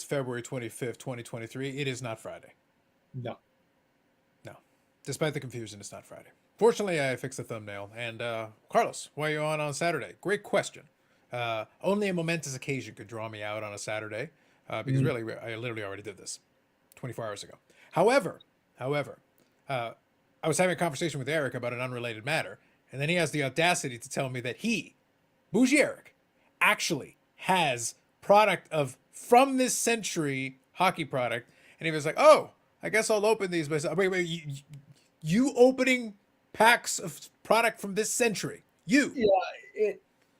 February 25th, 2023. It is not Friday. No. No. Despite the confusion, it's not Friday. Fortunately, I fixed the thumbnail. And Carlos, why are you on Saturday? Great question. Only a momentous occasion could draw me out on a Saturday, because Mm. really, I literally already did this 24 hours ago. However, uh, I was having a conversation with Eric about an unrelated matter, and then he has the audacity to tell me that he, Bougie Eric, actually has product of from this century hockey product, and he was like, "Oh, I guess I'll open these." But wait, you opening packs of product from this century? You? Yeah,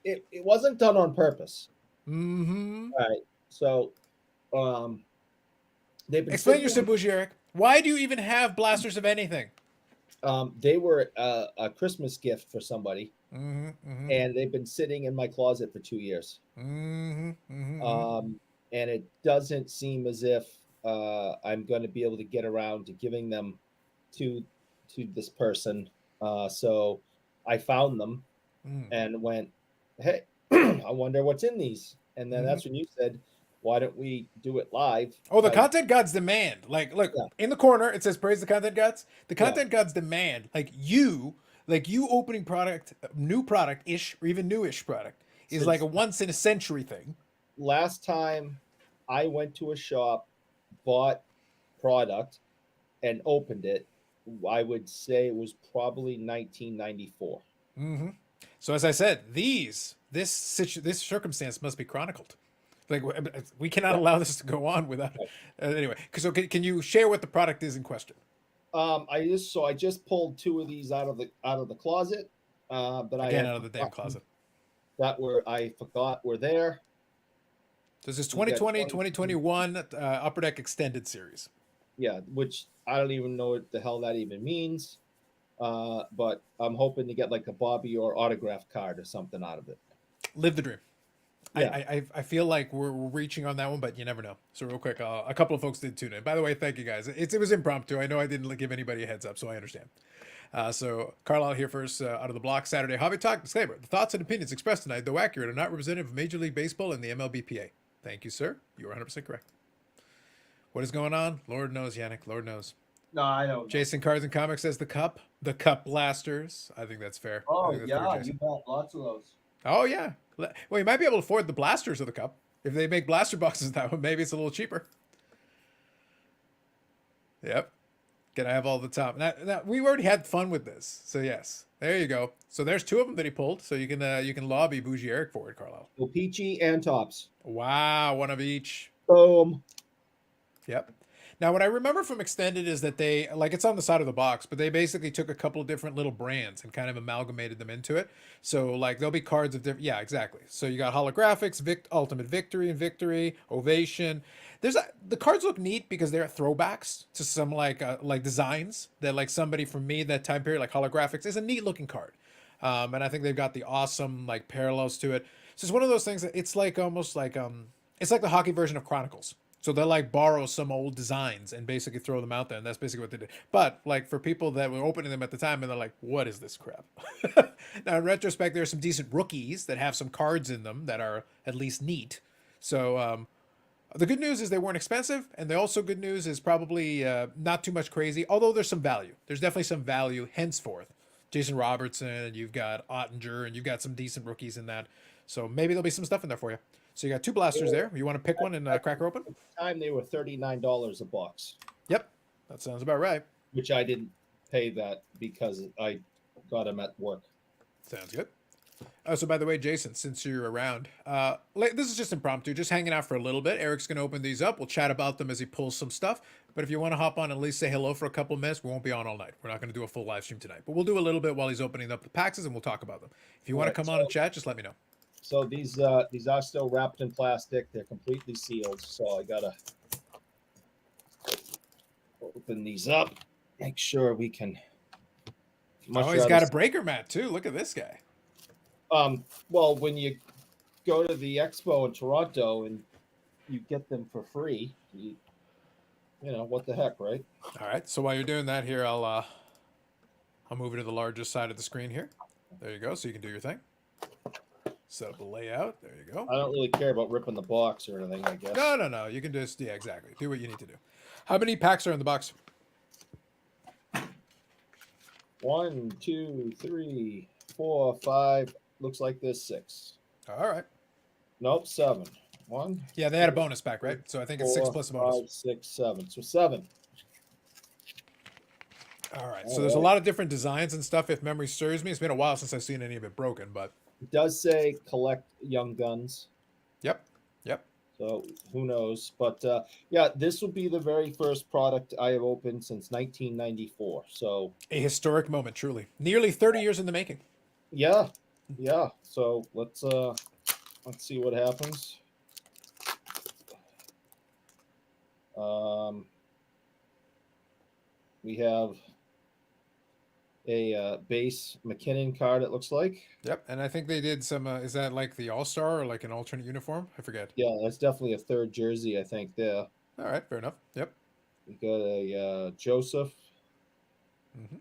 it wasn't done on purpose. Mm-hmm. All right. So um they've been Explain sitting yourself, in, Bougie Eric. Why do you even have blasters of anything? they were a Christmas gift for somebody, Mm-hmm. Mm-hmm. and they've been sitting in my closet for 2 years. Mm-hmm. Mm-hmm. And it doesn't seem as if I'm going to be able to get around to giving them to this person. So I found them and went, "Hey, I wonder what's in these." And then Mm-hmm. that's when you said, "Why don't we do it live?" Oh, the By content gods demand. Like, look, Yeah, in the corner it says praise the content gods. The yeah. content gods demand like you opening product, new product ish, or even newish product is like Since a once in a century thing. last time I went to a shop, bought product, and opened it, I would say it was probably 1994. Mm-hmm. So as I said, this circumstance must be chronicled. Like we cannot Yeah. allow this to go on without. Anyway, so can you share what the product is in question? I just pulled two of these out of the closet that I Again, had out of the damn forgotten closet. that were I forgot were there. This is We got 2020, 20, 2021 Upper Deck Extended Series. yeah, which I don't even know what the hell that even means. But I'm hoping to get like a Bobby or autograph card or something out of it. Live the dream. I, Yeah. I feel like we're reaching on that one, but you never know. So real quick, a couple of folks did tune in. By the way, thank you guys. It was impromptu. I know I didn't give anybody a heads up, so I understand. So Carlisle here first out of the block. Saturday Hobby Talk disclaimer: the thoughts and opinions expressed tonight, though accurate, are not representative of Major League Baseball and the MLBPA. Thank you, sir. You are 100% correct. What is going on? Lord knows, Yannick. Lord knows. No, I don't know. Jason Cards and Comics says the cup blasters. I think that's fair. I think Oh that's fair, yeah, you Jason. bet. Lots of those. Oh yeah. Well, you might be able to afford the blasters of the cup if they make blaster boxes that way. Maybe it's a little cheaper. Yep. Can I have all the top? Now we already had fun with this, so yes. There you go. So there's two of them that he pulled. So you can lobby Bougie Eric for it, Carlisle. So peachy and tops. Wow, one of each. Boom. Yep. Now, what I remember from Extended is that they, like, it's on the side of the box, but they basically took a couple of different little brands and kind of amalgamated them into it. So, like, there'll be cards of different, yeah, exactly. So you got holographics, Ultimate Victory and Victory, Ovation. The cards look neat because they're throwbacks to some like designs that like somebody from me that time period like holographics is a neat looking card, and I think they've got the awesome like parallels to it. So it's one of those things that it's like almost like it's like the hockey version of Chronicles. So they'll like borrow some old designs and basically throw them out there, and that's basically what they did. But like for people that were opening them at the time, and they're like, "What is this crap?" Now in retrospect, there are some decent rookies that have some cards in them that are at least neat. So the good news is they weren't expensive, and the also good news is probably not too much crazy. Although there's some value. There's definitely some value henceforth. Jason Robertson, and you've got Ottinger, and you've got some decent rookies in that. So maybe there'll be some stuff in there for you. So you got two blasters there. You want to pick one and crack her open? At the time, they were $39 a box, Yep, that sounds about right. which I didn't pay that because I got them at work. Sounds good. So by the way, Jason, since you're around, this is just impromptu, just hanging out for a little bit. Eric's gonna open these up. We'll chat about them as he pulls some stuff. But if you want to hop on and at least say hello for a couple of minutes, we won't be on all night. We're not going to do a full live stream tonight, but we'll do a little bit while he's opening up the packs, and we'll talk about them. If you want to come on and chat, just let me know. So these are still wrapped in plastic. They're completely sealed. So I gotta open these up. Make sure we can. Oh, he's got a breaker mat too. Look at this guy. Well, when you go to the expo in Toronto and you get them for free, you know what the heck, right? All right. So while you're doing that here, I'll move it to the largest side of the screen here. There you go. So you can do your thing. Set up the layout. There you go. I don't really care about ripping the box or anything, I guess. No. You can just, yeah, exactly. Do what you need to do. How many packs are in the box? 1, 2, 3, 4, 5. Looks like there's 6. All right. Nope, 7. 1, Yeah, they had a bonus pack, right? So I think it's 6 4, plus a bonus. 5, 6, 7. So 7. All right. All So there's a right. lot of different designs and stuff. If memory serves me, it's been a while since I've seen any of it broken, but It does say collect young guns. yep. So who knows? But yeah, this will be the very first product I have opened since 1994. So A historic moment, truly. Nearly 30 years in the making. yeah. So let's see what happens. We have a base McKinnon card, it looks like. Yep. And I think they did some, is that like the All-Star or like an alternate uniform? I forget. Yeah, that's definitely a third jersey, I think, there. All right. Fair enough. Yep. We got a Joseph. Mm-hmm.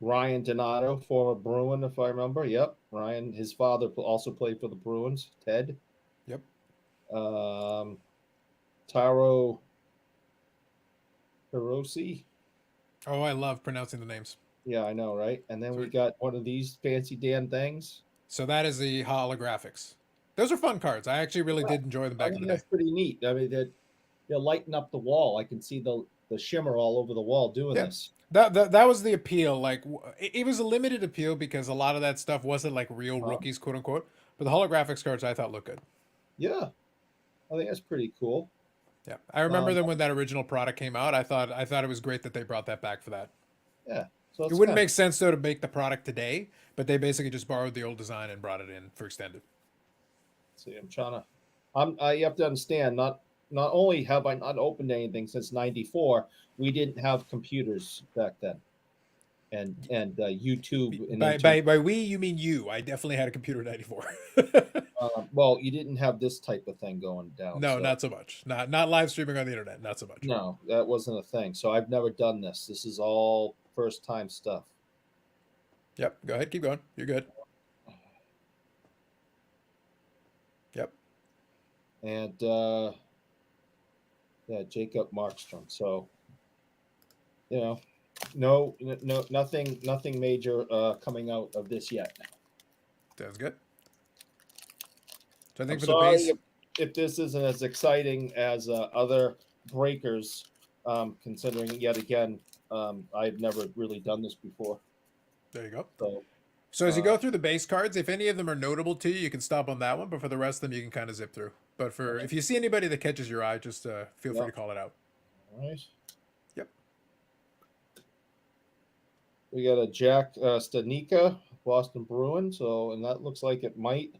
Ryan Donato, former Bruin, if I remember. Yep. Ryan, his father also played for the Bruins. Ted. Yep. Taro Hiroshi. Oh, I love pronouncing the names. Yeah, I know, right? And then we Sweet. got one of these fancy damn things. So that is the holographics. Those are fun cards. I actually really did enjoy them I back in think the day. that's pretty neat. I mean, they're lighting up the wall. I can see the shimmer all over the wall doing Yeah. this. That was the appeal. Like it was a limited appeal because a lot of that stuff wasn't like real Huh? rookies, quote unquote. But the holographics cards I thought looked good. Yeah, I think that's pretty cool. Yeah, I remember them when that original product came out. I thought it was great that they brought that back for that. Yeah, so It wouldn't make sense though to make the product today, but they basically just borrowed the old design and brought it in for extended. See, I'm trying to. You have to understand. Not only have I not opened anything since '94, we didn't have computers back then, and YouTube. And By we you mean you? I definitely had a computer in '94. well, you didn't have this type of thing going down. No, so. not so much. Not live streaming on the internet. Not so much. No, that wasn't a thing. So I've never done this. This is all first time stuff. Yep. Go ahead. Keep going. You're good. Yep. And yeah, Jacob Markstrom. So no, nothing major coming out of this yet. Sounds good. So I think I'm for the sorry base, if this isn't as exciting as other breakers, considering yet again, I've never really done this before. there you go. So as you go through the base cards, if any of them are notable to you, you can stop on that one. But for the rest of them, you can kind of zip through. But if you see anybody that catches your eye, just feel free to call it out. all right. Yep. We got a Jack Stanika, Boston Bruins. So, and that looks like it might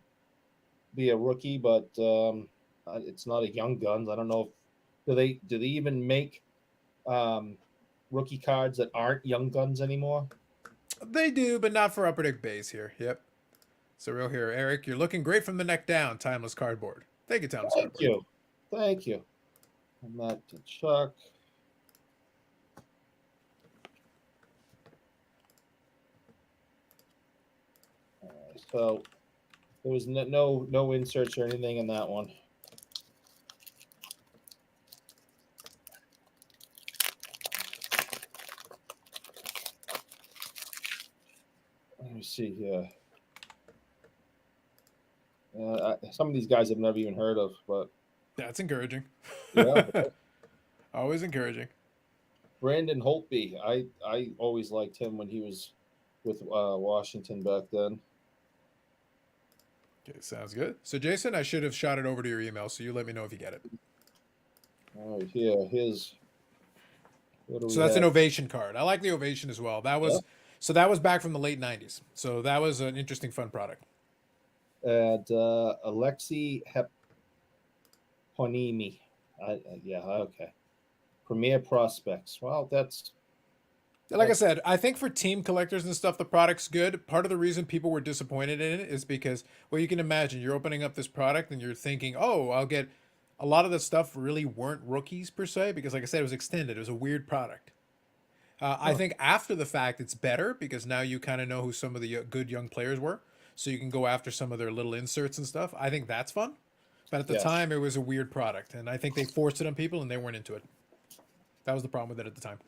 be a rookie, but it's not a Young Guns. I don't know if do they even make rookie cards that aren't Young Guns anymore? They do, but not for Upper Deck base here. Yep. So real here, Eric, you're looking great from the neck down. Timeless cardboard. Thank you, Timeless Cardboard. Thank you. And that to Chuck. All right, so there was no inserts or anything in that one. Let me see here. Some of these guys I've never even heard of, but That's encouraging. yeah. Always encouraging. Brandon Holtby, I always liked him when he was with Washington back then. Okay, sounds good. So Jason, I should have shot it over to your email, so you let me know if you get it. All right, here, his. So that's an Ovation card. I like the Ovation as well. That was that was back from the late '90s. So that was an interesting, fun product. And Alexei Heponimi. Yeah, okay. Premier Prospects. Well, that's. Like I said, I think for team collectors and stuff, the product's good. Part of the reason people were disappointed in it is because, well, you can imagine you're opening up this product and you're thinking, oh, I'll get a lot of the stuff really weren't rookies per se, because like I said, it was extended. It was a weird product. I think after the fact, it's better because now you kind of know who some of the good young players were. so you can go after some of their little inserts and stuff. I think that's fun. But at the Yes. time, it was a weird product, and I think they forced it on people, and they weren't into it. That was the problem with it at the time.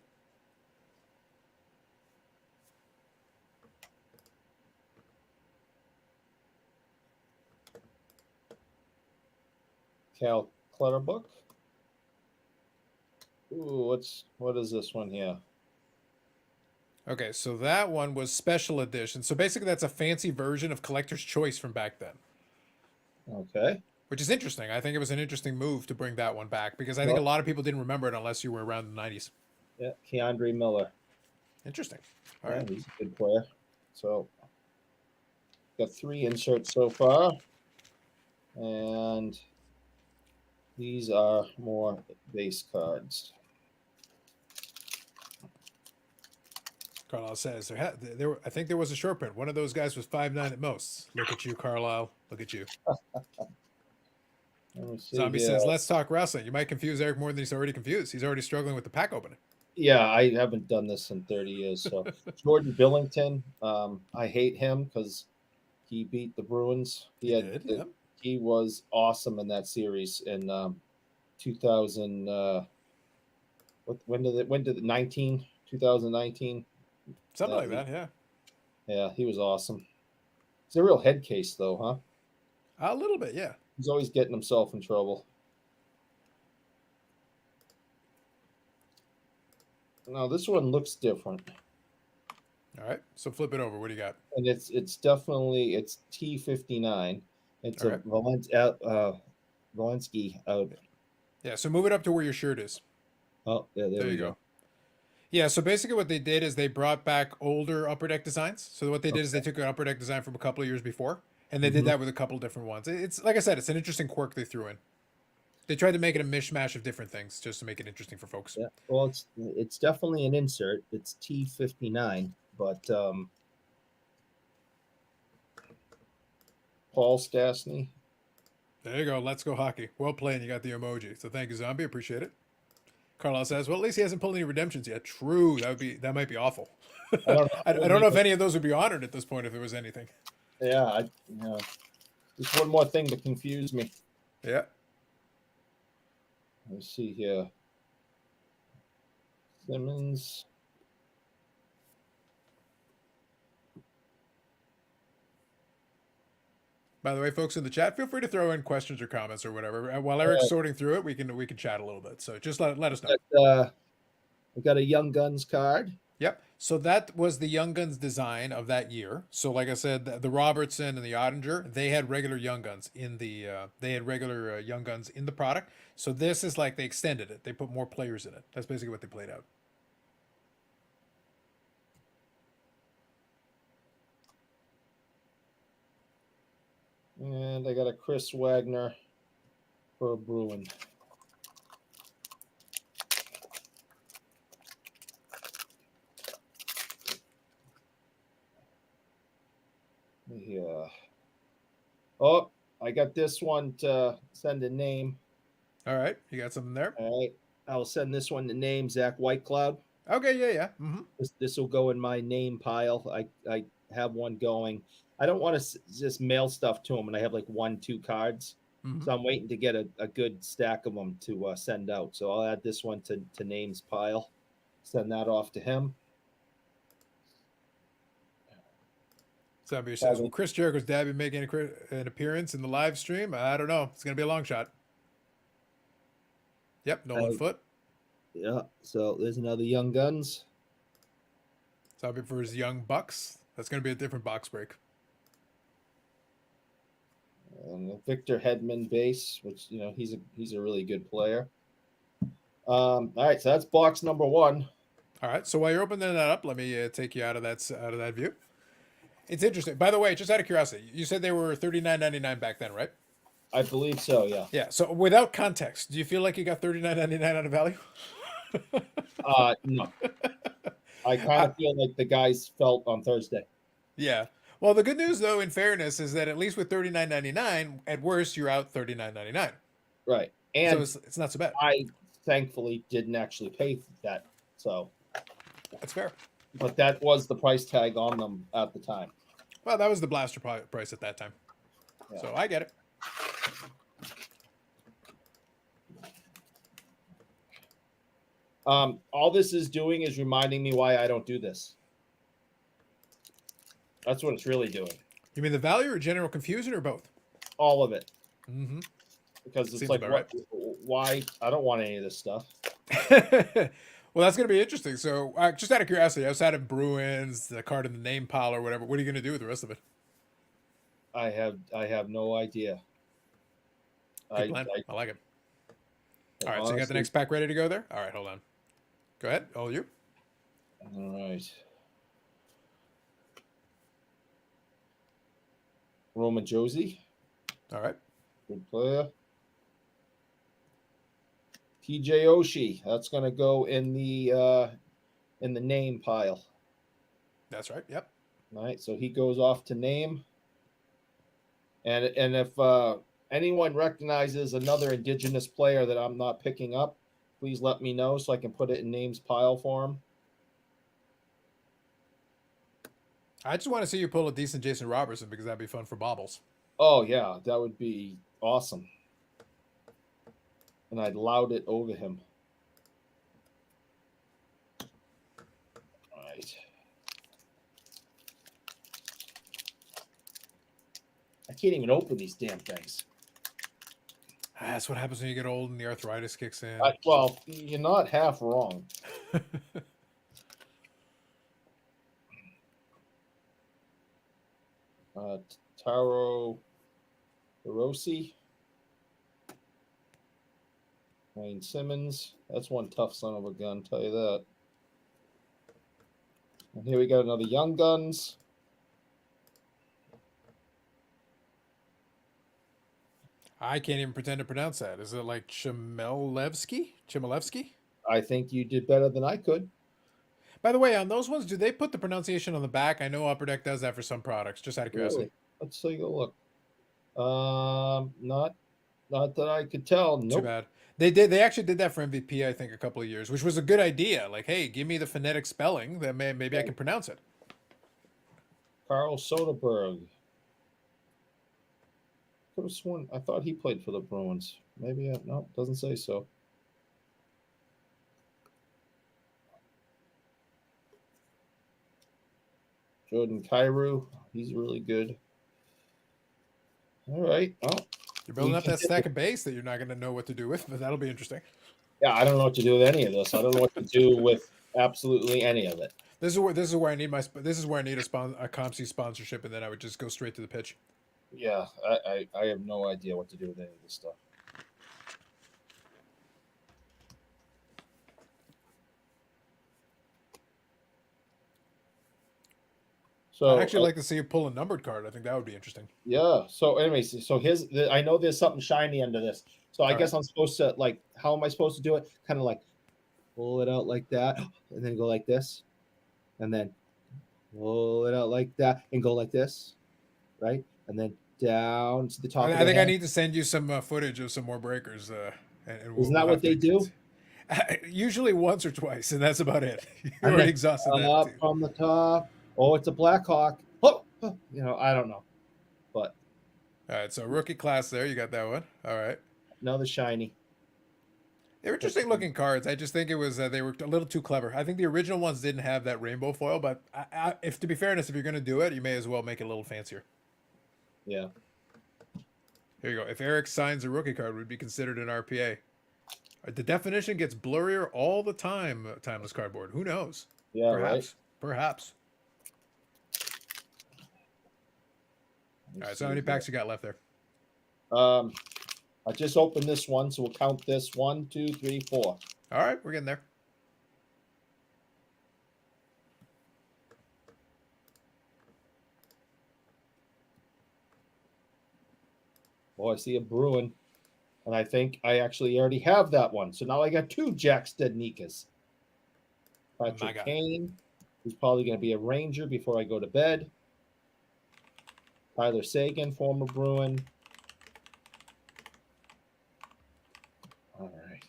Cal Clutterbook. Ooh, what is this one here? Okay, so that one was special edition. So basically, that's a fancy version of Collector's Choice from back then, Okay. which is interesting. I think it was an interesting move to bring that one back because I think a lot of people didn't remember it unless you were around the 90s. Yeah, Keandre Miller. Interesting. All right. He's a good player. So, got 3 inserts so far. And these are more base cards. Carlisle says there. I think there was a short print. One of those guys was 5'9" at most. Look at you, Carlisle. Look at you. Zombie says, "Let's talk wrestling." You might confuse Eric more than he's already confused. He's already struggling with the pack opening. Yeah, I haven't done this in 30 years. So Jordan Billington, I hate him because he beat the Bruins. He was awesome in that series in 2000. When did it 19? 2019? Something like that, yeah. Yeah, he was awesome. He's a real head case, though, huh? A little bit, yeah. He's always getting himself in trouble. Now this one looks different. All right, so flip it over. What do you got? And it's definitely T59. It's a Valensky out. Yeah, so move it up to where your shirt is. Oh, yeah, there you go. Yeah, so basically what they did is they brought back older Upper Deck designs. So what they did is they took an Upper Deck design from a couple of years before, and they did that with a couple of different ones. It's like I said, it's an interesting quirk they threw in. They tried to make it a mishmash of different things just to make it interesting for folks. Yeah, well, it's definitely an insert. It's T59, but Paul Stastny. There you go. Let's go hockey. Well played. You got the emoji. So thank you, Zombie. Appreciate it. Carlisle says, "Well, at least he hasn't pulled any redemptions yet." True. That might be awful. I don't know if any of those would be honored at this point if there was anything. Yeah, just one more thing to confuse me. Yeah. Let's see here. Simmons. By the way, folks in the chat, feel free to throw in questions or comments or whatever. While Eric's sorting through it, we can chat a little bit. So just let us know. We got a Young Guns card. Yep. So that was the Young Guns design of that year. So like I said, the Robertson and the Ottinger, they had regular Young Guns in the Young Guns in the product. So this is like they extended it. They put more players in it. That's basically what they played out. And I got a Chris Wagner for a Bruin. Yeah. Oh, I got this one to send a name. All right. You got something there? All right. I'll send this one to name Zach Whitecloud. Okay. Yeah. Mm-hmm. This will go in my name pile. I have one going. I don't want to just mail stuff to him, and I have like 1-2 cards. Mm-hmm. So I'm waiting to get a good stack of them to send out. So I'll add this one to names pile. Send that off to him. Somebody says, "Will Chris Jericho's dad be making an appearance in the live stream?" I don't know. It's going to be a long shot. Yep, Nolan Foot. Yeah, so there's another Young Guns. Somebody for his Young Bucks. That's going to be a different box break. And Victor Hedman base, which he's a really good player. All right, so that's box number 1. All right, so while you're opening that up, let me take you out of that view. It's interesting. By the way, just out of curiosity, you said they were $39.99 back then, right? I believe so, yeah. Yeah, so without context, do you feel like you got $39.99 out of value? No. I kind of feel like the guys felt on Thursday. Yeah. Well, the good news, though, in fairness, is that at least with $39.99, at worst, you're out $39.99. Right. And so it's not so bad. I thankfully didn't actually pay for that, so. That's fair. But that was the price tag on them at the time. Well, that was the blaster price at that time. Yeah. So I get it. All this is doing is reminding me why I don't do this. That's what it's really doing. You mean the value or general confusion or both? All of it. Mm-hmm. Because it's Seems like, about why? I don't want any of this stuff. Well, that's going to be interesting. So, just out of curiosity, outside of Bruins, the card in the name pile or whatever, what are you going to do with the rest of it? I have no idea. Good plan. I like it. All right, so you got the honestly, next pack ready to go there? All right, hold on. Go ahead. All you. all right. Roman Josie, All right. good player. TJ Oshie, that's gonna go in the name pile. That's right. Yep. All right, so he goes off to name. And if anyone recognizes another Indigenous player that I'm not picking up, please let me know so I can put it in names pile for him. I just want to see you pull a decent Jason Robertson because that'd be fun for baubles. Oh yeah, that would be awesome. And I'd loud it over him. All right. I can't even open these damn things. That's what happens when you get old and the arthritis kicks in. Well, you're not half wrong. Taro Hirose, Wayne Simmons. That's one tough son of a gun, tell you that. And here we got another Young Guns. I can't even pretend to pronounce that. Is it like Chmielewski? I think you did better than I could. By the way, on those ones, do they put the pronunciation on the back? I know Upper Deck does that for some products. Just out of curiosity. Really? Let's take a look. Not that I could tell. Nope. Too bad. They did. They actually did that for MVP, I think, a couple of years, which was a good idea. Like, hey, give me the phonetic spelling, then maybe I can pronounce it. Carl Soderberg. Could have sworn I thought he played for the Bruins. Maybe no, doesn't say so. Jordan Kyrou, he's really good. All right. Well, You're building up that stack of base that you're not going to know what to do with, but that'll be interesting. yeah, I don't know what to do with any of this. I don't know what to do with absolutely any of it. This is where I need a ComC sponsorship, and then I would just go straight to the pitch. Yeah, I have no idea what to do with any of this stuff. So I'd actually like to see you pull a numbered card. I think that would be interesting. Yeah. So, anyways, so I know there's something shiny under this. So I guess I'm supposed to how am I supposed to do it? Kind of like pull it out like that, and then go like this, and then pull it out like that, and go like this, right? And then down to the top. I think I need to send you some footage of some more breakers. Isn't that what they do? Usually once or twice, and that's about it. You already exhausted that. Up from the top. Oh, it's a Blackhawk. Oh, I don't know, but all right. So rookie class there, you got that one. All right. Another shiny. They're interesting looking cards. I just think it was they were a little too clever. I think the original ones didn't have that rainbow foil, but if to be fairness, if you're going to do it, you may as well make it a little fancier. Yeah. Here you go. If Eric signs a rookie card, would be considered an RPA. The definition gets blurrier all the time. Timeless cardboard. Who knows? Yeah. Perhaps. Right. Perhaps. All right. So how many packs you got left there? I just opened this one, so we'll count this 1, 2, 3, 4. All right, we're getting there. Oh, I see a Bruin, and I think I actually already have that one. So now I got 2 Jack Stednikas. Patrick Kane, who's probably going to be a Ranger before I go to bed. Tyler Seguin, former Bruin. All right.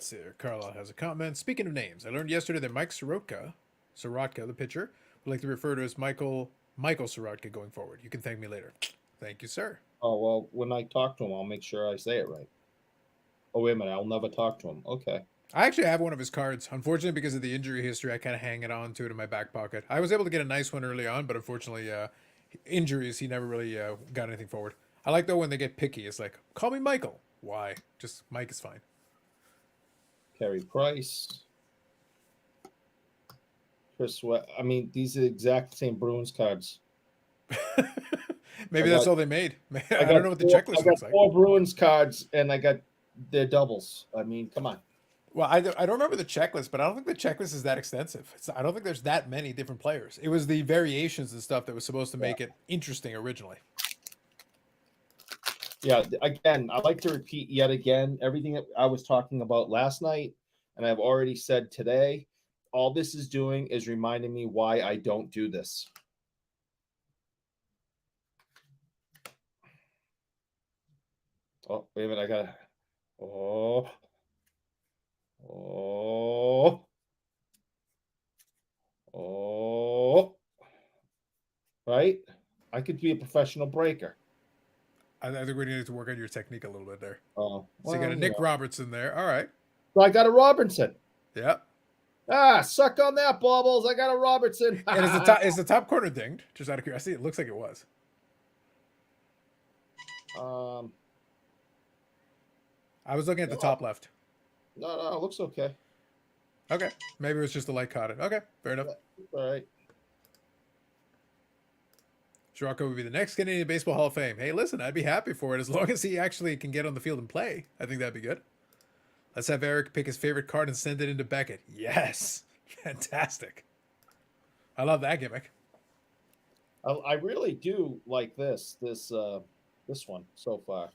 Let's see here. Carlisle has a comment. Speaking of names, I learned yesterday that Mike Soroka, the pitcher, would like to refer to as Michael Soroka going forward. You can thank me later. Thank you, sir. Oh, well, when I talk to him, I'll make sure I say it right. Oh, wait a minute. I'll never talk to him. Okay. I actually have one of his cards. Unfortunately, because of the injury history, I kind of hang it on to it in my back pocket. I was able to get a nice one early on, but unfortunately, injuries, he never really got anything forward. I like, though, when they get picky. It's like, call me Michael. Why? Just Mike is fine. Carey Price. Chris West. I mean, these are the exact same Bruins cards. Maybe that's all they made. I don't know what the checklist looks like. 4 Bruins cards, and I got their doubles. I mean, come on. Well, I don't remember the checklist, but I don't think the checklist is that extensive. I don't think there's that many different players. It was the variations and stuff that was supposed to make it interesting originally. Yeah, again, I like to repeat yet again everything that I was talking about last night, and I've already said today. All this is doing is reminding me why I don't do this. Oh, wait a minute. I gotta. Oh. Right? I could be a professional breaker. I think we need to work on your technique a little bit there. Oh, so you got a Nick Robertson there. All right. So I got a Robertson. Yep. Suck on that, Baubles. I got a Robertson. And is the top corner dinged? Just out of curiosity, it looks like it was. I was looking at the top left. No, it looks okay. Okay. Maybe it was just the light caught it. Okay, fair enough. All right. Soroka would be the next Canadian Baseball Hall of Fame. Hey, listen, I'd be happy for it as long as he actually can get on the field and play. I think that'd be good. Let's have Eric pick his favorite card and send it into Beckett. Yes. Fantastic. I love that gimmick. I really do like this one so far.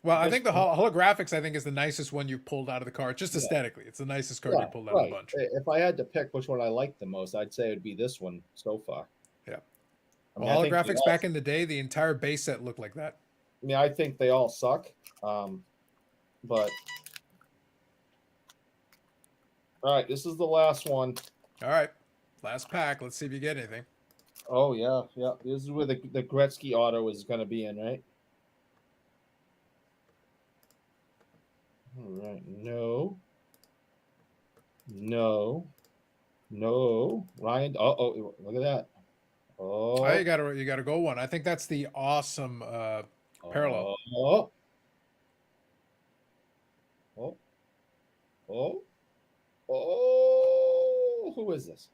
Well, I think the holographics, I think, is the nicest one you've pulled out of the card, just aesthetically. It's the nicest card you pulled out of the bunch. If I had to pick which one I like the most, I'd say it would be this one so far. Yeah. I mean, holographics back in the day, the entire base set looked like that. I mean, I think they all suck. But all right, this is the last one. All right. Last pack. Let's see if you get anything. Oh, yeah. This is where the Gretzky auto is going to be in, right? All right. No. Ryan. Oh, look at that. Oh, you got a go one. I think that's the awesome parallel. Who is this?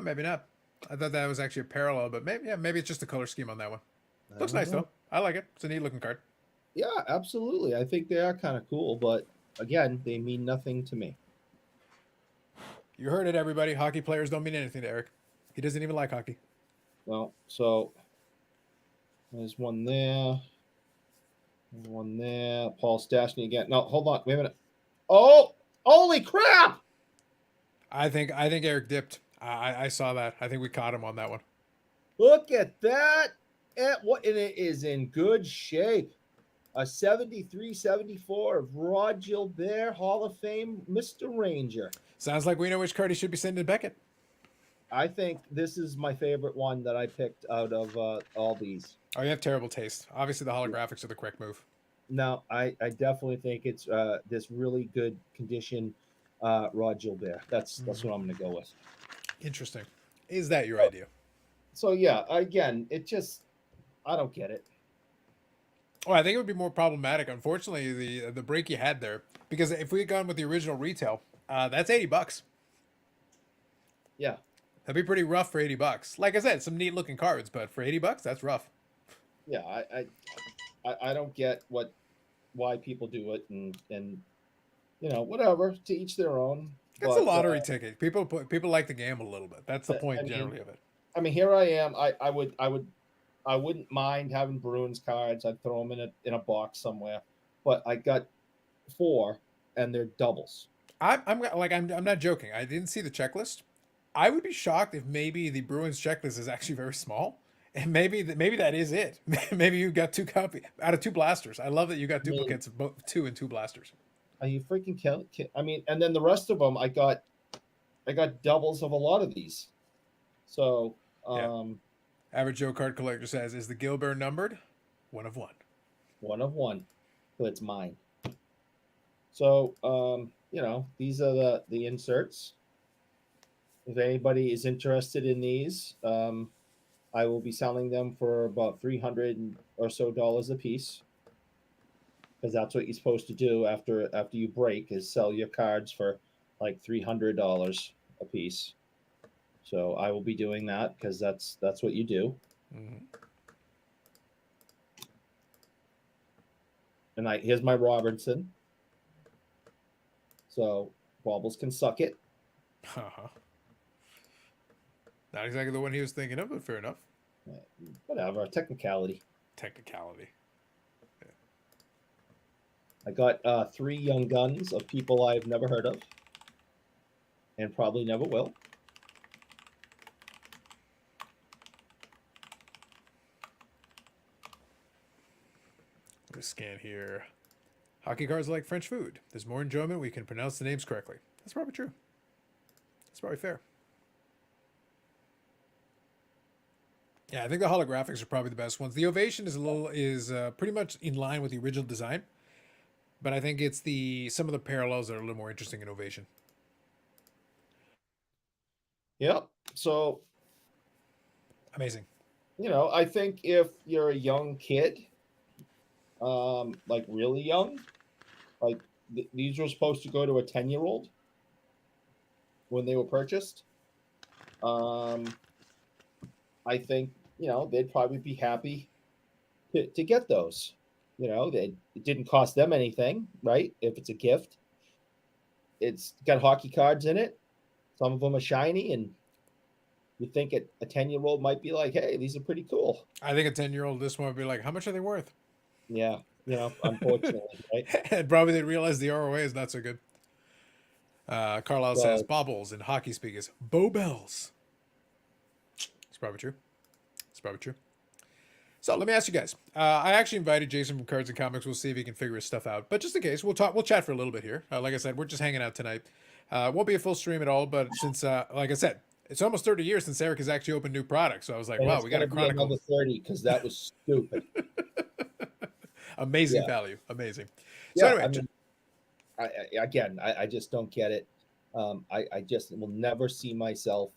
Maybe not. I thought that was actually a parallel, but maybe it's just a color scheme on that one. Looks nice though. I like it. It's a neat looking card. Yeah, absolutely. I think they are kind of cool, but again, they mean nothing to me. You heard it, everybody. Hockey players don't mean anything to Eric. He doesn't even like hockey. Well, so there's one there. One there. Paul Stastny again. No, hold on. Wait a minute. Oh, holy crap! I think Eric dipped. I saw that. I think we caught him on that one. Look at that. And it is in good shape. A 73-74 of Rod Gilbert, Hall of Fame, Mr. Ranger. Sounds like we know which card he should be sending to Beckett. I think this is my favorite one that I picked out of all these. Oh, you have terrible taste. Obviously, the holographics are the correct move. No, I definitely think it's this really good condition Rod Gilbert. That's what I'm going to go with. Interesting. Is that your idea? So, yeah, again, I don't get it. Oh, I think it would be more problematic. Unfortunately, the break you had there, because if we had gone with the original retail, that's $80. Yeah. That'd be pretty rough for $80. Like I said, some neat looking cards, but for $80, that's rough. Yeah, I don't get why people do it, and whatever, to each their own. It's a lottery ticket. People like to gamble a little bit. That's the point generally of it. I mean, here I am. I wouldn't mind having Bruins cards. I'd throw them in a box somewhere, but I got 4, and they're doubles. I'm not joking. I didn't see the checklist. I would be shocked if maybe the Bruins checklist is actually very small, And maybe that is it. Maybe you got two copy out of two blasters. I love that you got I mean, duplicates of both two and two blasters. are you freaking kidding? I mean, and then the rest of them, I got doubles of a lot of these. So, Yeah. Average Joe card collector says, "Is the Gilbert numbered? One of one." one of one, so it's mine. So, these are the inserts. If anybody is interested in these, I will be selling them for about $300 or so a piece, because that's what you're supposed to do after you break, is sell your cards for like $300 a piece. So I will be doing that because that's what you do. Mm-hmm. And here's my Robertson. So Baubles can suck it. Uh-huh. Not exactly the one he was thinking of, but fair enough. Whatever, technicality. Technicality. I got 3 young guns of people I've never heard of, and probably never will. Let me scan here. Hockey cards are like French food. There's more enjoyment when you can pronounce the names correctly. That's probably true. That's probably fair. Yeah, I think the holographics are probably the best ones. The Ovation is pretty much in line with the original design, but I think it's some of the parallels that are a little more interesting in Ovation. Yep. So, Amazing. I think if you're a young kid, like really young, like these were supposed to go to a 10-year-old when they were purchased. I think they'd probably be happy to get those. It didn't cost them anything, right? If it's a gift, it's got hockey cards in it. Some of them are shiny, and you think a 10-year-old might be like, "Hey, these are pretty cool." I think a 10-year-old this one would be like, how much are they worth? Yeah, unfortunately, right? And probably they'd realize the ROA is not so good. Carlisle says, So, baubles in hockey speak is bow bells. It's probably true. It's probably true. So let me ask you guys. I actually invited Jason from Cards and Comics. We'll see if he can figure his stuff out. But just in case, we'll talk. We'll chat for a little bit here. Like I said, we're just hanging out tonight. Won't be a full stream at all. But since, like I said, it's almost 30 years since Eric has actually opened new products. So I was like, and wow, it's we got going a to be chronicle. another 30 because that was stupid. Amazing Yeah. value. Amazing. So Yeah, anyway, I mean, I just don't get it. I just will never see myself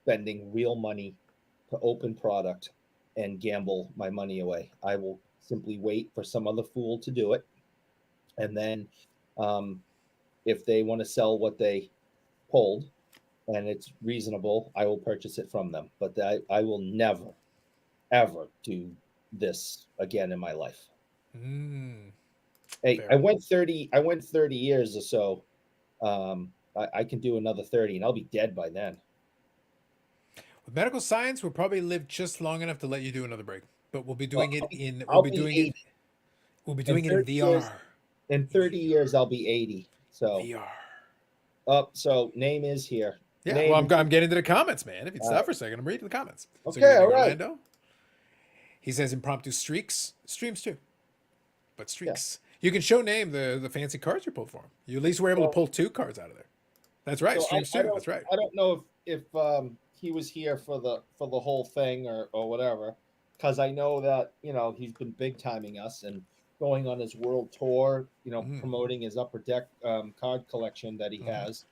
spending real money to open product and gamble my money away. I will simply wait for some other fool to do it, and then if they want to sell what they pulled and it's reasonable, I will purchase it from them. But I will never, ever do this again in my life. Hey, fair. I went 30 years or so. I can do another 30 and I'll be dead by then. With medical science, we'll probably live just long enough to let you do another break. But we'll be doing it in. We'll I'll be be doing 80. it. We'll be In doing it in 30 years, VR. in 30 years, I'll be 80. So, VR. so name is here. Yeah, Name. well, I'm getting to the comments, man. If you'd stop Right. for a second, I'm reading the comments. Okay, So good evening, all right. Orlando. He says impromptu streaks, streams too, but streaks. Yeah. You can show name the fancy cards you pulled for him. You at least were able to pull 2 cards out of there. That's right, So streams too. That's right. I don't know if he was here for the whole thing or whatever, because I know that he's been big timing us and going on his world tour. Promoting his Upper Deck card collection that he has.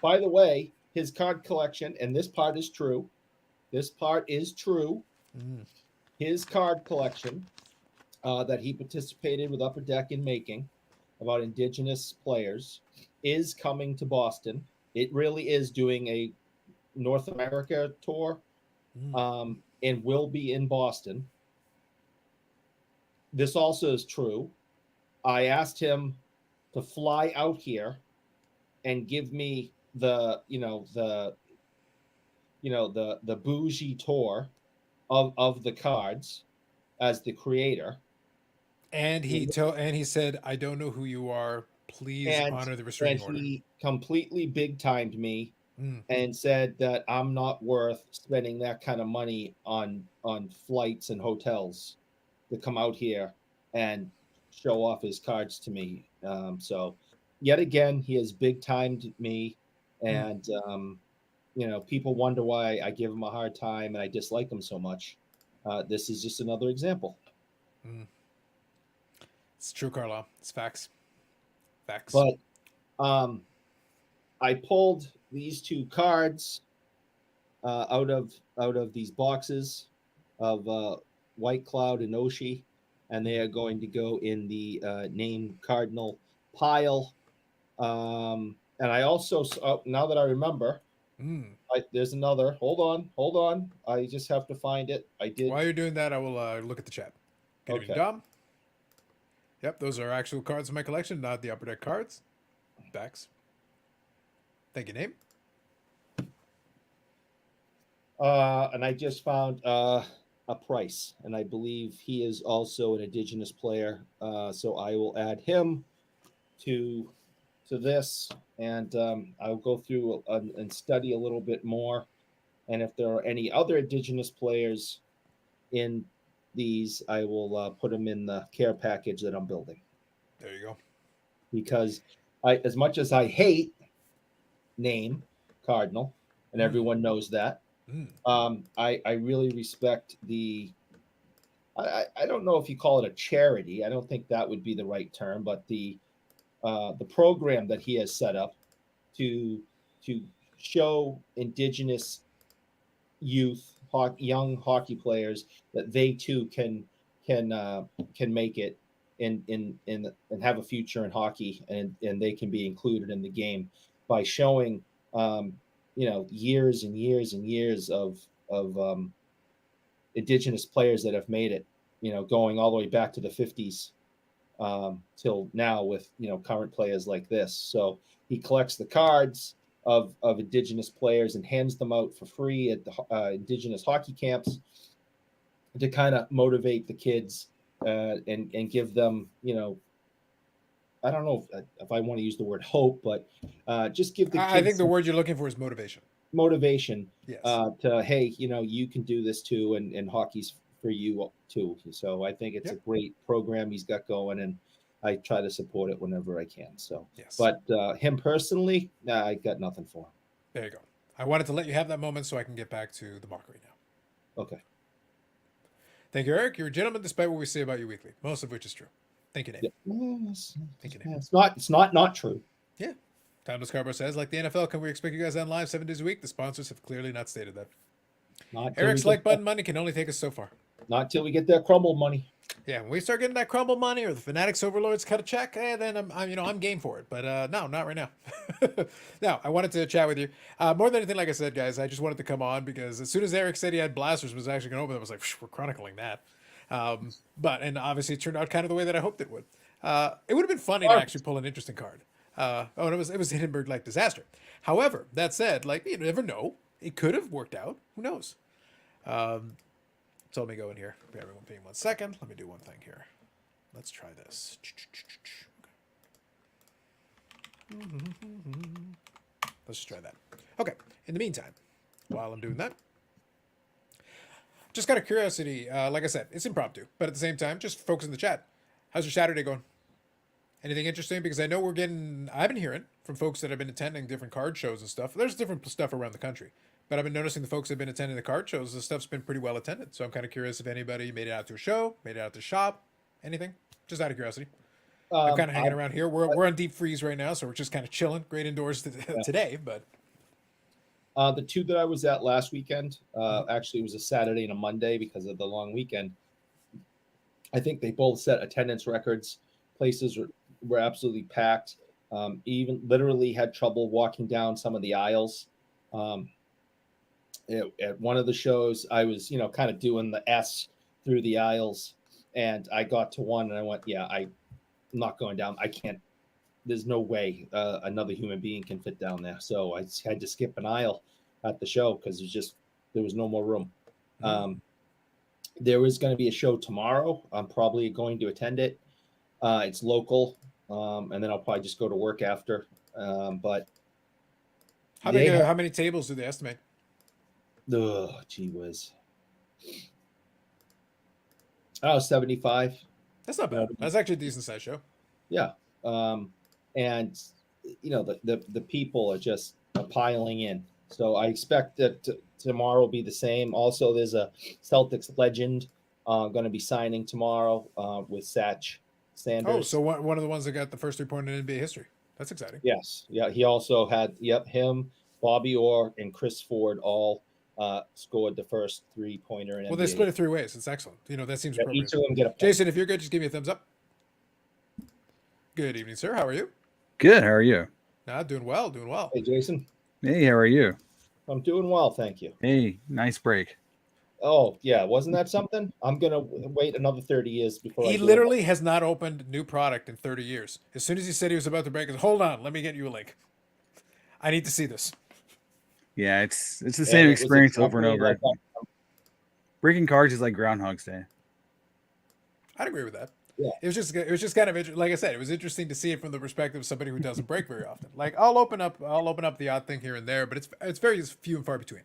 By the way, his card collection, and this part is true. This part is true. His card collection that he participated with Upper Deck in making about Indigenous players is coming to Boston. It really is doing a North America tour and will be in Boston. This also is true. I asked him to fly out here and give me the bougie tour of the cards as the creator. And he said, "I don't know who you are. Please honor the restraining order." And he completely big timed me and said that I'm not worth spending that kind of money on flights and hotels to come out here and show off his cards to me. So yet again, he has big timed me, Mm. and people wonder why I give him a hard time and I dislike him so much. This is just another example. Mm. It's true, Carlisle. It's facts. Facts. But um, I pulled these two cards out of these boxes of White Cloud and Oshi, and they are going to go in the name Cardinal pile. And I also, now that I remember, Mm. there's another. Hold on. I just have to find it. I did. While you're doing that, I will look at the chat. Good evening, Okay. Dom. Yep, those are actual cards in my collection, not the upper deck cards. Backs. Thank you, name. And I just found a price, and I believe he is also an Indigenous player. So I will add him to this, and I'll go through and study a little bit more. And if there are any other Indigenous players in these, I will put them in the care package that I'm building. There you go. Because as much as I hate name Cardinal, and everyone knows that, I really respect the. I don't know if you call it a charity. I don't think that would be the right term, but the program that he has set up to show Indigenous youth, young hockey players that they too can make it and have a future in hockey, and they can be included in the game by showing years and years and years of Indigenous players that have made it, going all the way back to the 50s till now with current players like this. So he collects the cards of Indigenous players and hands them out for free at the Indigenous hockey camps to kind of motivate the kids and give them, I don't know if I want to use the word hope, but just give the kids. I think the word you're looking for is motivation. Motivation. Yes. To hey, you can do this too, and hockey's for you too. So I think it's a great program he's got going, and I try to support it whenever I can. So, yes. But him personally, I got nothing for him. There you go. I wanted to let you have that moment so I can get back to the mockery now. Okay. Thank you, Eric. You're a gentleman, despite what we say about you weekly, most of which is true. Thank you, Nate. Thank you, Nate. It's not true. Yeah. Timeless Carbo says, like the NFL, can we expect you guys on live 7 days a week? The sponsors have clearly not stated that. Eric's like button money can only take us so far. Not till we get that crumble money. Yeah, when we start getting that crumble money or the Fanatics overlords cut a check, then I'm game for it. But no, not right now. Now, I wanted to chat with you. More than anything, like I said, guys, I just wanted to come on because as soon as Eric said he had blasters was actually going to open, I was like, we're chronicling that. And obviously it turned out kind of the way that I hoped it would. It would have been funny to actually pull an interesting card. And it was Hindenburg like disaster. However, that said, like you never know, it could have worked out. Who knows? So let me go in here. Everyone, being 1 second. Let me do one thing here. Let's try this. Let's just try that. Okay. In the meantime, while I'm doing that, just out of curiosity, like I said, it's impromptu, but at the same time, just folks in the chat. How's your Saturday going? Anything interesting? Because I know I've been hearing from folks that have been attending different card shows and stuff. There's different stuff around the country. But I've been noticing the folks that have been attending the card shows, the stuff's been pretty well attended. So I'm kind of curious if anybody made it out to a show, made it out to shop, anything. Just out of curiosity. I'm kind of hanging around here. We're on deep freeze right now, so we're just kind of chilling. Great indoors today, but. The two that I was at last weekend, actually it was a Saturday and a Monday because of the long weekend. I think they both set attendance records. Places were absolutely packed. Even literally had trouble walking down some of the aisles. At one of the shows, I was, kind of doing the S through the aisles, and I got to one and I went, I'm not going down. I can't, there's no way another human being can fit down there. So I had to skip an aisle at the show because there was no more room. There is going to be a show tomorrow. I'm probably going to attend it. It's local. And then I'll probably just go to work after. But How They big? have, How many tables do they estimate? oh, gee whiz. Oh, 75. That's not You know, bad. That's actually a decent size show. yeah. Um, and the people are just piling in. So I expect that tomorrow will be the same. Also, there's a Celtics legend going to be signing tomorrow with Satch Oh, so Sanders. one of the ones that got the first 3-pointer in NBA history. That's exciting. Yes, yeah. He also had him, Bobby Orr, and Chris Ford all scored the first 3-pointer in Well, they NBA. split it 3 ways. It's excellent. That seems Yeah, each appropriate. of them get a point. Jason, if you're good, just give me a thumbs up. Good evening, sir. How are you? Good. How are you? Doing well. Doing well. Hey, Jason, Hey, how are you? I'm doing well, thank you. Hey, nice break. Oh yeah, wasn't that something? I'm gonna wait another 30 years before I He do it. literally has not opened new product in 30 years. As soon as he said he was about to break, he said, hold on, let me get you a link. I need to see this. Yeah, it's the And same it was experience over and exactly over. like Breaking cards is like Groundhog's Day. I'd agree with that. Yeah. It was just kind of like I said, it was interesting to see it from the perspective of somebody who doesn't break very often. Like I'll open up the odd thing here and there, but it's very few and far between.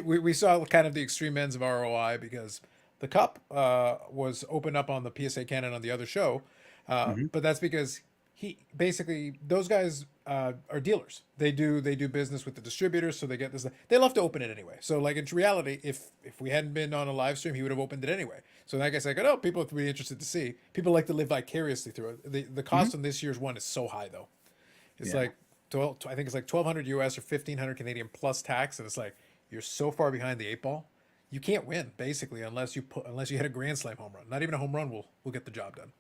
We saw kind of the extreme ends of ROI because the cup was opened up on the PSA Canada on the other show, Mhm. but that's because he basically those guys are dealers. They do business with the distributors, so they get this. They love to open it anyway. So like in reality, if we hadn't been on a live stream, he would have opened it anyway. So I guess I go, oh, people would be interested to see. People like to live vicariously through it. The cost on this year's one is so high though. It's Yeah. like 12, I think it's like 1,200 US or 1,500 Canadian plus tax, and it's like you're so far behind the 8 ball, you can't win basically unless you hit a grand slam home run. Not even a home run will get the job done.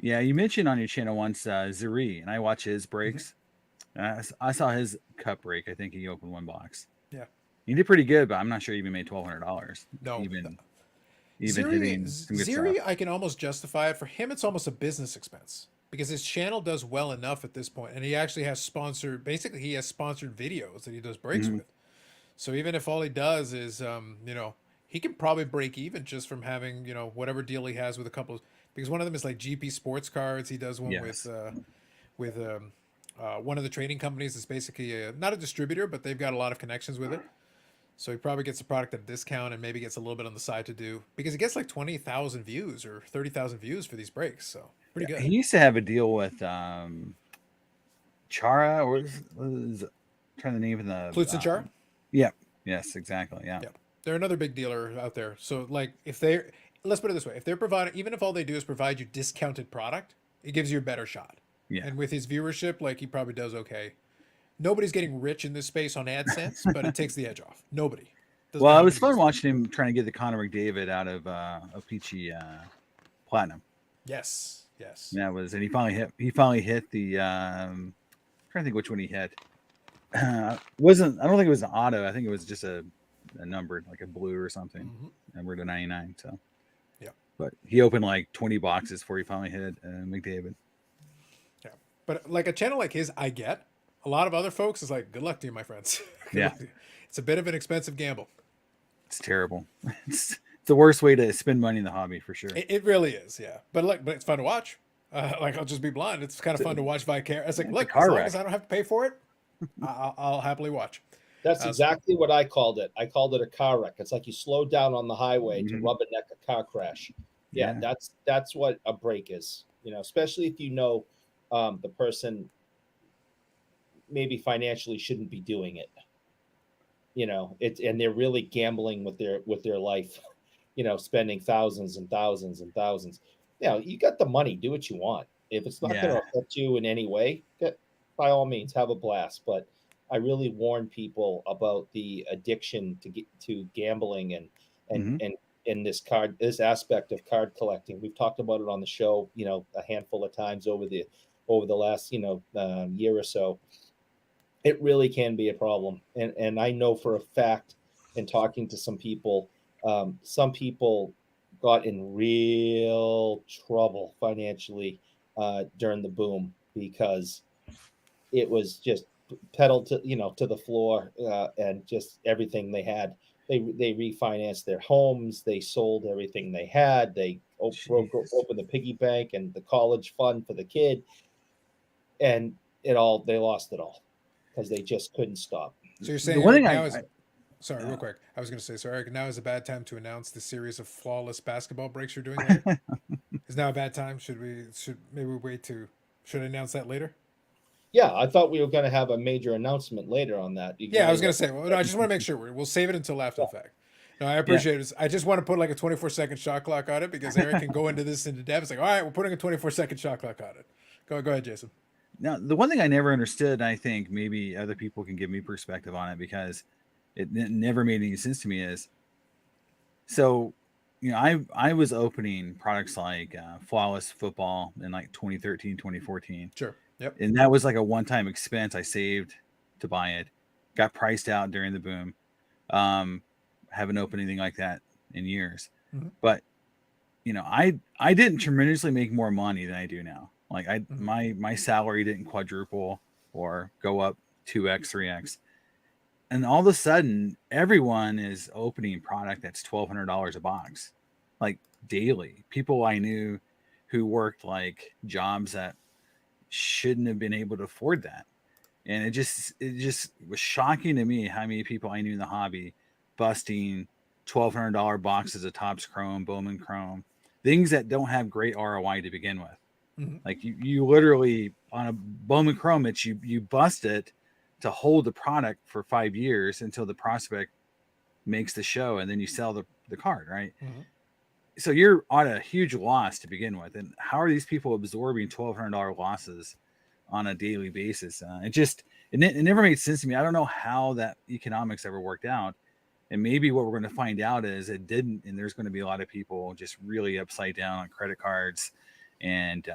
Yeah, you mentioned on your channel once Zuri, and I watch his breaks. I saw his cup break. I think he opened one box. Yeah. He did pretty good, but I'm not sure he even made $1,200. No. Even Ziri, hitting some good stuff. I can almost justify it. For him, it's almost a business expense because his channel does well enough at this point, and he actually has sponsored. Basically, he has sponsored videos that he does breaks Mhm. with. So even if all he does is, he can probably break even just from having, whatever deal he has with a couple. Because one of them is like GP Sports Cards. He does one Yes. with one of the trading companies. It's basically not a distributor, but they've got a lot of connections with it. So he probably gets the product at a discount and maybe gets a little bit on the side to do because he gets like 20,000 views or 30,000 views for these breaks. So pretty He good. used to have a deal with Chara, or trying to name the Plutz and Char. Yeah. Yes, exactly. Yeah. Yeah, they're another big dealer out there. So like let's put it this way, if they're providing, even if all they do is provide you discounted product, it gives you a better shot. Yeah. And with his viewership, like he probably does okay. Nobody's getting rich in this space on AdSense, but it takes the edge off. Nobody. Doesn't Well, matter it how was many fun views. watching him trying to get the Connor McDavid out of Peachy Platinum. Yes. Yes. And and he finally hit the trying to think which one he hit. Wasn't I don't think it was an auto. I think it was just a numbered, like a blue or something, number to 99. So Yeah. but he opened like 20 boxes before he finally hit McDavid. Yeah. But like a channel like his, I get. A lot of other folks is like, good luck to you, my friends. Good Yeah. luck to you. It's a bit of an expensive gamble. It's terrible. It's the worst way to spend money in the hobby for sure. It really is, yeah. But it's fun to watch. Like I'll just be blunt. It's kind of fun to watch vicarious. It's like, It's a look, car as long wreck. as I don't have to pay for it, I'll happily watch. That's exactly what I called it. I called it a car wreck. It's like you slow down on the highway to rubberneck a car crash. Yeah, that's what a break is. Especially if the person maybe financially shouldn't be doing it. And they're really gambling with their life. Spending thousands and thousands and thousands. You got the money. Do what you want. If it's not going to affect you in any way, by all means, have a blast. But I really warn people about the addiction to gambling and this aspect of card collecting. We've talked about it on the show, a handful of times over the last year or so. It really can be a problem, and I know for a fact, in talking to some people got in real trouble financially during the boom because it was just pedal to the floor and just everything they had. They refinanced their homes. They sold everything they had. They opened the piggy bank and the college fund for the kid, and they lost it all because they just couldn't stop. So you're The saying one Eric, thing now is sorry, real uh, quick. I was going to say, so Eric, now is a bad time to announce the series of flawless basketball breaks you're doing later. Is now a bad time? Should maybe we wait to should I announce that later? Yeah, I thought we were going to have a major announcement later on that. You Yeah, I was guys, going to say. Well, no, I just want to make sure we'll save it until after the fact. No, I appreciate it. I just want to put like a 24-second shot clock on it because Eric can go into this into depth. It's like, all right, we're putting a 24-second shot clock on it. Go ahead, Jason. now the one thing I never understood, I think maybe other people can give me perspective on it because it never made any sense to me is so I was opening products like Flawless Football in like 2013, 2014. Sure. Yep. And that was like a one-time expense I saved to buy it. Got priced out during the boom. Haven't opened anything like that in years. Mm-hmm. But I didn't tremendously make more money than I do now. Like my salary didn't quadruple or go up 2x, 3x. And all of a sudden, everyone is opening product that's $1,200 a box, like daily. People I knew who worked like jobs that shouldn't have been able to afford that. And it just was shocking to me how many people I knew in the hobby busting $1,200 boxes of Topps Chrome, Bowman Chrome, things that don't have great ROI to begin with. Mm-hmm. Like you literally on a Bowman Chrome, it's you bust it to hold the product for 5 years until the prospect makes the show, and then you sell the card, right? Mm-hmm. So you're on a huge loss to begin with. And how are these people absorbing $1,200 losses on a daily basis? It never made sense to me. I don't know how that economics ever worked out. And maybe what we're going to find out is it didn't. And there's going to be a lot of people just really upside down on credit cards and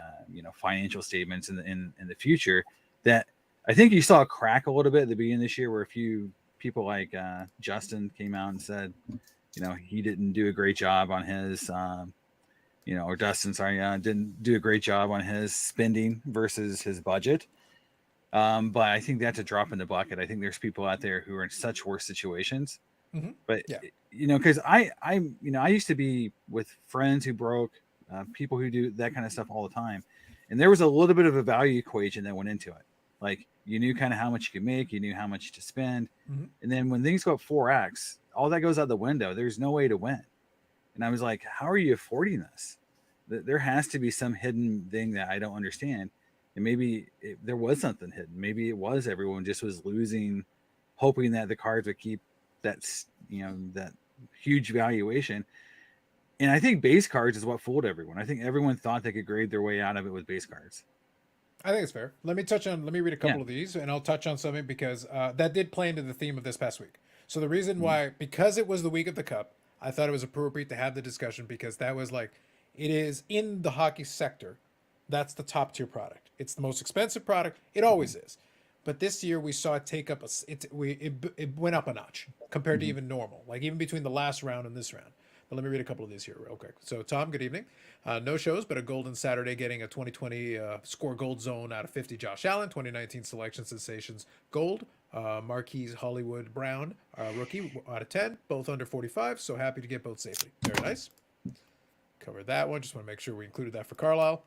financial statements in the future. That I think you saw a crack a little bit at the beginning of this year, where a few people like Justin came out and said, he didn't do a great job on his, or Dustin, sorry, didn't do a great job on his spending versus his budget. But I think that's a drop in the bucket. I think there's people out there who are in such worse situations. Mm-hmm. But yeah, because I used to be with friends who broke, people who do that kind of stuff all the time, and there was a little bit of a value equation that went into it. Like you knew kind of how much you could make, you knew how much to spend, mm-hmm. and then when things go up 4x, all that goes out the window. There's no way to win. And I was like, how are you affording this? There has to be some hidden thing that I don't understand. And maybe there was something hidden. Maybe it was everyone just was losing, hoping that the cards would keep that huge valuation. And I think base cards is what fooled everyone. I think everyone thought they could grade their way out of it with base cards. I think it's fair. Let me read a couple of these, and I'll touch on something because that did play into the theme of this past week. So the reason why, because it was the week of the Cup, I thought it was appropriate to have the discussion because that was like, it is in the hockey sector. That's the top tier product. It's the most expensive product. It always is. But this year we saw it take up it went up a notch compared to even normal, like even between the last round and this round. But let me read a couple of these here real quick. So Tom, good evening. No shows, but a golden Saturday getting a 2020 score gold zone out of 50. Josh Allen, 2019 selection sensations gold. Marquise Hollywood Brown, rookie out of 10, both under 45. So happy to get both safely. Very nice. Covered that one. Just want to make sure we included that for Carlisle.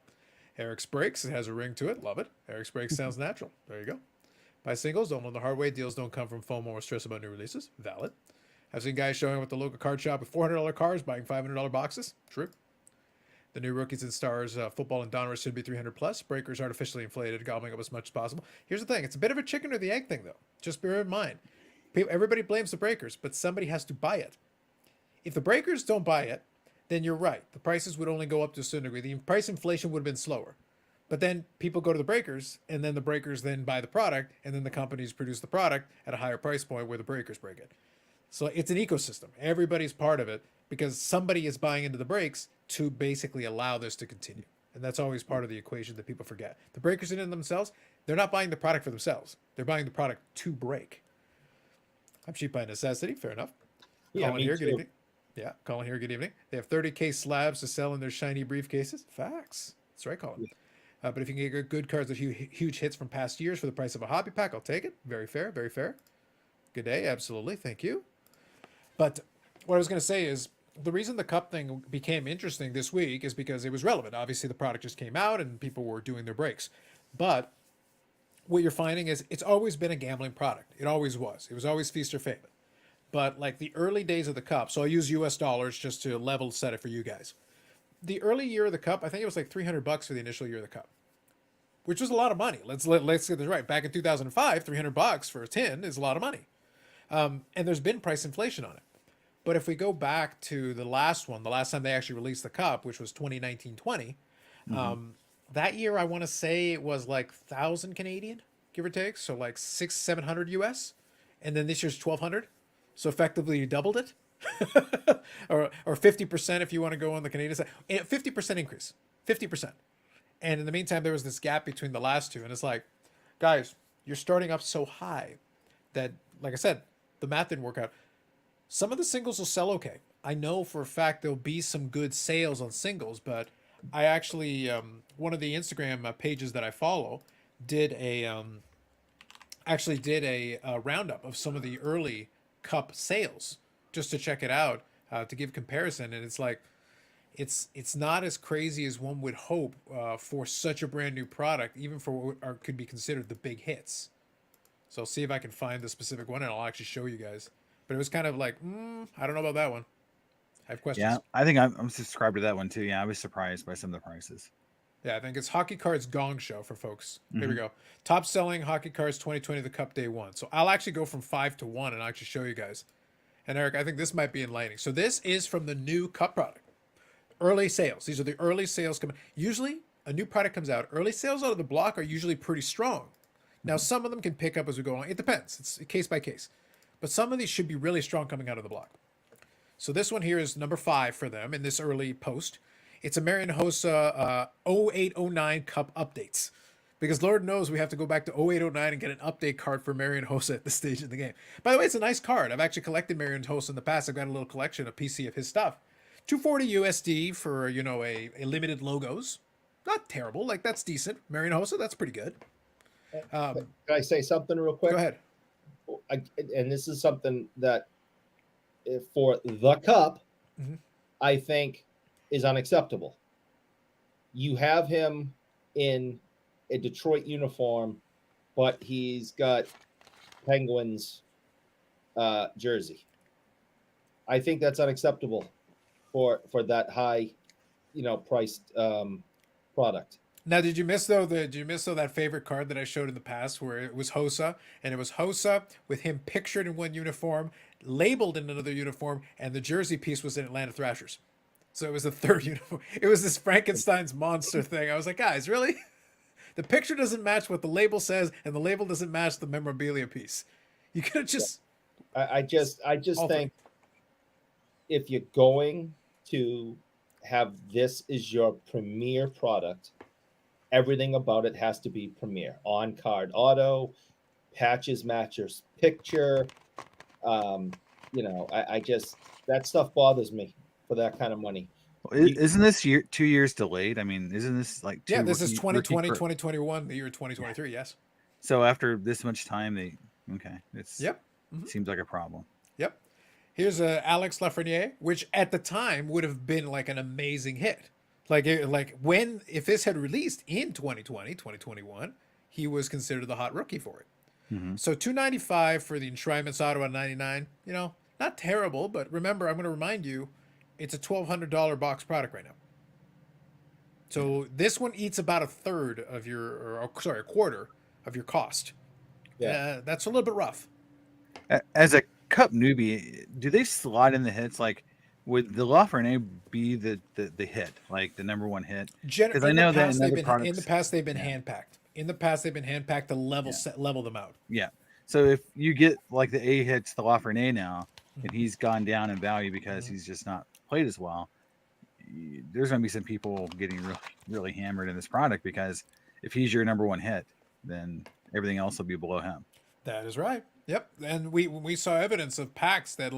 Eric's Breaks, it has a ring to it. Love it. Eric's Breaks sounds natural. There you go. Buy singles, don't learn the hard way. Deals don't come from FOMO or stress about new releases. Valid. I've seen guys showing up at the local card shop with $400 cards, buying $500 boxes. True. The new rookies and stars, football and Donruss should be 300 plus. Breakers artificially inflated, gobbling up as much as possible. Here's the thing. It's a bit of a chicken or the egg thing, though. Just bear in mind. Everybody blames the breakers, but somebody has to buy it. If the breakers don't buy it, then you're right. The prices would only go up to a certain degree. The price inflation would have been slower. But then people go to the breakers, and then the breakers then buy the product, and then the companies produce the product at a higher price point where the breakers break it. So it's an ecosystem. Everybody's part of it because somebody is buying into the breaks to basically allow this to continue. And that's always part of the equation that people forget. The breakers in themselves, they're not buying the product for themselves. They're buying the product to break. I'm cheap by necessity. Fair enough. Yeah, Colin here, good evening. Yeah, Colin here, good evening. They have 30K slabs to sell in their shiny briefcases. Facts. That's right, Colin. Yeah. But if you can get good cards with huge hits from past years for the price of a hobby pack, I'll take it. Very fair, very fair. Good day, absolutely. Thank you. But what I was going to say is the reason the cup thing became interesting this week is because it was relevant. Obviously, the product just came out and people were doing their breaks. But what you're finding is it's always been a gambling product. It always was. It was always feast or famine. But like the early days of the cup, so I use US dollars just to level set it for you guys. The early year of the cup, I think it was like $300 for the initial year of the cup, which was a lot of money. Let's get this right. Back in 2005, $300 for a tin is a lot of money. And there's been price inflation on it. But if we go back to the last one, the last time they actually released the cup, which was 2019-20, that year I want to say it was like 1,000 Canadian, give or take, so like 600-700 US, and then this year's 1,200. So effectively you doubled it, or 50% if you want to go on the Canadian side. And 50% increase, 50%. And in the meantime, there was this gap between the last two, and it's like, guys, you're starting up so high that, like I said, the math didn't work out. Some of the singles will sell okay. I know for a fact there'll be some good sales on singles, but I actually one of the Instagram pages that I follow did a roundup of some of the early cup sales just to check it out to give comparison, and it's like it's not as crazy as one would hope for such a brand new product, even for what could be considered the big hits. So I'll see if I can find the specific one, and I'll actually show you guys. But it was kind of like, I don't know about that one. I have questions. Yeah, I think I'm subscribed to that one too. Yeah, I was surprised by some of the prices. Yeah, I think it's Hockey Cards Gong Show for folks. Here we go. Top selling Hockey Cards 2020 the Cup Day 1. So I'll actually go from 5 to 1 and I'll actually show you guys. And Eric, I think this might be enlightening. So this is from the new Cup product. Early sales. These are the early sales coming. Usually a new product comes out. Early sales out of the block are usually pretty strong. Now some of them can pick up as we go along. It depends. It's case by case. But some of these should be really strong coming out of the block. So this one here is number 5 for them in this early post. It's a Marian Hossa 0809 Cup updates. Because Lord knows we have to go back to 0809 and get an update card for Marian Hossa at this stage in the game. By the way, it's a nice card. I've actually collected Marian Hossa in the past. I've got a little collection, a PC of his stuff. 240 USD for, a limited logos. Not terrible. Like, that's decent. Marian Hossa, that's pretty good. Can I say something real quick? Go ahead. And this is something that for the cup, I think is unacceptable. You have him in a Detroit uniform, but he's got Penguins jersey. I think that's unacceptable for that high, priced product. Now, did you miss that favorite card that I showed in the past where it was Hossa, and it was Hossa with him pictured in one uniform, labeled in another uniform, and the jersey piece was in Atlanta Thrashers. So it was the third uniform. It was this Frankenstein's monster thing. I was like, guys, really? The picture doesn't match what the label says, and the label doesn't match the memorabilia piece. You could have just. I just think if you're going to have this as your premier product, everything about it has to be premier. On card auto, patches matchers picture. I just, that stuff bothers me for that kind of money. Isn't this 2 years delayed? I mean, isn't this like two? Yeah, this is 2020, 2021, the year 2023. Yes. So after this much time, it's Yep. Seems like a problem. Yep. Here's Alex Lafreniere, which at the time would have been like an amazing hit. If this had released in 2020, 2021, he was considered the hot rookie for it. So $295 for the Enshrinements Auto at $99. Not terrible, but remember, I'm going to remind you, it's a $1,200 box product right now. So this one eats about a quarter of your cost. Yeah, that's a little bit rough. As a cup newbie, do they slot in the hits? Like, would the Lafreniere be the hit, like the number one hit? Because I know that in the past they've been hand packed. In the past they've been hand packed to level them out. Yeah. So if you get like the A hits, the Lafreniere now, and he's gone down in value because he's just not played as well, there's going to be some people getting really, really hammered in this product, because if he's your number one hit, then everything else will be below him. That is right. Yep. And we saw evidence of packs that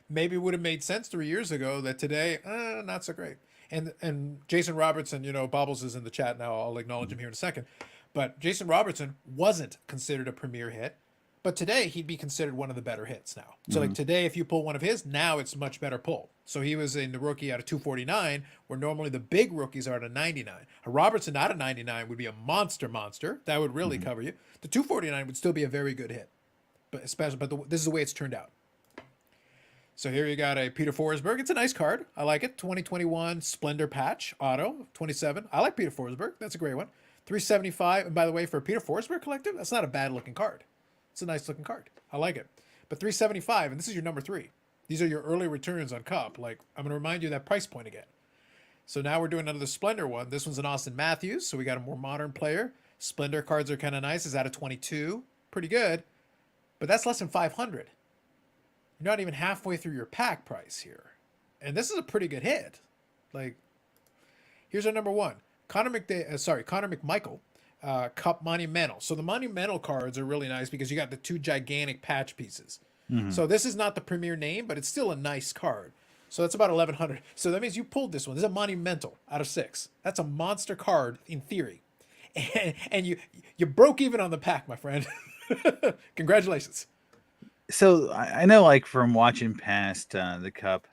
maybe would have made sense 3 years ago that today, not so great. And Jason Robertson, Bobbles is in the chat now. I'll acknowledge him here in a second. But Jason Robertson wasn't considered a premier hit, But today he'd be considered one of the better hits now. So like today, if you pull one of his, now it's much better pull. So he was in the rookie out of 249, where normally the big rookies are at a 99. A Robertson out of 99 would be a monster. That would really cover you. The 249 would still be a very good hit, but this is the way it's turned out. So here you got a Peter Forsberg. It's a nice card. I like it. 2021 Splendor Patch Auto 27. I like Peter Forsberg. That's a great one. 375. And by the way, for a Peter Forsberg collective, that's not a bad looking card. It's a nice looking card. I like it. But 375, and this is your number 3. These are your early returns on Cup. Like, I'm going to remind you of that price point again. So now we're doing another Splendor one. This one's an Austin Matthews, so we got a more modern player. Splendor cards are kind of nice. Is out of 22. Pretty good. But that's less than 500. You're not even halfway through your pack price here. And this is a pretty good hit. Like, here's our number 1. Connor McMichael. Cup Monumental. So the Monumental cards are really nice because you got the 2 gigantic patch pieces. So this is not the premier name, but it's still a nice card. So that's about 1,100. So that means you pulled this one. This is a Monumental out of 6. That's a monster card in theory. And you broke even on the pack, my friend. Congratulations. So I know, like, from watching past the Cup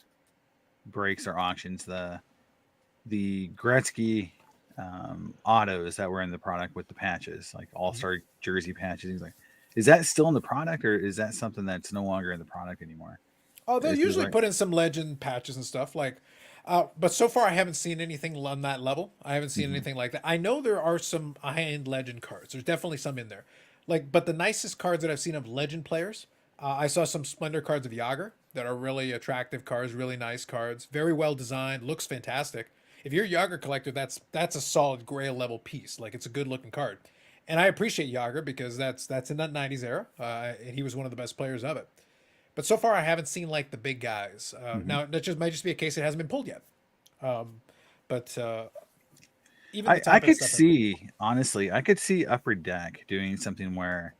breaks or auctions, the Gretzky autos that were in the product with the patches, like all-star jersey patches, things like, is that still in the product, or is that something that's no longer in the product anymore? Oh, they'll usually put in some legend patches and stuff like, but so far I haven't seen anything on that level. I haven't seen anything like that. I know there are some high-end legend cards. There's definitely some in there. Like, but the nicest cards that I've seen of legend players, I saw some Splendor cards of Yager that are really attractive cards, really nice cards, very well designed, looks fantastic. If you're a Yager collector, that's a solid Grail level piece. Like, it's a good looking card. And I appreciate Yager because that's in that 90s era. And he was one of the best players of it. But so far, I haven't seen like the big guys. Now, that might just be a case it hasn't been pulled yet. But even I could see, honestly, I could see Upper Deck doing something where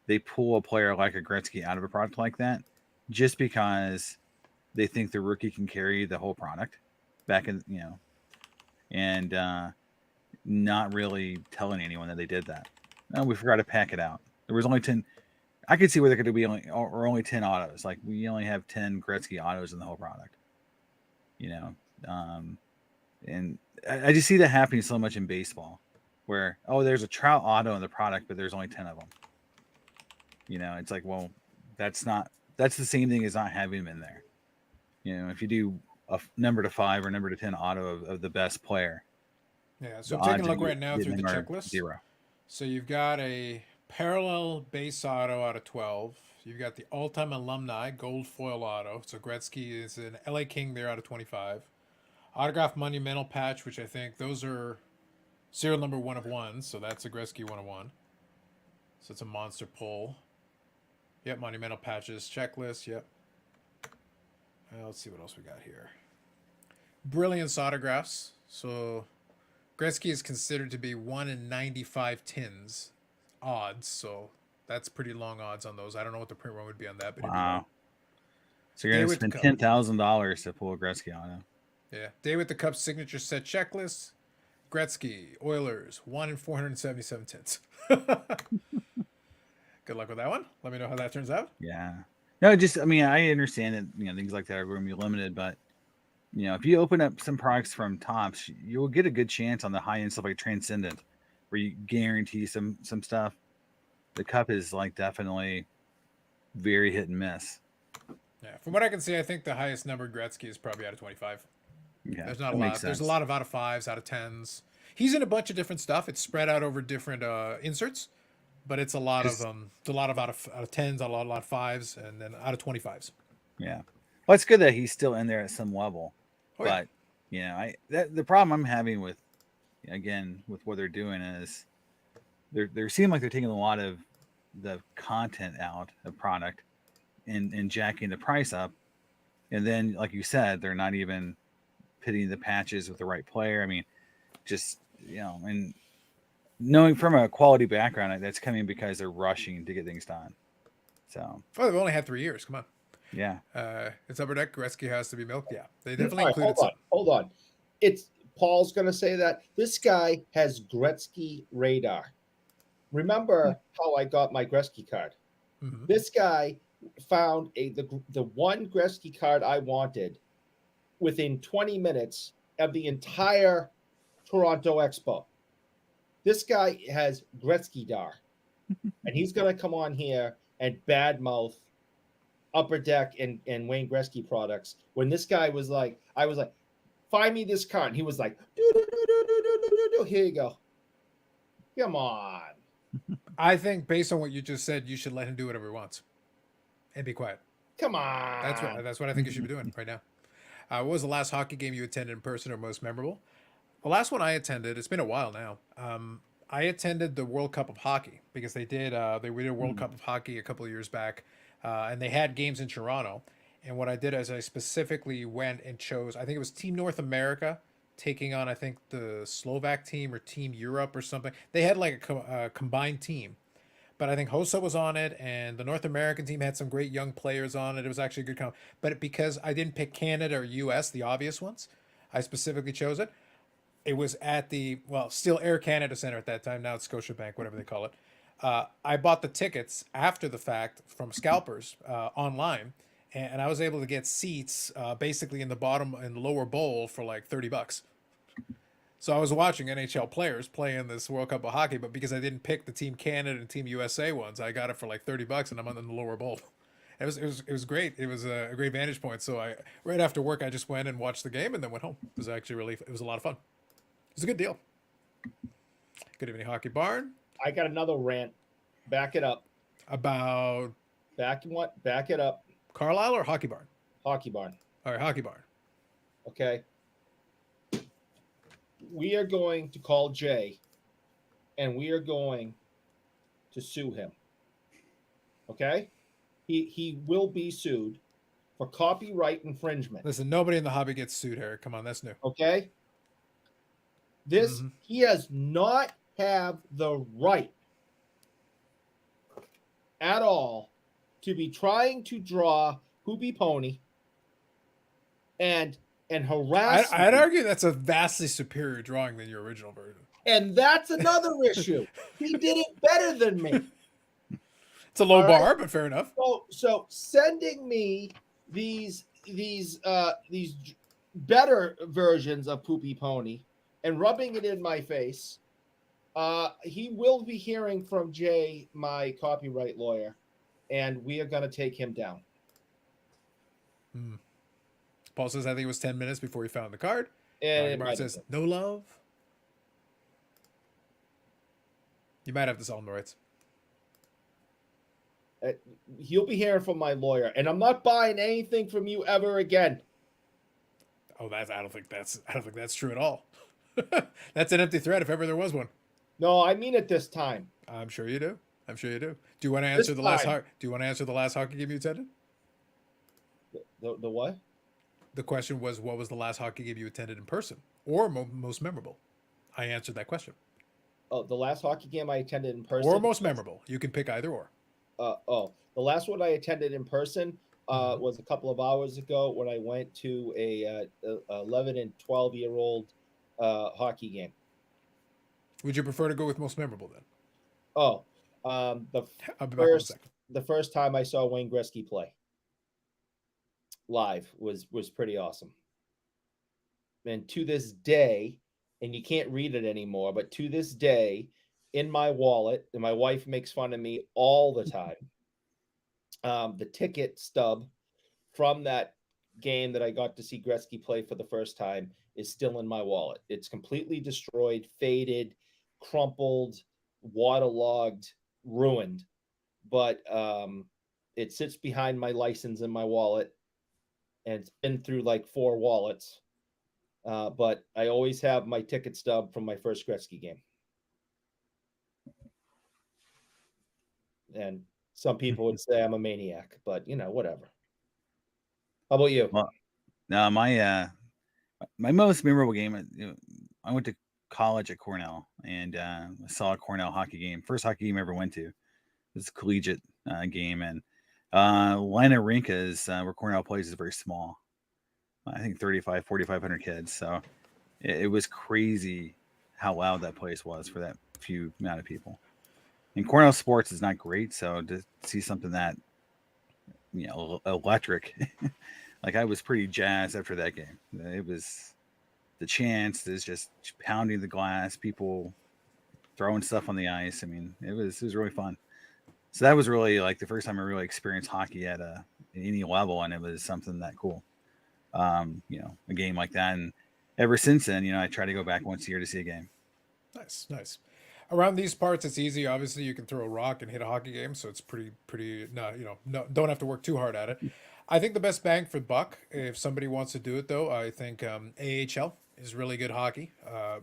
they pull a player like a Gretzky out of a product like that, just because they think the rookie can carry the whole product back in, and not really telling anyone that they did that. No, we forgot to pack it out. There was only 10. I could see where there could be only 10 autos. Like, we only have 10 Gretzky autos in the whole product. And I just see that happening so much in baseball, where, there's a Trout auto in the product, but there's only 10 of them. It's like, well, that's the same thing as not having him in there. If you do a number to 5 or number to 10 auto of the best player. Yeah, so I'm taking a look right now through the checklist. 0. So you've got a parallel base auto out of 12. You've got the all-time alumni gold foil auto. So Gretzky is an LA King there out of 25. Autograph monumental patch, which I think those are serial number 1 of 1. So that's a Gretzky 1 of 1. So it's a monster pull. Yep, monumental patches checklist. Yep. Let's see what else we got here. Brilliance autographs. So Gretzky is considered to be 1 in 95 tins odds. So that's pretty long odds on those. I don't know what the print run would be on that. But wow. So you're going to spend $10,000 to pull a Gretzky auto. Yeah. Day with the Cup signature set checklist. Gretzky, Oilers, 1 in 477 tins. Good luck with that one. Let me know how that turns out. Yeah. No, I understand that, things like that are going to be limited, but, if you open up some products from Topps, you'll get a good chance on the high end stuff like Transcendent, where you guarantee some stuff. The Cup is like definitely very hit and miss. Yeah. From what I can see, I think the highest numbered Gretzky is probably out of 25. Yeah. There's not a lot. There's a lot of out of 5s, out of 10s. He's in a bunch of different stuff. It's spread out over different inserts. But it's a lot of out of 10s, a lot of 5s, and then out of 25s. Yeah, well, it's good that he's still in there at some level. Oh, but the problem I'm having with what they're doing is they seem like they're taking a lot of the content out of product and jacking the price up, and then, like you said, they're not even pitting the patches with the right player. I mean, just and. Knowing from a quality background, that's coming because they're rushing to get things done. So, they've only had 3 years. Come on. Yeah. It's Upper Deck. Gretzky has to be milked. Yeah, they definitely included. Hold on. It's Paul's going to say that this guy has Gretzky radar. Remember how I got my Gretzky card? This guy found the one Gretzky card I wanted within 20 minutes of the entire Toronto Expo. This guy has Gretzky Dar, and he's going to come on here and badmouth Upper Deck and Wayne Gretzky products. When this guy was like, I was like, find me this card. And he was like, here you go. Come on. I think based on what you just said, you should let him do whatever he wants and be quiet. Come on. That's what I think you should be doing right now. What was the last hockey game you attended in person or most memorable? The last one I attended, it's been a while now. I attended the World Cup of Hockey because they did a World Cup of Hockey a couple of years back, and they had games in Toronto. And what I did is I specifically went and chose, I think it was Team North America taking on, I think, the Slovak team or Team Europe or something. They had like a combined team. But I think Hossa was on it, and the North American team had some great young players on it. It was actually a good comp. But because I didn't pick Canada or US, the obvious ones, I specifically chose it. It was at the, well, still Air Canada Center at that time. Now it's Scotiabank, whatever they call it. I bought the tickets after the fact from scalpers online, and I was able to get seats basically in the lower bowl for like $30. So I was watching NHL players play in this World Cup of Hockey, but because I didn't pick the Team Canada and Team USA ones, I got it for like $30, and I'm on the lower bowl. It was great. It was a great vantage point. So right after work, I just went and watched the game and then went home. It was actually it was a lot of fun. It was a good deal. Good evening, Hockey Barn. I got another rant. Back it up. About Back it up. Carlisle or Hockey Barn? Hockey Barn. All right, Hockey Barn. Okay. We are going to call Jay, and we are going to sue him. Okay? He will be sued for copyright infringement. Listen, nobody in the hobby gets sued, Eric. Come on, that's new. Okay? He does not have the right at all to be trying to draw Poopy Pony and harass. I'd argue that's a vastly superior drawing than your original version. And that's another issue. He did it better than me. It's a low bar, but fair enough. So sending me these better versions of Poopy Pony and rubbing it in my face, he will be hearing from Jay, my copyright lawyer, and we are going to take him down. Paul says I think it was 10 minutes before he found the card. And Mark says no love. You might have to sell him the rights. He'll be hearing from my lawyer, and I'm not buying anything from you ever again. Oh, I don't think that's true at all. That's an empty threat if ever there was one. No, I mean it this time. I'm sure you do. Do you want to answer the last? Do you want to answer the last hockey game you attended? The what? The question was, what was the last hockey game you attended in person, or most memorable? I answered that question. Oh, the last hockey game I attended in person, or most memorable. You can pick either or. The last one I attended in person was a couple of hours ago when I went to a 11 and 12-year-old hockey game. Would you prefer to go with most memorable then? The first time I saw Wayne Gretzky play live was pretty awesome. And to this day, and you can't read it anymore, but to this day, in my wallet, and my wife makes fun of me all the time, the ticket stub from that game that I got to see Gretzky play for the first time is still in my wallet. It's completely destroyed, faded, crumpled, waterlogged, ruined. But it sits behind my license in my wallet, and it's been through like 4 wallets. But I always have my ticket stub from my first Gretzky game. And some people would say I'm a maniac, but whatever. How about you? Well, no, my most memorable game, I went to college at Cornell, and I saw a Cornell hockey game. First hockey game I ever went to. It was a collegiate game, and Lina Rinkas, where Cornell plays, is very small. I think 4,500 kids. So it was crazy how loud that place was for that few amount of people. And Cornell Sports is not great, so to see something that electric, like I was pretty jazzed after that game. It was the chance is just pounding the glass, people throwing stuff on the ice. I mean, it was really fun. So that was really like the first time I really experienced hockey at any level, and it was something that cool. A game like that, and ever since then, I try to go back once a year to see a game. Nice, nice. Around these parts, it's easy. Obviously, you can throw a rock and hit a hockey game, so it's pretty. No, no, don't have to work too hard at it. I think the best bang for buck, if somebody wants to do it, though, I think AHL is really good hockey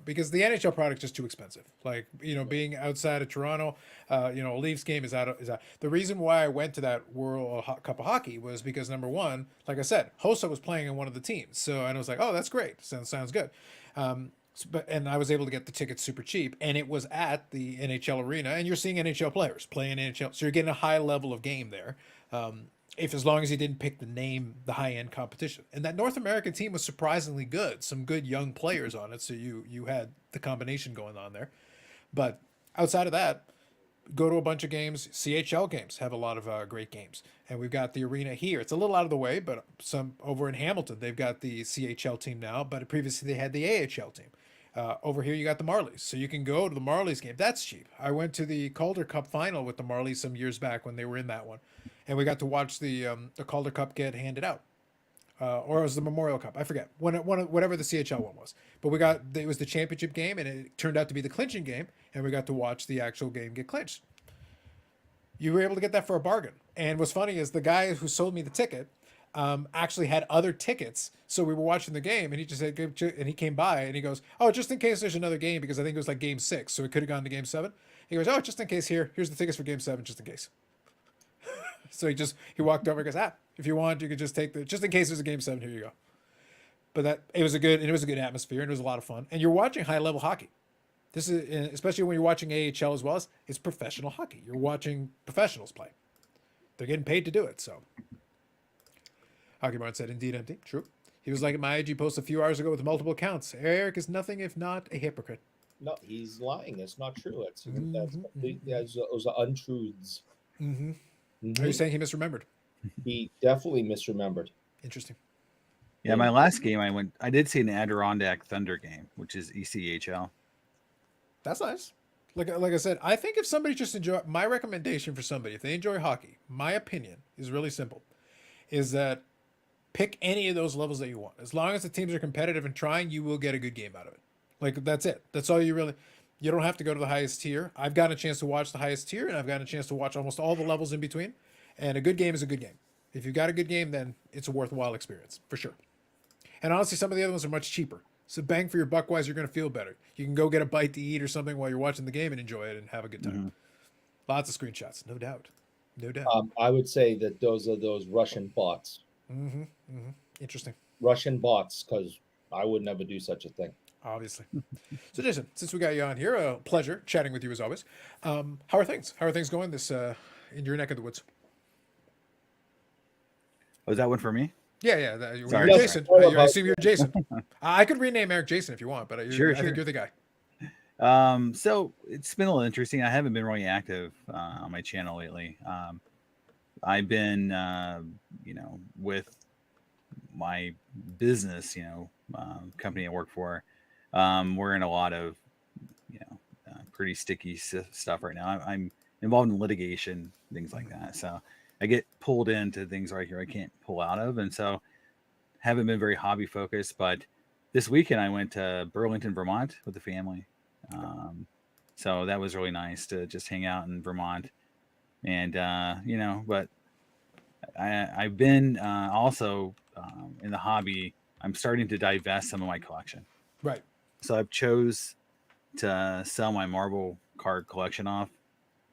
because the NHL product is just too expensive. Like being outside of Toronto, a Leafs game is out. The reason why I went to that World Cup of Hockey was because number one, like I said, Hossa was playing in one of the teams, so and I was like, oh, that's great, sounds good. And I was able to get the tickets super cheap, and it was at the NHL arena, and you're seeing NHL players playing NHL, so you're getting a high level of game there. If as long as you didn't pick the high end competition, and that North American team was surprisingly good, some good young players on it, so you had the combination going on there. But outside of that, go to a bunch of games. CHL games have a lot of great games, and we've got the arena here. It's a little out of the way, but some over in Hamilton, they've got the CHL team now, but previously they had the AHL team. Over here, you got the Marlies, so you can go to the Marlies game. That's cheap. I went to the Calder Cup final with the Marlies some years back when they were in that one, and we got to watch the Calder Cup get handed out, or it was the Memorial Cup. I forget whatever the CHL one was. But it was the championship game, and it turned out to be the clinching game, and we got to watch the actual game get clinched. You were able to get that for a bargain. And what's funny is the guy who sold me the ticket actually had other tickets. So we were watching the game, and he just said, and he came by and he goes, "Oh, just in case there's another game, because I think it was like game 6, so it could have gone to game 7." He goes, "Oh, just in case here's the tickets for game 7, just in case." So he walked over and goes, if you want, you could just take just in case there's a game 7, here you go. But it was a good atmosphere, and it was a lot of fun. And you're watching high level hockey. This is especially when you're watching AHL as well as it's professional hockey. You're watching professionals play. They're getting paid to do it. So, Hockey Barn said, "Indeed, empty. True." He was like at my IG post a few hours ago with multiple accounts. Eric is nothing if not a hypocrite. No, he's lying. It's not true. That's complete. Those are untruths. Mm-hmm. Mm-hmm. Are you saying he misremembered? He definitely misremembered. Interesting. Yeah, my last game I did see an Adirondack Thunder game, which is ECHL. That's nice. Like I said, I think if somebody just my recommendation for somebody, if they enjoy hockey, my opinion is really simple, is that pick any of those levels that you want. As long as the teams are competitive and trying, you will get a good game out of it. Like that's it. That's all you don't have to go to the highest tier. I've gotten a chance to watch the highest tier, and I've gotten a chance to watch almost all the levels in between. And a good game is a good game. If you've got a good game, then it's a worthwhile experience for sure. And honestly, some of the other ones are much cheaper. So bang for your buck wise, you're going to feel better. You can go get a bite to eat or something while you're watching the game and enjoy it and have a good time. Mm-hmm. Lots of screenshots, no doubt. No doubt. I would say that those are those Russian bots. Mm-hmm. Mm-hmm. Interesting. Russian bots, because I would never do such a thing. Obviously. So Jason, since we got you on here, a pleasure chatting with you as always. How are things? How are things going in your neck of the woods? Was that one for me? Yeah. You're Jason. I assume you're Jason. I could rename Eric Jason if you want, but I think you're the guy. So it's been a little interesting. I haven't been really active on my channel lately. I've been, with my business, company I work for. We're in a lot of, pretty sticky stuff right now. I'm involved in litigation, things like that. So I get pulled into things right here I can't pull out of. And so haven't been very hobby focused, but this weekend I went to Burlington, Vermont with the family. So that was really nice to just hang out in Vermont and, but I've been also in the hobby. I'm starting to divest some of my collection. Right. So I've chose to sell my marble card collection off.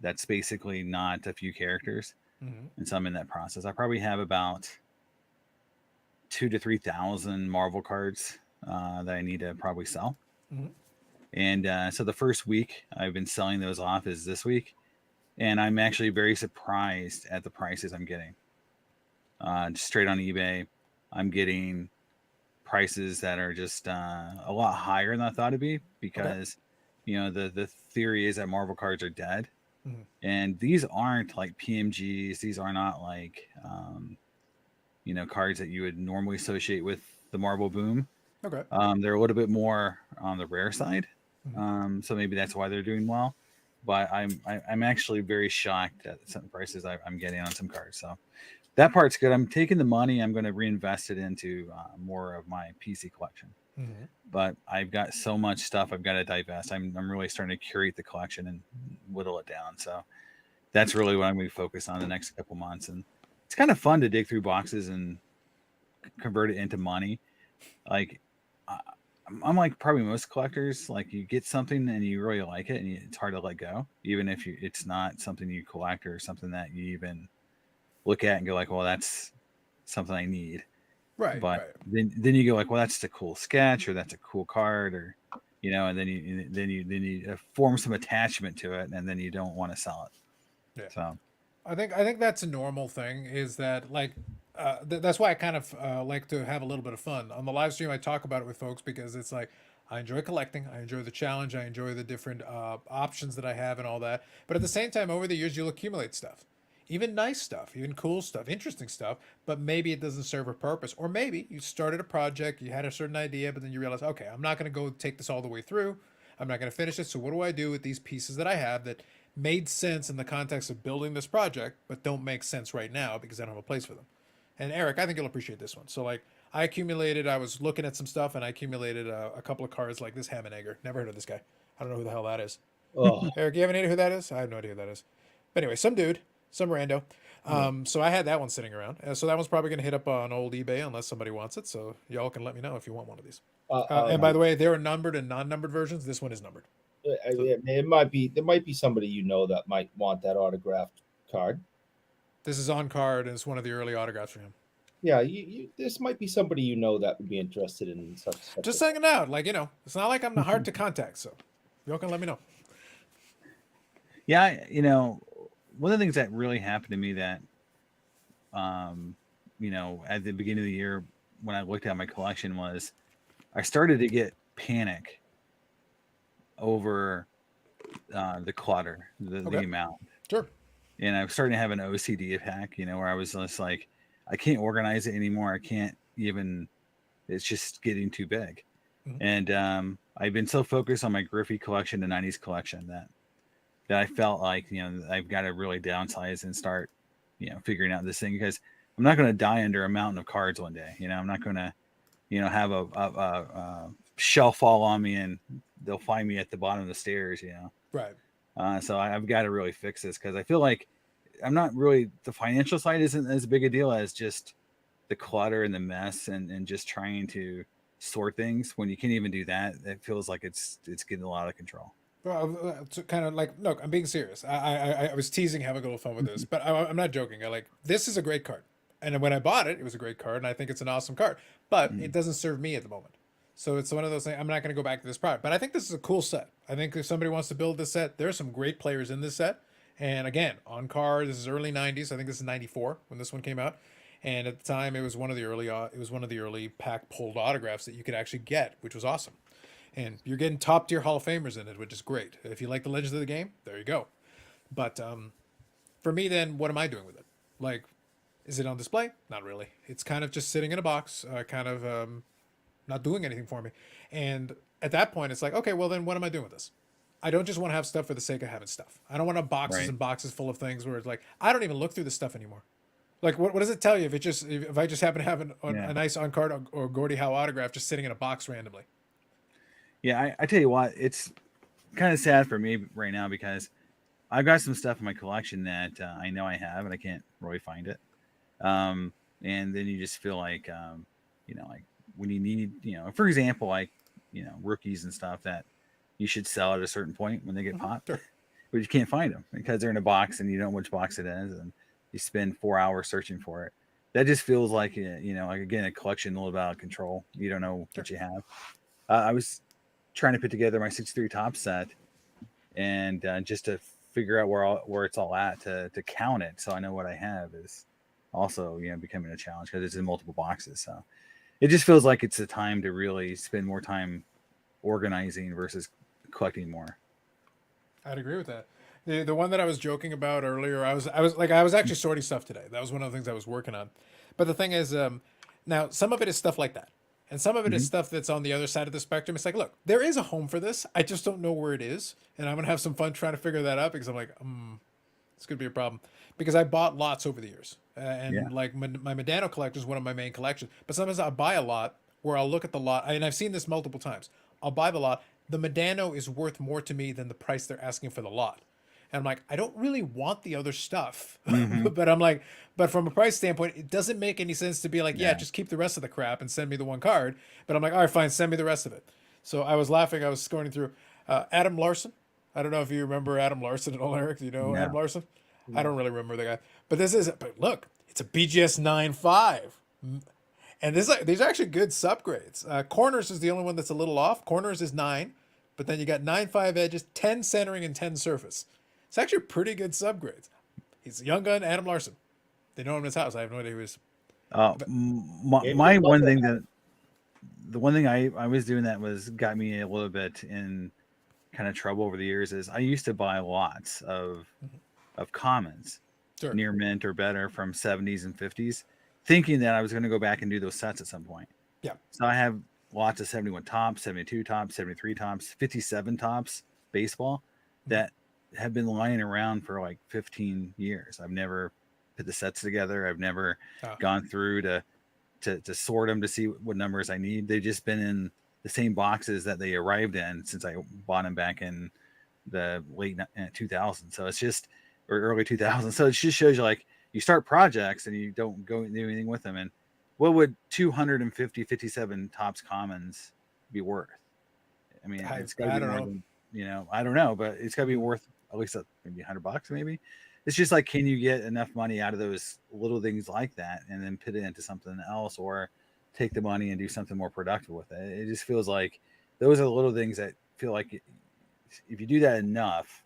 That's basically not a few characters. Mm-hmm. And so I'm in that process. I probably have about 2,000 to 3,000 Marvel cards that I need to probably sell. Mm-hmm. And so the first week I've been selling those off is this week. And I'm actually very surprised at the prices I'm getting. Just straight on eBay, I'm getting prices that are just a lot higher than I thought it'd be because, the theory is that Marvel cards are dead. And these aren't like PMGs. These are not like, cards that you would normally associate with the Marble Boom. Okay. They're a little bit more on the rare side. So maybe that's why they're doing well. But I'm actually very shocked at some prices I'm getting on some cards. So that part's good. I'm taking the money. I'm going to reinvest it into more of my PC collection. But I've got so much stuff I've got to divest. I'm really starting to curate the collection and whittle it down. So that's really what I'm going to focus on the next couple months. And it's kind of fun to dig through boxes and convert it into money. Like I'm like probably most collectors. Like you get something and you really like it, and it's hard to let go, even if it's not something you collect or something that you even look at and go like, well, that's something I need. Right. But then you go like, well, that's a cool sketch, or that's a cool card, or and then you form some attachment to it, and then you don't want to sell it. Yeah. So I think that's a normal thing. Is that like that's why I kind of like to have a little bit of fun on the live stream. I talk about it with folks because it's like I enjoy collecting, I enjoy the challenge, I enjoy the different options that I have and all that. But at the same time, over the years, you'll accumulate stuff, even nice stuff, even cool stuff, interesting stuff. But maybe it doesn't serve a purpose, or maybe you started a project, you had a certain idea, but then you realize, okay, I'm not going to go take this all the way through. I'm not going to finish it. So what do I do with these pieces that I have that made sense in the context of building this project, but don't make sense right now because I don't have a place for them? And Eric, I think you'll appreciate this one. So like I was looking at some stuff and I accumulated a couple of cards like this Hammenegger. Never heard of this guy. I don't know who the hell that is. Oh, Eric, you have any idea who that is? I have no idea who that is. But anyway, some dude, some rando. So I had that one sitting around. So that one's probably going to hit up on old eBay unless somebody wants it. So y'all can let me know if you want one of these. And by the way, there are numbered and non-numbered versions. This one is numbered. there might be somebody that might want that autographed card. This is on card, and it's one of the early autographs for him. Yeah, this might be somebody that would be interested in such. Just saying it out, like it's not like I'm hard to contact, so y'all can let me know. Yeah, one of the things that really happened to me that, at the beginning of the year when I looked at my collection was I started to get panic over the clutter, the amount. Sure. And I was starting to have an OCD attack, where I was just like, I can't organize it anymore. I can't even, it's just getting too big. And I've been so focused on my Griffey collection, the 90s collection, that I felt like, I've got to really downsize and start, figuring out this thing, because I'm not going to die under a mountain of cards one day. I'm not going to, have a shelf fall on me and they'll find me at the bottom of the stairs, Right. So I've got to really fix this, because I feel like I'm not really, the financial side isn't as big a deal as just the clutter and the mess and just trying to sort things. When you can't even do that, it feels like it's getting a lot of control. Well, it's kind of like, look, I'm being serious. I was teasing, having a little fun with this, but I'm not joking. This is a great card. And when I bought it, it was a great card, and I think it's an awesome card. But it doesn't serve me at the moment. So it's one of those things, I'm not going to go back to this product. But I think this is a cool set. I think if somebody wants to build this set, there's some great players in this set. And again, on card, this is early 90s. I think this is 94 when this one came out. And at the time, it was one of the early pack pulled autographs that you could actually get, which was awesome. And you're getting top tier Hall of Famers in it, which is great. If you like the Legends of the Game, there you go. But for me, then, what am I doing with it? Like, is it on display? Not really. It's kind of just sitting in a box, not doing anything for me. And at that point, it's like, okay, well, then what am I doing with this? I don't just want to have stuff for the sake of having stuff. I don't want to have boxes and boxes full of things where it's like, I don't even look through this stuff anymore. Like, what does it tell you if I just happen to have a nice on-card or Gordie Howe autograph just sitting in a box randomly? Yeah, I tell you what, it's kind of sad for me right now, because I've got some stuff in my collection that I know I have, and I can't really find it. And then you just feel like, like when you need, for example, like, rookies and stuff that you should sell at a certain point when they get popped, Sure. but you can't find them because they're in a box and you don't know which box it is, and you spend 4 hours searching for it. That just feels like, like, again, a collection a little bit out of control. You don't know what you have. I was trying to put together my 63 top set, and just to figure out where it's all at to count it, so I know what I have, is also becoming a challenge, because it's in multiple boxes. So it just feels like it's a time to really spend more time organizing versus collecting more. I'd agree with that. The one that I was joking about earlier, I was actually sorting stuff today. That was one of the things I was working on. But the thing is, now some of it is stuff like that, and some of it is Mhm. stuff that's on the other side of the spectrum. It's like, look, there is a home for this. I just don't know where it is, and I'm gonna have some fun trying to figure that out because I'm like, it's gonna be a problem because I bought lots over the years, Yeah. and like my Medano collection is one of my main collections. But sometimes I buy a lot where I'll look at the lot, and I've seen this multiple times. I'll buy the lot. The Medano is worth more to me than the price they're asking for the lot. And I'm like, I don't really want the other stuff. Hmm. But I'm like, but from a price standpoint, it doesn't make any sense to be like, yeah, Yeah. just keep the rest of the crap and send me the one card. But I'm like, all right, fine, send me the rest of it. So I was laughing. I was scrolling through Adam Larson. I don't know if you remember Adam Larson at all, Eric. Do you know Adam No. Larson? I No. don't really remember the guy. But but look, it's a BGS 9.5. And these are actually good subgrades. Corners is the only one that's a little off. Corners is 9, but then you got 9.5 edges, 10 centering, and 10 surface. It's actually pretty good subgrades. He's a young gun, Adam Larson. They know him in his house. I have no idea who he is. But Maybe My we'll one love thing that the one thing I was doing that was got me a little bit in kind of trouble over the years is I used to buy lots of commons sure. near mint or better from 70s and 50s, thinking that I was going to go back and do those sets at some point. Yeah. So I have lots of 71 tops, 72 tops, 73 tops, 57 tops baseball that have been lying around for like 15 years. I've never put the sets together. I've never gone through to sort them to see what numbers I need. They've just been in the same boxes that they arrived in since I bought them back in the late 2000s. So it's just, or early 2000s. So it just shows you like you start projects and you don't go and do anything with them. And what would 57 tops commons be worth? I mean, it's got to I be don't more know. than, I don't know, but it's got to be worth at least maybe $100 maybe. It's just like, can you get enough money out of those little things like that and then put it into something else, or take the money and do something more productive with it? It just feels like those are the little things that feel like if you do that enough,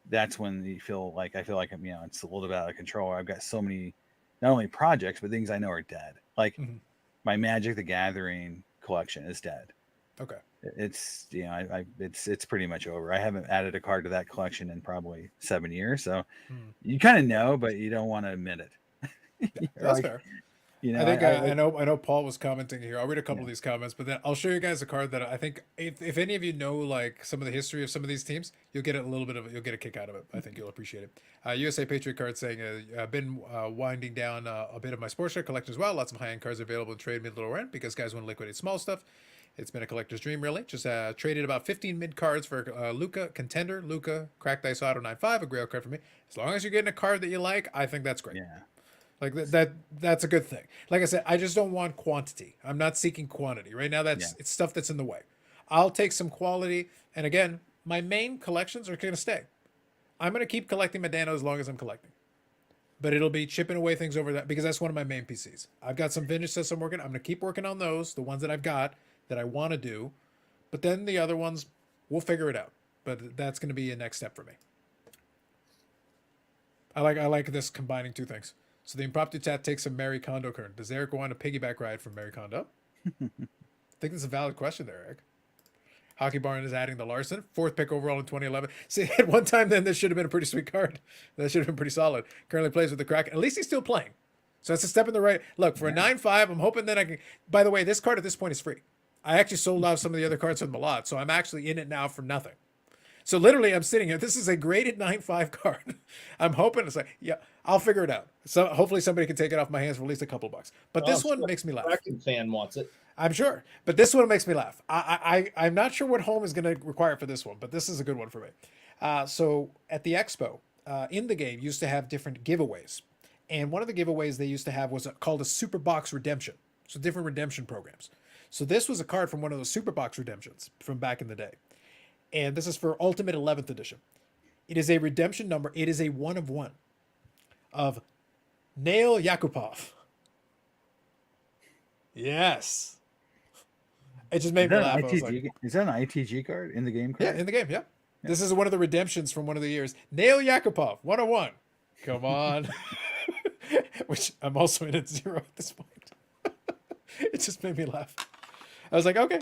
that's when you feel like, I feel like I'm, it's a little bit out of control. I've got so many, not only projects, but things I know are dead. Like my Magic the Gathering collection is dead. Okay. It's it's pretty much over. I haven't added a card to that collection in probably 7 years, so you kind of know, but you don't want to admit it. Yeah, that's like, fair. you I know, think I I know Paul was commenting here. I'll read a couple yeah. of these comments, but then I'll show you guys a card that I think if any of you know like some of the history of some of these teams, you'll get you'll get a kick out of it. I think you'll appreciate it. USA Patriot card saying I've been winding down a bit of my sports card collection as well. Lots of high end cards available to trade mid low end because guys want to liquidate small stuff. It's been a collector's dream, really. Just traded about 15 mid cards for Luca, Contender, Luca, Cracked Ice Auto 9.5, a grail card for me. As long as you're getting a card that you like, I think that's great. Yeah. Like that's a good thing. Like I said, I just don't want quantity. I'm not seeking quantity. Right now, it's stuff that's in the way. I'll take some quality. And again, my main collections are going to stay. I'm going to keep collecting Medano as long as I'm collecting. But it'll be chipping away things over that because that's one of my main PCs. I've got some vintage sets I'm working. I'm going to keep working on those, the ones that I've got that I want to do. But then the other ones, we'll figure it out. But that's going to be a next step for me. I like this combining two things. So the Impromptu chat takes a Mary Kondo card. Does Eric want a piggyback ride from Mary Kondo? I think that's a valid question there, Eric. Hockey Barn is adding the Larson, 4th pick overall in 2011. See, at one time then this should have been a pretty sweet card. That should have been pretty solid. Currently plays with the Kraken. At least he's still playing. So that's a step in the right. Look, for a 9.5, I'm hoping that I can. By the way, this card at this point is free. I actually sold out some of the other cards from the lot, so I'm actually in it now for nothing. So literally, I'm sitting here. This is a graded 9.5 card. I'm hoping it's like, yeah, I'll figure it out. So hopefully somebody can take it off my hands for at least a couple bucks. But this one makes me laugh. Kraken fan wants it. I'm sure, but this one makes me laugh. I'm not sure what home is going to require for this one, but this is a good one for me. So at the expo, in the game, used to have different giveaways, and one of the giveaways they used to have was called a Super Box Redemption. So different redemption programs. So this was a card from one of those Super Box redemptions from back in the day. And this is for Ultimate 11th Edition. It is a redemption number. It is a 1 of 1 of Nail Yakupov. Yes. It just made me laugh. I was like, is that an ITG card in the game card? yeah, in the game, yeah. This is one of the redemptions from one of the years. Nail Yakupov, 101. Come on. Which I'm also in at 0 at this point. It just made me laugh. I was like, okay.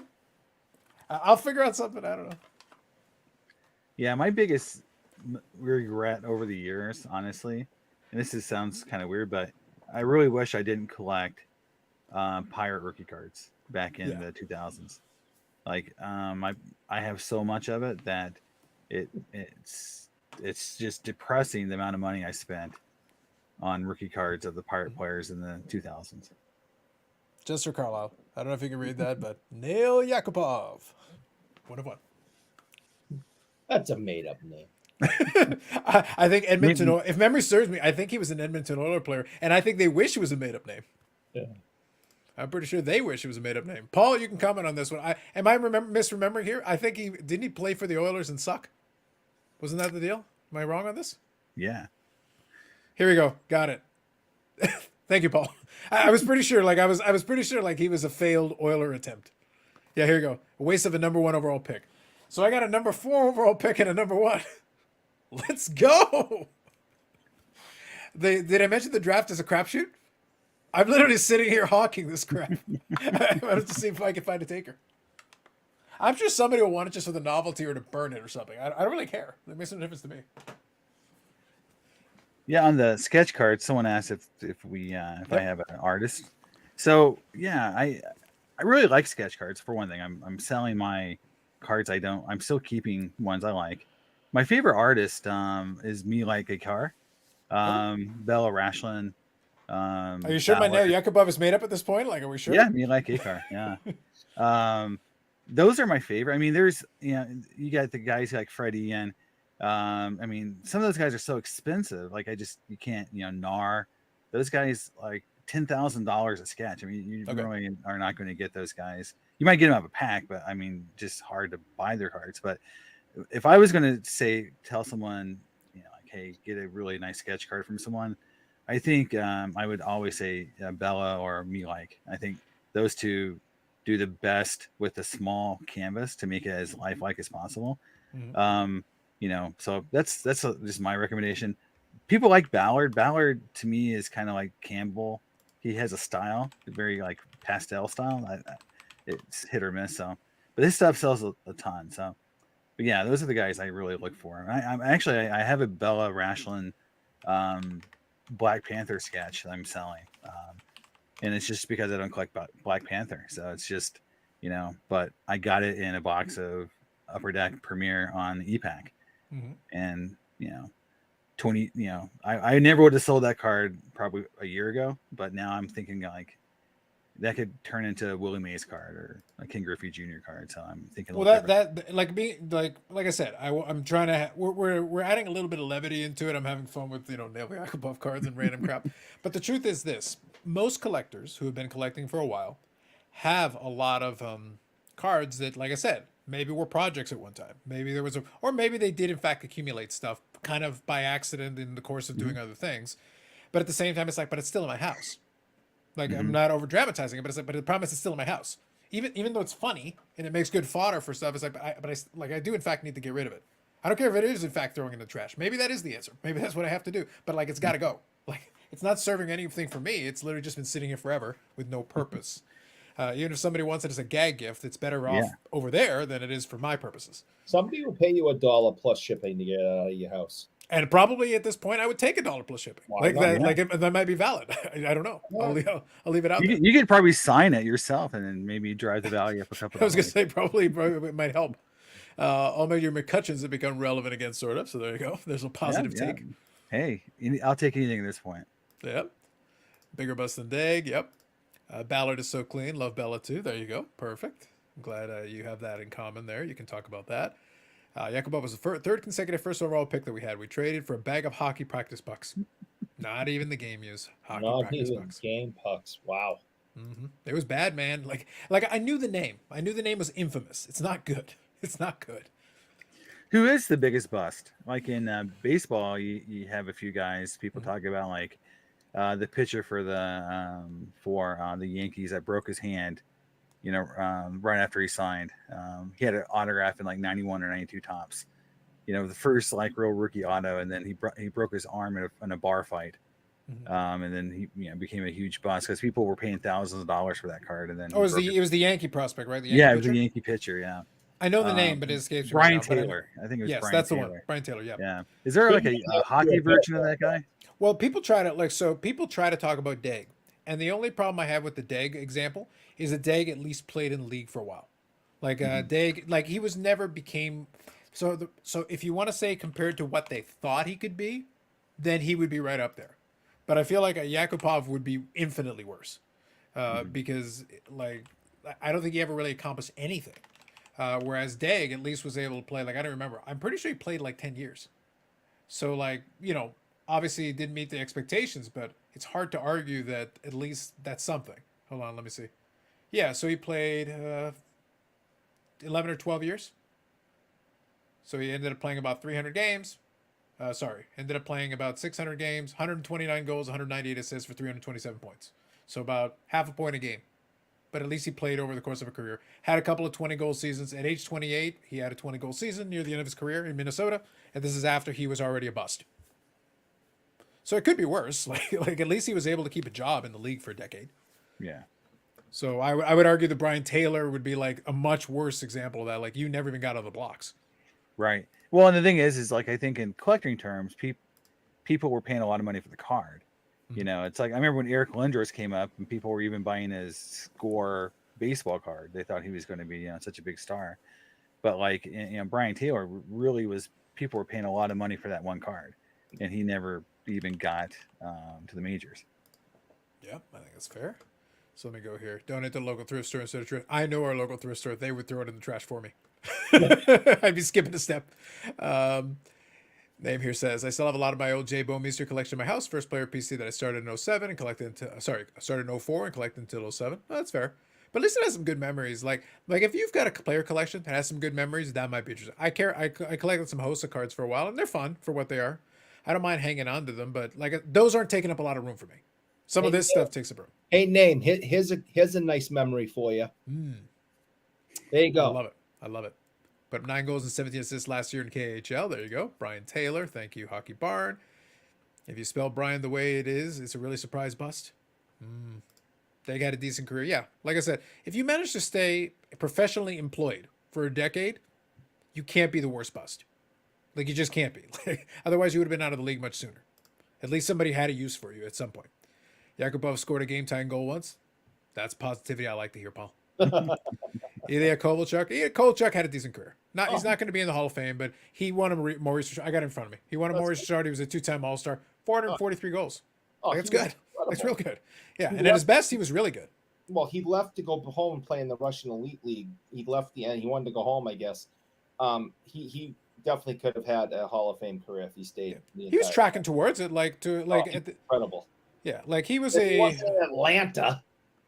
I'll figure out something. I don't know. Yeah, my biggest regret over the years, honestly, and sounds kind of weird, but I really wish I didn't collect pirate rookie cards back in Yeah. the 2000s. Like, I have so much of it that it's just depressing the amount of money I spent on rookie cards of the pirate players in the 2000s. Just for Carlisle. I don't know if you can read that, but Nail Yakupov. 1 of 1. That's a made up name. I think Edmonton, if memory serves me, I think he was an Edmonton Oilers player, and I think they wish it was a made up name. Yeah. I'm pretty sure they wish it was a made up name. Paul, you can comment on this one. Am I misremembering here? I think didn't he play for the Oilers and suck? Wasn't that the deal? Am I wrong on this? Yeah. Here we go. Got it. Thank you, Paul. I was pretty sure. Like I was pretty sure. Like he was a failed Oiler attempt. Yeah. Here you go. A waste of a number 1 overall pick. So I got a number 4 overall pick and a number 1. Let's go. Did I mention the draft is a crapshoot? I'm literally sitting here hawking this crap. I wanted to see if I could find a taker. I'm sure somebody will want it just for the novelty or to burn it or something. I don't really care. It makes no difference to me. Yeah, on the sketch card, someone asked if I have an artist. So yeah, I really like sketch cards. For one thing, I'm selling my cards. I'm still keeping ones I like. My favorite artist is Me Like a Car, Bella Rashlin. Are you sure my Nail Yakubov is made up at this point? Like, are we sure? Yeah, Me Like a Car. Yeah. Those are my favorite. I mean, there's you got the guys like Freddie and I mean, some of those guys are so expensive. Like you can't, NAR. Those guys like $10,000 a sketch. I mean, you really are not going to get those guys. You might get them out of a pack, but I mean, just hard to buy their cards. But if I was going to tell someone, like, hey, get a really nice sketch card from someone, I think I would always say Bella or Me Like. I think those two do the best with a small canvas to make it as lifelike as possible. Mm-hmm. So that's just my recommendation. People like Ballard. Ballard to me is kind of like Campbell. He has a style, a very like pastel style. It's hit or miss. So, but his stuff sells a ton. So, but yeah, those are the guys I really look for. I have a Bella Rashlin Black Panther sketch that I'm selling. And it's just because I don't collect Black Panther. So it's just, but I got it in a box of Upper Deck Premiere on EPAC. Mm-hmm. And, 20, I never would have sold that card probably a year ago, but now I'm thinking like that could turn into a Willie Mays card or a Ken Griffey Jr. card. So I'm thinking, well, that like I said, I'm trying to, we're adding a little bit of levity into it. I'm having fun with, Nail Yakubov cards and random crap. But the truth is this, most collectors who have been collecting for a while have a lot of cards that, like I said, maybe were projects at one time. Maybe there was or maybe they did in fact accumulate stuff kind of by accident in the course of doing other things. But at the same time, it's like, but it's still in my house. Like, I'm not over dramatizing it, but it's like, but the problem is it's still in my house. Even though it's funny and it makes good fodder for stuff, it's like, I do in fact need to get rid of it. I don't care if it is in fact throwing in the trash. Maybe that is the answer. Maybe that's what I have to do. But like, it's got to go. Like, it's not serving anything for me. It's literally just been sitting here forever with no purpose. Even if somebody wants it as a gag gift, it's better off over there than it is for my purposes. Somebody will pay you $1 plus shipping to get it out of your house. And probably at this point, I would take $1 plus shipping. That might be valid. I don't know. Yeah. I'll leave it out. You could probably sign it yourself and then maybe drive the value up a couple. I was going to say probably it might help. I'll make your McCutcheons that become relevant again, sort of. So there you go. There's a positive take. Hey, I'll take anything at this point. Yep. Bigger bust than Dag. Yep. Ballard is so clean. Love Bella too. There you go. Perfect. I'm glad you have that in common there. You can talk about that. Yakubov was the third consecutive first overall pick that we had. We traded for a bag of hockey practice pucks. Not even the game use. Game pucks. Wow. Mm-hmm. It was bad, man. Like I knew the name. I knew the name was infamous. It's not good. It's not good. Who is the biggest bust? Like in baseball, you have a few guys. People talk about like the pitcher for the Yankees that broke his hand. Right after he signed, he had an autograph in like 91 or 92 tops. The first like real rookie auto, and then he broke his arm in a bar fight, and then he became a huge bust because people were paying thousands of dollars for that card. And then it was the Yankee prospect, right? It was the Yankee pitcher, yeah. I know the name, but it escapes me right Brian now. But Taylor. I think it was yes, Brian that's the one. Taylor. Brian Taylor. Yeah. Yeah. Is there like a hockey version of that guy? Well, people try to talk about Deg, and the only problem I have with the Deg example is that Deg at least played in the league for a while. Like Deg, like he was never became. So if you want to say compared to what they thought he could be, then he would be right up there. But I feel like a Yakupov would be infinitely worse, because like I don't think he ever really accomplished anything. Whereas Deg at least was able to play. Like I don't remember. I'm pretty sure he played like 10 years. So like obviously it didn't meet the expectations, but it's hard to argue that at least that's something. Hold on, let me see. Yeah, so he played 11 or 12 years. So he ended up playing about 300 games. Ended up playing about 600 games, 129 goals, 198 assists for 327 points. So about half a point a game. But at least he played over the course of a career. Had a couple of 20-goal seasons. At age 28, he had a 20-goal season near the end of his career in Minnesota. And this is after he was already a bust. So it could be worse. Like at least he was able to keep a job in the league for a decade. Yeah. So I would argue that Brian Taylor would be like a much worse example of that. Like you never even got out of the blocks. Right. Well, and the thing is like I think in collecting terms, people were paying a lot of money for the card. You know, it's like I remember when Eric Lindros came up and people were even buying his score baseball card. They thought he was going to be such a big star. But like Brian Taylor really was. People were paying a lot of money for that one card, and he never even got to the majors. Yeah, I think that's fair. So let me go here. Donate to the local thrift store instead of thrift. I know our local thrift store. They would throw it in the trash for me. I'd be skipping a step. Name here says, I still have a lot of my old J. Bomeister collection in my house. First player PC that I started in 07 and collected into, I started in 04 and collected until 07. Oh, that's fair. But at least it has some good memories. Like if you've got a player collection that has some good memories, that might be interesting. I collected some Hossa cards for a while, and they're fun for what they are. I don't mind hanging on to them, but like those aren't taking up a lot of room for me. Some of this stuff takes up room. Hey, Name, here's a nice memory for you. There you go. I love it. Put up 9 goals and 17 assists last year in KHL. There you go. Brian Taylor. Thank you, Hockey Barn. If you spell Brian the way it is, it's a really surprise bust. They got a decent career. Yeah, like I said, if you manage to stay professionally employed for a decade, you can't be the worst bust. Like, you just can't be. Otherwise, you would have been out of the league much sooner. At least somebody had a use for you at some point. Yakupov scored a game-tying goal once. That's positivity I like to hear, Paul. Ilya Kovalchuk had a decent career. He's not going to be in the Hall of Fame, but he won a Maurice Richard. I got it in front of me. He won a Maurice Richard. He was a 2-time All-Star. 443 goals. That's good. That's real good. Yeah, and at his best, he was really good. Well, he left to go home and play in the Russian Elite League. He left the end. He wanted to go home, I guess. He definitely could have had a Hall of Fame career if he stayed. He was tracking towards it, incredible. Yeah, like he was He was in Atlanta.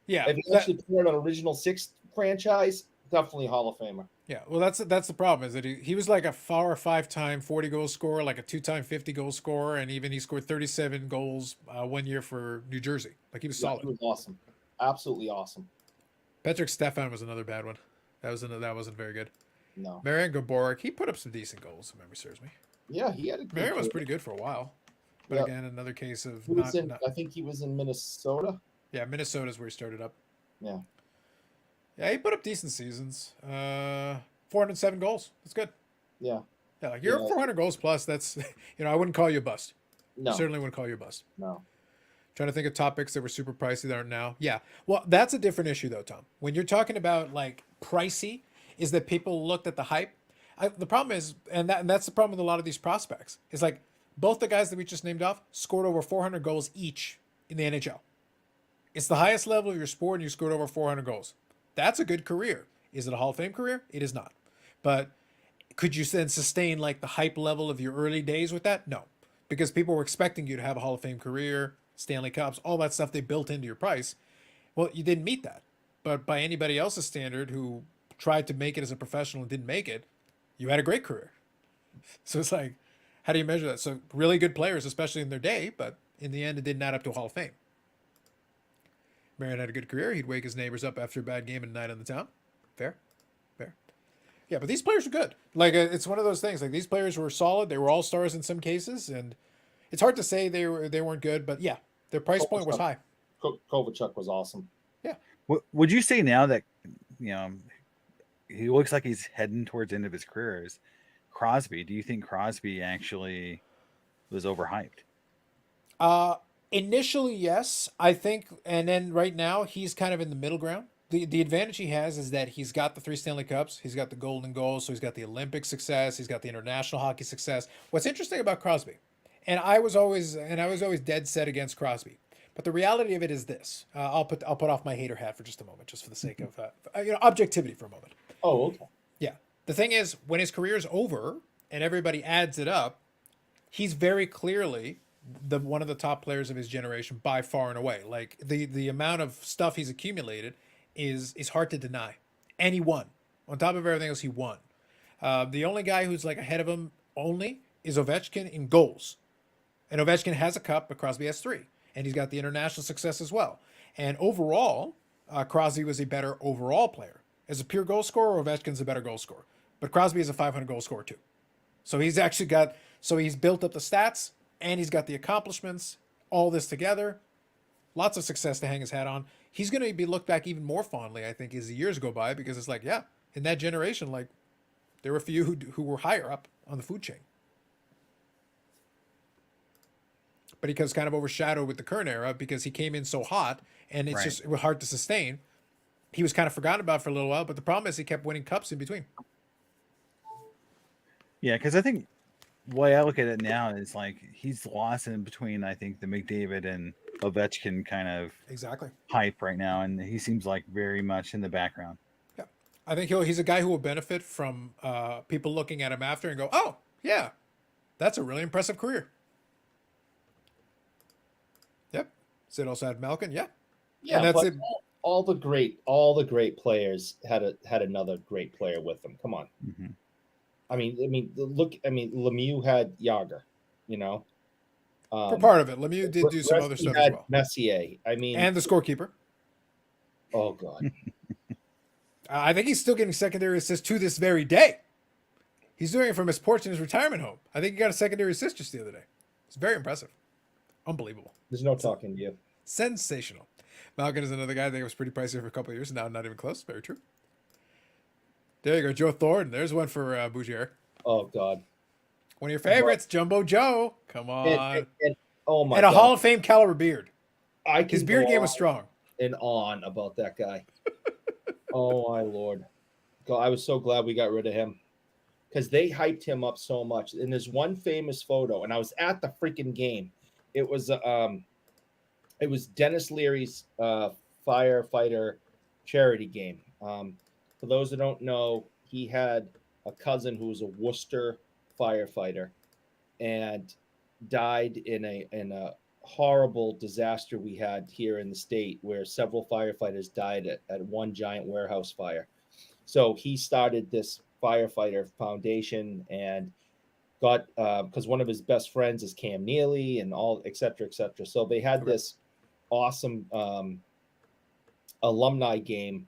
Yeah, if he actually played on Original Six franchise, definitely Hall of Famer. Yeah, well, that's the problem is that he was like a 4 or 5-time 40-goal scorer, like a 2-time 50-goal scorer, and even he scored 37 goals 1 year for New Jersey. Like he was solid. He was awesome, absolutely awesome. Patrick Stefan was another bad one. That wasn't very good. No. Marian Gaborik, he put up some decent goals, if memory serves me. Yeah, he had a good Marian was pretty good for a while. But again, another case of I think he was in Minnesota. Yeah, Minnesota's where he started up. Yeah. Yeah, he put up decent seasons. 407 goals. That's good. Yeah. Yeah, like you're 400 goals plus. That's, I wouldn't call you a bust. No. Certainly wouldn't call you a bust. No. Trying to think of topics that were super pricey that aren't now. Yeah. Well, that's a different issue though, Tom. When you're talking about like pricey, is that people looked at the hype. The problem is, and that's the problem with a lot of these prospects, is like both the guys that we just named off scored over 400 goals each in the NHL. It's the highest level of your sport, and you scored over 400 goals. That's a good career. Is it a Hall of Fame career? It is not. But could you then sustain like the hype level of your early days with that? No, because people were expecting you to have a Hall of Fame career, Stanley Cups, all that stuff they built into your price. Well, you didn't meet that. But by anybody else's standard who tried to make it as a professional and didn't make it, you had a great career. So it's like, how do you measure that? So really good players, especially in their day, but in the end, it didn't add up to a Hall of Fame. Marion had a good career. He'd wake his neighbors up after a bad game and night on the town. Fair. Yeah, but these players are good. Like, it's one of those things. Like, these players were solid. They were all stars in some cases, and it's hard to say they weren't good. But yeah, their price point was high. Kovalchuk was awesome. Yeah. Would you say now that he looks like he's heading towards the end of his career. Is Crosby? Do you think Crosby actually was overhyped? Uh, Initially, yes, I think, and then right now he's kind of in the middle ground. The advantage he has is that he's got the 3 Stanley Cups, he's got the golden goals, so he's got the Olympic success, he's got the international hockey success. What's interesting about Crosby, and I was always dead set against Crosby, but the reality of it is this: I'll put off my hater hat for just a moment, just for the sake of objectivity for a moment. Oh, okay. Yeah, the thing is, when his career is over and everybody adds it up, he's very clearly the one of the top players of his generation by far and away. Like the amount of stuff he's accumulated is hard to deny. And he won. On top of everything else, he won. The only guy who's like ahead of him only is Ovechkin in goals. And Ovechkin has a cup, but Crosby has 3. And he's got the international success as well. And overall, Crosby was a better overall player. As a pure goal scorer, Ovechkin's a better goal scorer. But Crosby is a 500 goal scorer too. So he's built up the stats and he's got the accomplishments, all this together. Lots of success to hang his hat on. He's going to be looked back even more fondly, I think, as the years go by, because it's like, yeah, in that generation, like, there were a few who were higher up on the food chain. But he was kind of overshadowed with the current era because he came in so hot and it's just it was hard to sustain. He was kind of forgotten about for a little while, but the problem is he kept winning cups in between. Yeah, because I think the way I look at it now is like he's lost in between, I think, the McDavid and Ovechkin kind of hype right now, and he seems like very much in the background. Yeah, I think he's a guy who will benefit from people looking at him after and go, "Oh, yeah, that's a really impressive career." Yep. Sid also had Malkin. Yeah. Yeah, and that's but it. All the great players had another great player with them. Come on. Mm-hmm. I mean, look. I mean, Lemieux had Yager. You know. For part of it, Lemieux did do some other stuff as well. Messier. I mean, and the scorekeeper. Oh God. I think he's still getting secondary assists to this very day. He's doing it from his porch in his retirement home. I think he got a secondary assist just the other day. It's very impressive. Unbelievable. There's no talking to you. Sensational. Malkin is another guy. I think it was pretty pricey for a couple of years. Now not even close. Very true. There you go. Joe Thornton. There's one for Bougier. Oh God. One of your favorites, Jumbo Joe. Come on. Oh my! And a Hall of Fame caliber beard. His beard game was strong. And on about that guy. Oh my Lord! God, I was so glad we got rid of him because they hyped him up so much. And there's one famous photo, and I was at the freaking game. It was Dennis Leary's firefighter charity game. For those that don't know, he had a cousin who was a Worcester firefighter and died in a horrible disaster we had here in the state where several firefighters died at one giant warehouse fire. So he started this firefighter foundation and got because one of his best friends is Cam Neely and all et cetera, et cetera. So they had this awesome alumni game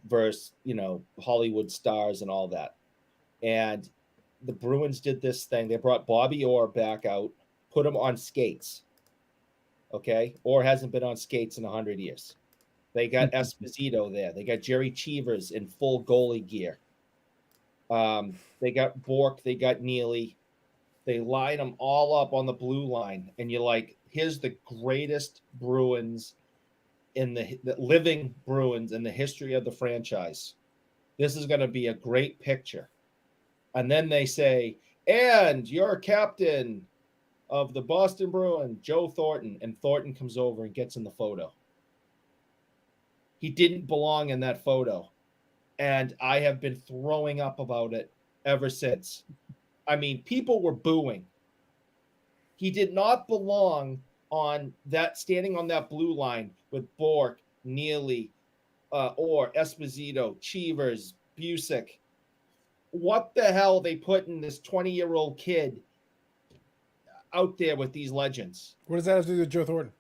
versus Hollywood stars and all that. And the Bruins did this thing. They brought Bobby Orr back out, put him on skates. Okay. Orr hasn't been on skates in 100 years. They got Esposito there. They got Jerry Cheevers in full goalie gear. They got Bork. They got Neely. They line them all up on the blue line. And you're like, here's the greatest Bruins in the living Bruins in the history of the franchise. This is going to be a great picture. And then they say, and your captain of the Boston Bruins, Joe Thornton. And Thornton comes over and gets in the photo. He didn't belong in that photo. And I have been throwing up about it ever since. I mean, people were booing. He did not belong on that, standing on that blue line with Bork, Neely, or Esposito, Cheevers, Busick. What the hell they putting this 20-year-old kid out there with these legends? What does that have to do with Joe Thornton?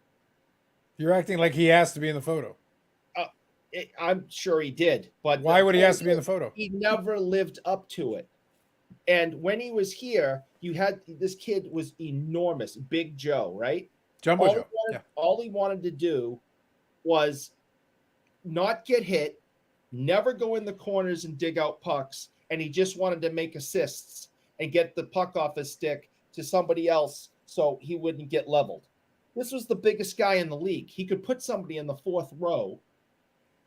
You're acting like he has to be in the photo. I'm sure he did, but why would he have to be in the photo? He never lived up to it. And when he was here, you had this kid was enormous, Big Joe, right? Jumbo Joe. All he wanted to do was not get hit, never go in the corners and dig out pucks, and he just wanted to make assists and get the puck off his stick to somebody else so he wouldn't get leveled. This was the biggest guy in the league. He could put somebody in the fourth row,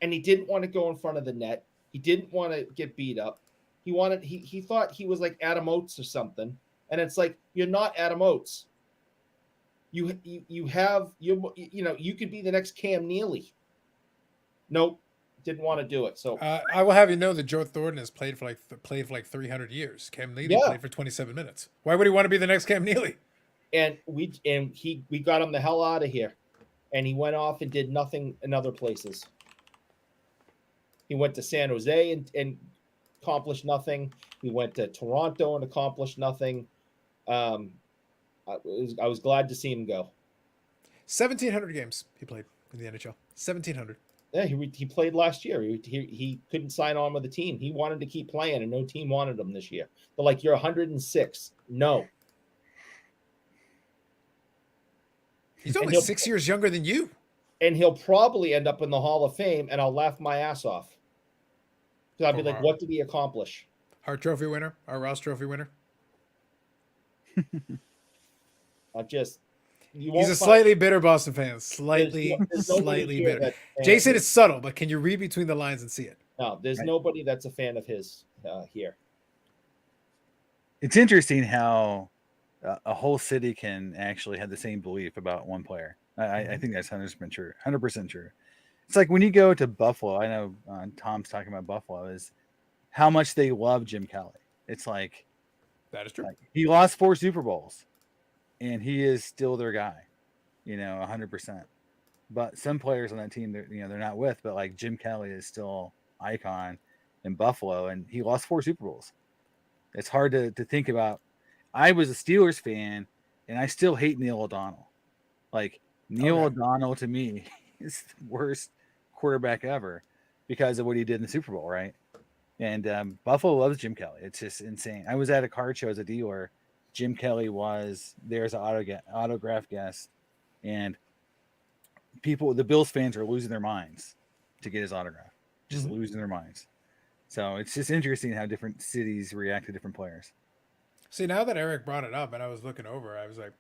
and he didn't want to go in front of the net. He didn't want to get beat up. He thought he was like Adam Oates or something. And it's like, you're not Adam Oates. You could be the next Cam Neely. Nope, didn't want to do it. So I will have you know that Joe Thornton has played for like 300 years. Cam Neely played for 27 minutes. Why would he want to be the next Cam Neely? And we got him the hell out of here, and he went off and did nothing in other places. He went to San Jose and accomplished nothing. He went to Toronto and accomplished nothing. I was glad to see him go. 1,700 games he played in the NHL. 1,700. Yeah, he played last year. He couldn't sign on with the team. He wanted to keep playing, and no team wanted him this year. They're like, you're 106. No. He's only 6 years younger than you. And he'll probably end up in the Hall of Fame, and I'll laugh my ass off. Because I'll be like, what did he accomplish? Hart Trophy winner, our Ross Trophy winner. He's a slightly bitter Boston fan. Slightly bitter. Jason, it's subtle, but can you read between the lines and see it? No, there's nobody that's a fan of his here. It's interesting how a whole city can actually have the same belief about one player. I think that's 100% true. 100% true. It's like when you go to Buffalo, I know Tom's talking about Buffalo, is how much they love Jim Kelly. It's like, that is true. Like, he lost 4 Super Bowls, and he is still their guy, 100%. But some players on that team, they're not with, but like Jim Kelly is still icon in Buffalo, and he lost 4 Super Bowls. It's hard to think about. I was a Steelers fan, and I still hate Neil O'Donnell. Like, Neil O'Donnell to me is the worst quarterback ever because of what he did in the Super Bowl, right? And Buffalo loves Jim Kelly. It's just insane. I was at a card show as a dealer. Jim Kelly was there as an autograph guest, and the Bills fans are losing their minds to get his autograph, just losing their minds. So it's just interesting how different cities react to different players. See, now that Eric brought it up and I was looking over, I was like,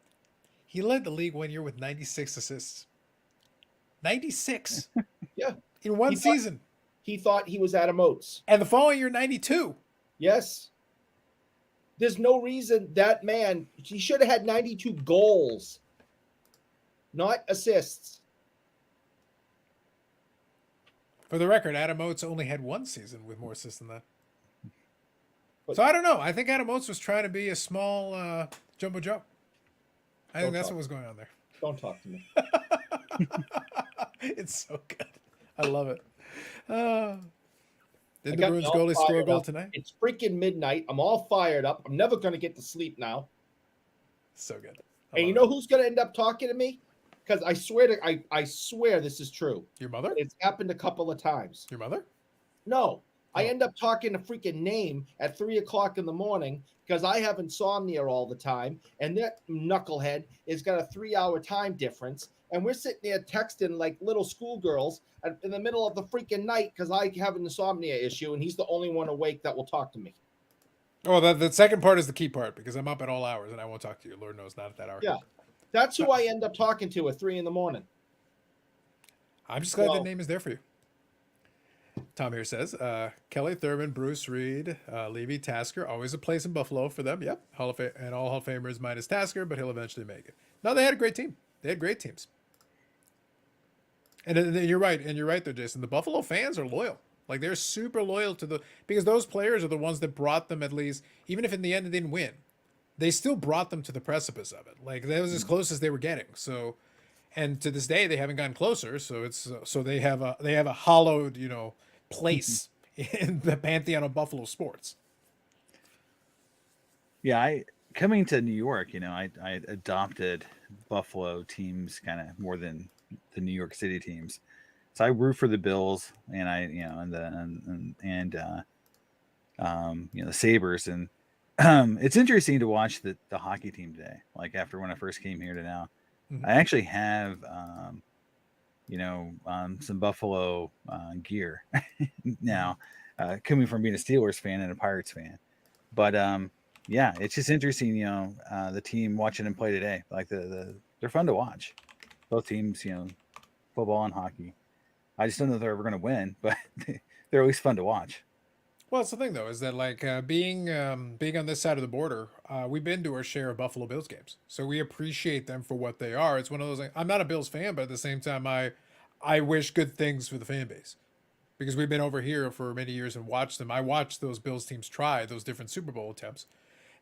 he led the league one year with 96 assists. 96. Yeah. In one season. He thought he was Adam Oates. And the following year, 92. Yes. There's no reason that man, he should have had 92 goals, not assists. For the record, Adam Oates only had one season with more assists than that. So I don't know. I think Adam Oates was trying to be a small Jumbo Joe. I think that's what was going on there. Don't talk to me. It's so good. I love it. Did the Bruins goalie score a goal tonight? It's freaking midnight. I'm all fired up. I'm never going to get to sleep now. So good. And you know who's going to end up talking to me? Because I swear this is true. Your mother? It's happened a couple of times. Your mother? No. I end up talking a freaking name at 3:00 in the morning because I have insomnia all the time. And that knucklehead has got a 3-hour time difference. And we're sitting there texting like little schoolgirls in the middle of the freaking night because I have an insomnia issue. And he's the only one awake that will talk to me. Oh, the second part is the key part because I'm up at all hours and I won't talk to you. Lord knows, not at that hour. Yeah. That's who I end up talking to at 3 a.m. I'm just glad that name is there for you. Tom here says, Kelly, Thurman, Bruce, Reed, Levy, Tasker, always a place in Buffalo for them. Yep. And all Hall of Famers minus Tasker, but he'll eventually make it. No, they had a great team. They had great teams. And you're right. And you're right there, Jason. The Buffalo fans are loyal. Like, they're super loyal because those players are the ones that brought them, at least, even if in the end they didn't win, they still brought them to the precipice of it. Like, that was as close as they were getting. So, and to this day, they haven't gotten closer. So it's, so they have a hollowed, place in the pantheon of Buffalo sports. Yeah, coming to New York, I adopted Buffalo teams kind of more than the New York City teams. So I root for the Bills, and the Sabres, and it's interesting to watch the hockey team today. Like after when I first came here to now, I actually have some Buffalo gear now, coming from being a Steelers fan and a Pirates fan. But yeah, it's just interesting, the team watching them play today. Like they're fun to watch. Both teams, football and hockey. I just don't know if they're ever going to win, but they're always fun to watch. Well, it's the thing though, is that like being on this side of the border, we've been to our share of Buffalo Bills games, so we appreciate them for what they are. It's one of those. Like, I'm not a Bills fan, but at the same time, I wish good things for the fan base because we've been over here for many years and watched them. I watched those Bills teams try those different Super Bowl attempts,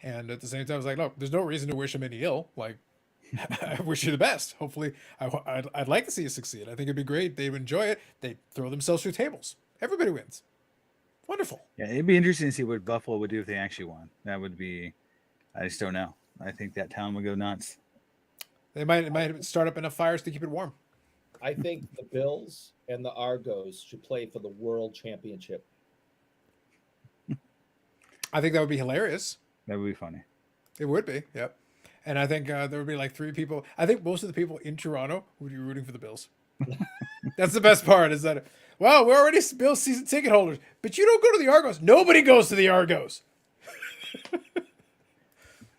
and at the same time, I was like, look, there's no reason to wish them any ill. Like, I wish you the best. Hopefully, I'd like to see you succeed. I think it'd be great. They'd enjoy it. They'd throw themselves through tables. Everybody wins. Wonderful. Yeah, it'd be interesting to see what Buffalo would do if they actually won. That would be, I just don't know. I think that town would go nuts. They might start up enough fires to keep it warm. I think the Bills and the Argos should play for the World Championship. I think that would be hilarious. That would be funny. It would be, yep. And I think there would be like 3 people. I think most of the people in Toronto would be rooting for the Bills. That's the best part is that, well, we're already Bills season ticket holders, but you don't go to the Argos. Nobody goes to the Argos.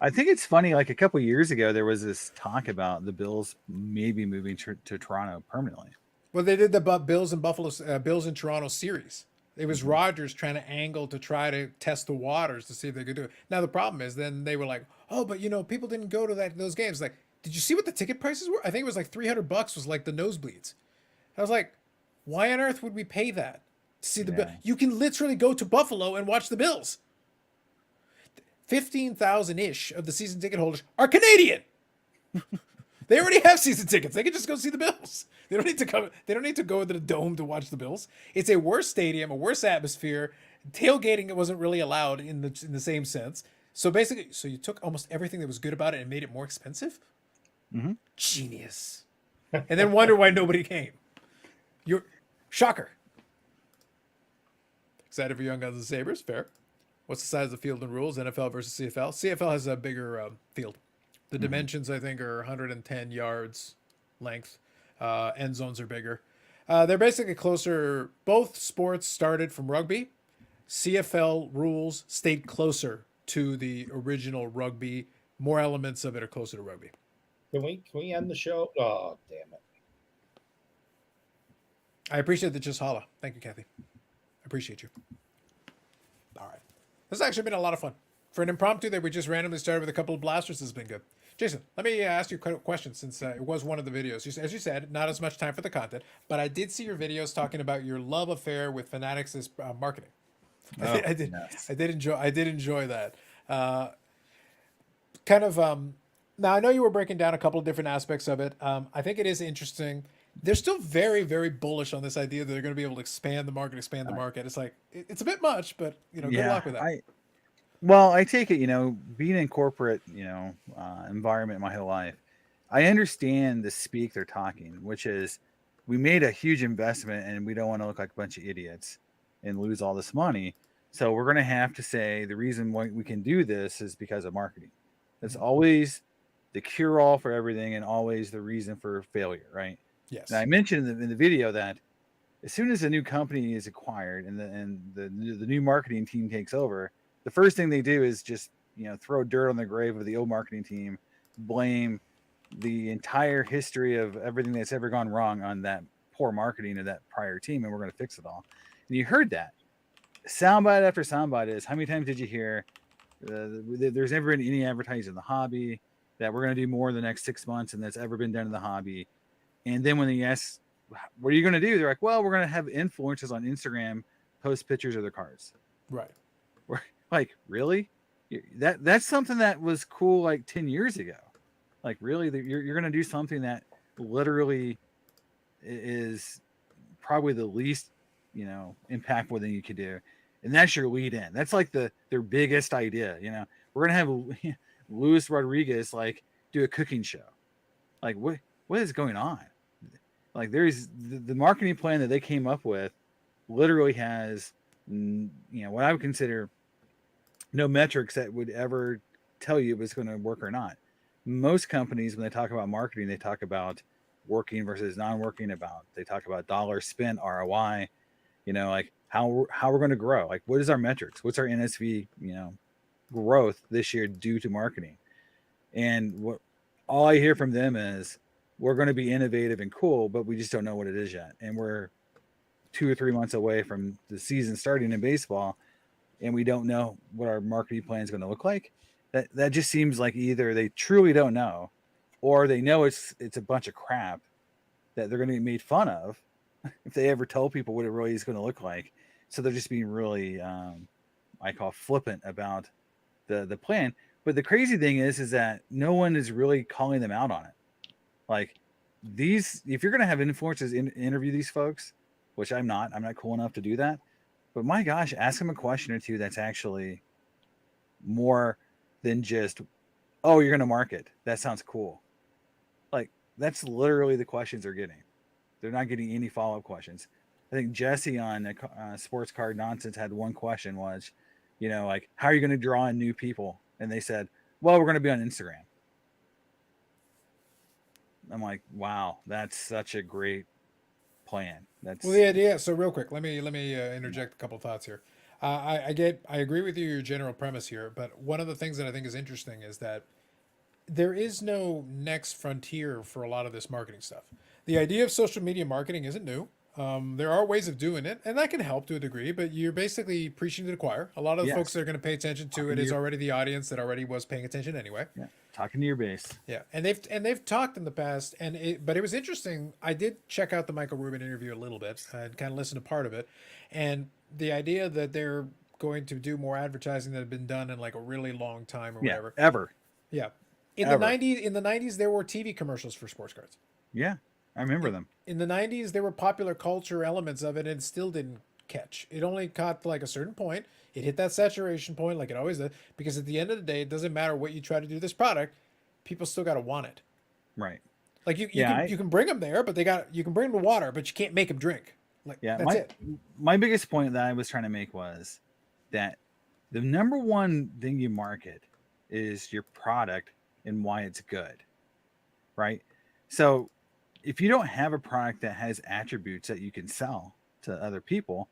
I think it's funny. Like a couple years ago, there was this talk about the Bills maybe moving to Toronto permanently. Well, they did the Bills and Bills and Toronto series. It was Rodgers trying to angle to try to test the waters to see if they could do it. Now the problem is, then they were like, "Oh, but people didn't go to those games." Like, did you see what the ticket prices were? I think it was like $300 was like the nosebleeds. I was like, why on earth would we pay that to see the Bills? You can literally go to Buffalo and watch the Bills. 15,000 ish of the season ticket holders are Canadian. They already have season tickets. They can just go see the Bills. They don't need to come. They don't need to go to the Dome to watch the Bills. It's a worse stadium, a worse atmosphere. Tailgating it wasn't really allowed in the same sense. So basically, you took almost everything that was good about it and made it more expensive. Mm-hmm. Genius. And then wonder why nobody came. You're shocker. Excited for Young Guns and Sabres? Fair. What's the size of the field and rules? NFL versus CFL. CFL has a bigger field. The dimensions, I think, are 110 yards length. End zones are bigger. They're basically closer. Both sports started from rugby. CFL rules stayed closer to the original rugby. More elements of it are closer to rugby. Can we end the show? Oh, damn it. I appreciate the just holla. Thank you, Kathy. I appreciate you. All right. This has actually been a lot of fun. For an impromptu that we just randomly started with a couple of blasters, this has been good. Jason, let me ask you a question since it was one of the videos. As you said, not as much time for the content, but I did see your videos talking about your love affair with Fanatics' marketing. Oh, I did. nice. I did enjoy that. Now I know you were breaking down a couple of different aspects of it. I think it is interesting. They're still very, very bullish on this idea that they're going to be able to expand the market. It's like it's a bit much, but good luck with that. I take it, being in corporate, environment my whole life, I understand the speak they're talking, which is we made a huge investment and we don't want to look like a bunch of idiots and lose all this money. So we're going to have to say the reason why we can do this is because of marketing. That's always the cure all for everything and always the reason for failure, right? Yes. And I mentioned in the video that as soon as a new company is acquired and the new marketing team takes over, the first thing they do is just throw dirt on the grave of the old marketing team, blame the entire history of everything that's ever gone wrong on that poor marketing of that prior team, and we're going to fix it all. And you heard that soundbite after soundbite is how many times did you hear there's never been any advertising in the hobby, that we're going to do more in the next 6 months and that's ever been done in the hobby. And then when they ask, what are you going to do? They're like, well, we're going to have influencers on Instagram post pictures of their cars. Right. We're like, really? That's something that was cool like 10 years ago. Like, really, you're going to do something that literally is probably the least, impactful thing you could do. And that's your lead in. That's like their biggest idea. We're going to have Luis Rodriguez like do a cooking show. Like, what is going on? Like, there's the marketing plan that they came up with literally has, what I would consider no metrics that would ever tell you if it's going to work or not. Most companies, when they talk about marketing, they talk about working versus non-working, about they talk about dollar spent, ROI, like how we're going to grow. Like, what is our metrics? What's our NSV, growth this year due to marketing? And what all I hear from them is we're going to be innovative and cool, but we just don't know what it is yet. And we're 2 or 3 months away from the season starting in baseball, and we don't know what our marketing plan is going to look like. That just seems like either they truly don't know, or they know it's a bunch of crap that they're going to get made fun of if they ever tell people what it really is going to look like. So they're just being really, I call flippant about the plan. But the crazy thing is that no one is really calling them out on it. Like, if you're going to have influencers interview these folks, which I'm not cool enough to do that. But my gosh, ask them a question or two that's actually more than just, oh, you're going to market. That sounds cool. Like, that's literally the questions they're getting. They're not getting any follow-up questions. I think Jesse on Sports Card Nonsense had one question was, like, how are you going to draw in new people? And they said, well, we're going to be on Instagram. I'm like, wow, that's such a great plan. That's Well, the idea. So real quick, let me interject a couple thoughts here. I agree with you, your general premise here, but one of the things that I think is interesting is that there is no next frontier for a lot of this marketing stuff. The idea of social media marketing isn't new. There are ways of doing it, and that can help to a degree, but you're basically preaching to the choir. A lot of the folks that are going to pay attention to it is already the audience that already was paying attention anyway. Yeah, talking to your base. Yeah, and they've talked in the past, but it was interesting. I did check out the Michael Rubin interview a little bit and kind of listened to part of it, and the idea that they're going to do more advertising that had been done in like a really long time or whatever. Ever. Yeah. In the 90s there were TV commercials for sports cards. Yeah, I remember them. In the 90s there were popular culture elements of it, and it still didn't catch. It only caught to like a certain point. It hit that saturation point like it always does, because at the end of the day, it doesn't matter what you try to do to this product, people still got to want it. Right. Like you can bring them there, but you can bring them to water, but you can't make them drink. Like, that's it. My biggest point that I was trying to make was that the number one thing you market is your product and why it's good, right? So if you don't have a product that has attributes that you can sell to other people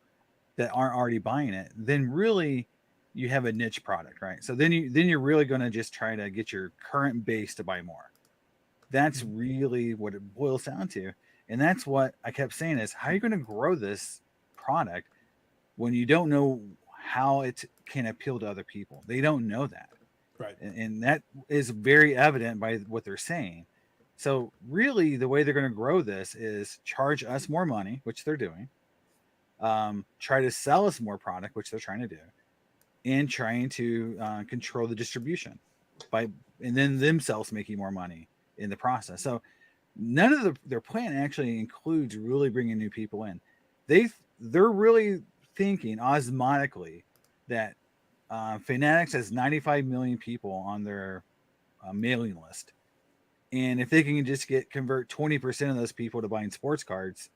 that aren't already buying it, then really you have a niche product, right? So then you're really going to just try to get your current base to buy more. That's really what it boils down to. And that's what I kept saying is, how are you going to grow this product when you don't know how it can appeal to other people? They don't know that. Right. And that is very evident by what they're saying. So really the way they're going to grow this is charge us more money, which they're doing. Try to sell us more product, which they're trying to do, and trying to control the distribution and then themselves making more money in the process. So none of their plan actually includes really bringing new people in. They're really thinking osmotically that Fanatics has 95 million people on their mailing list, and if they can just convert 20% of those people to buying sports cards,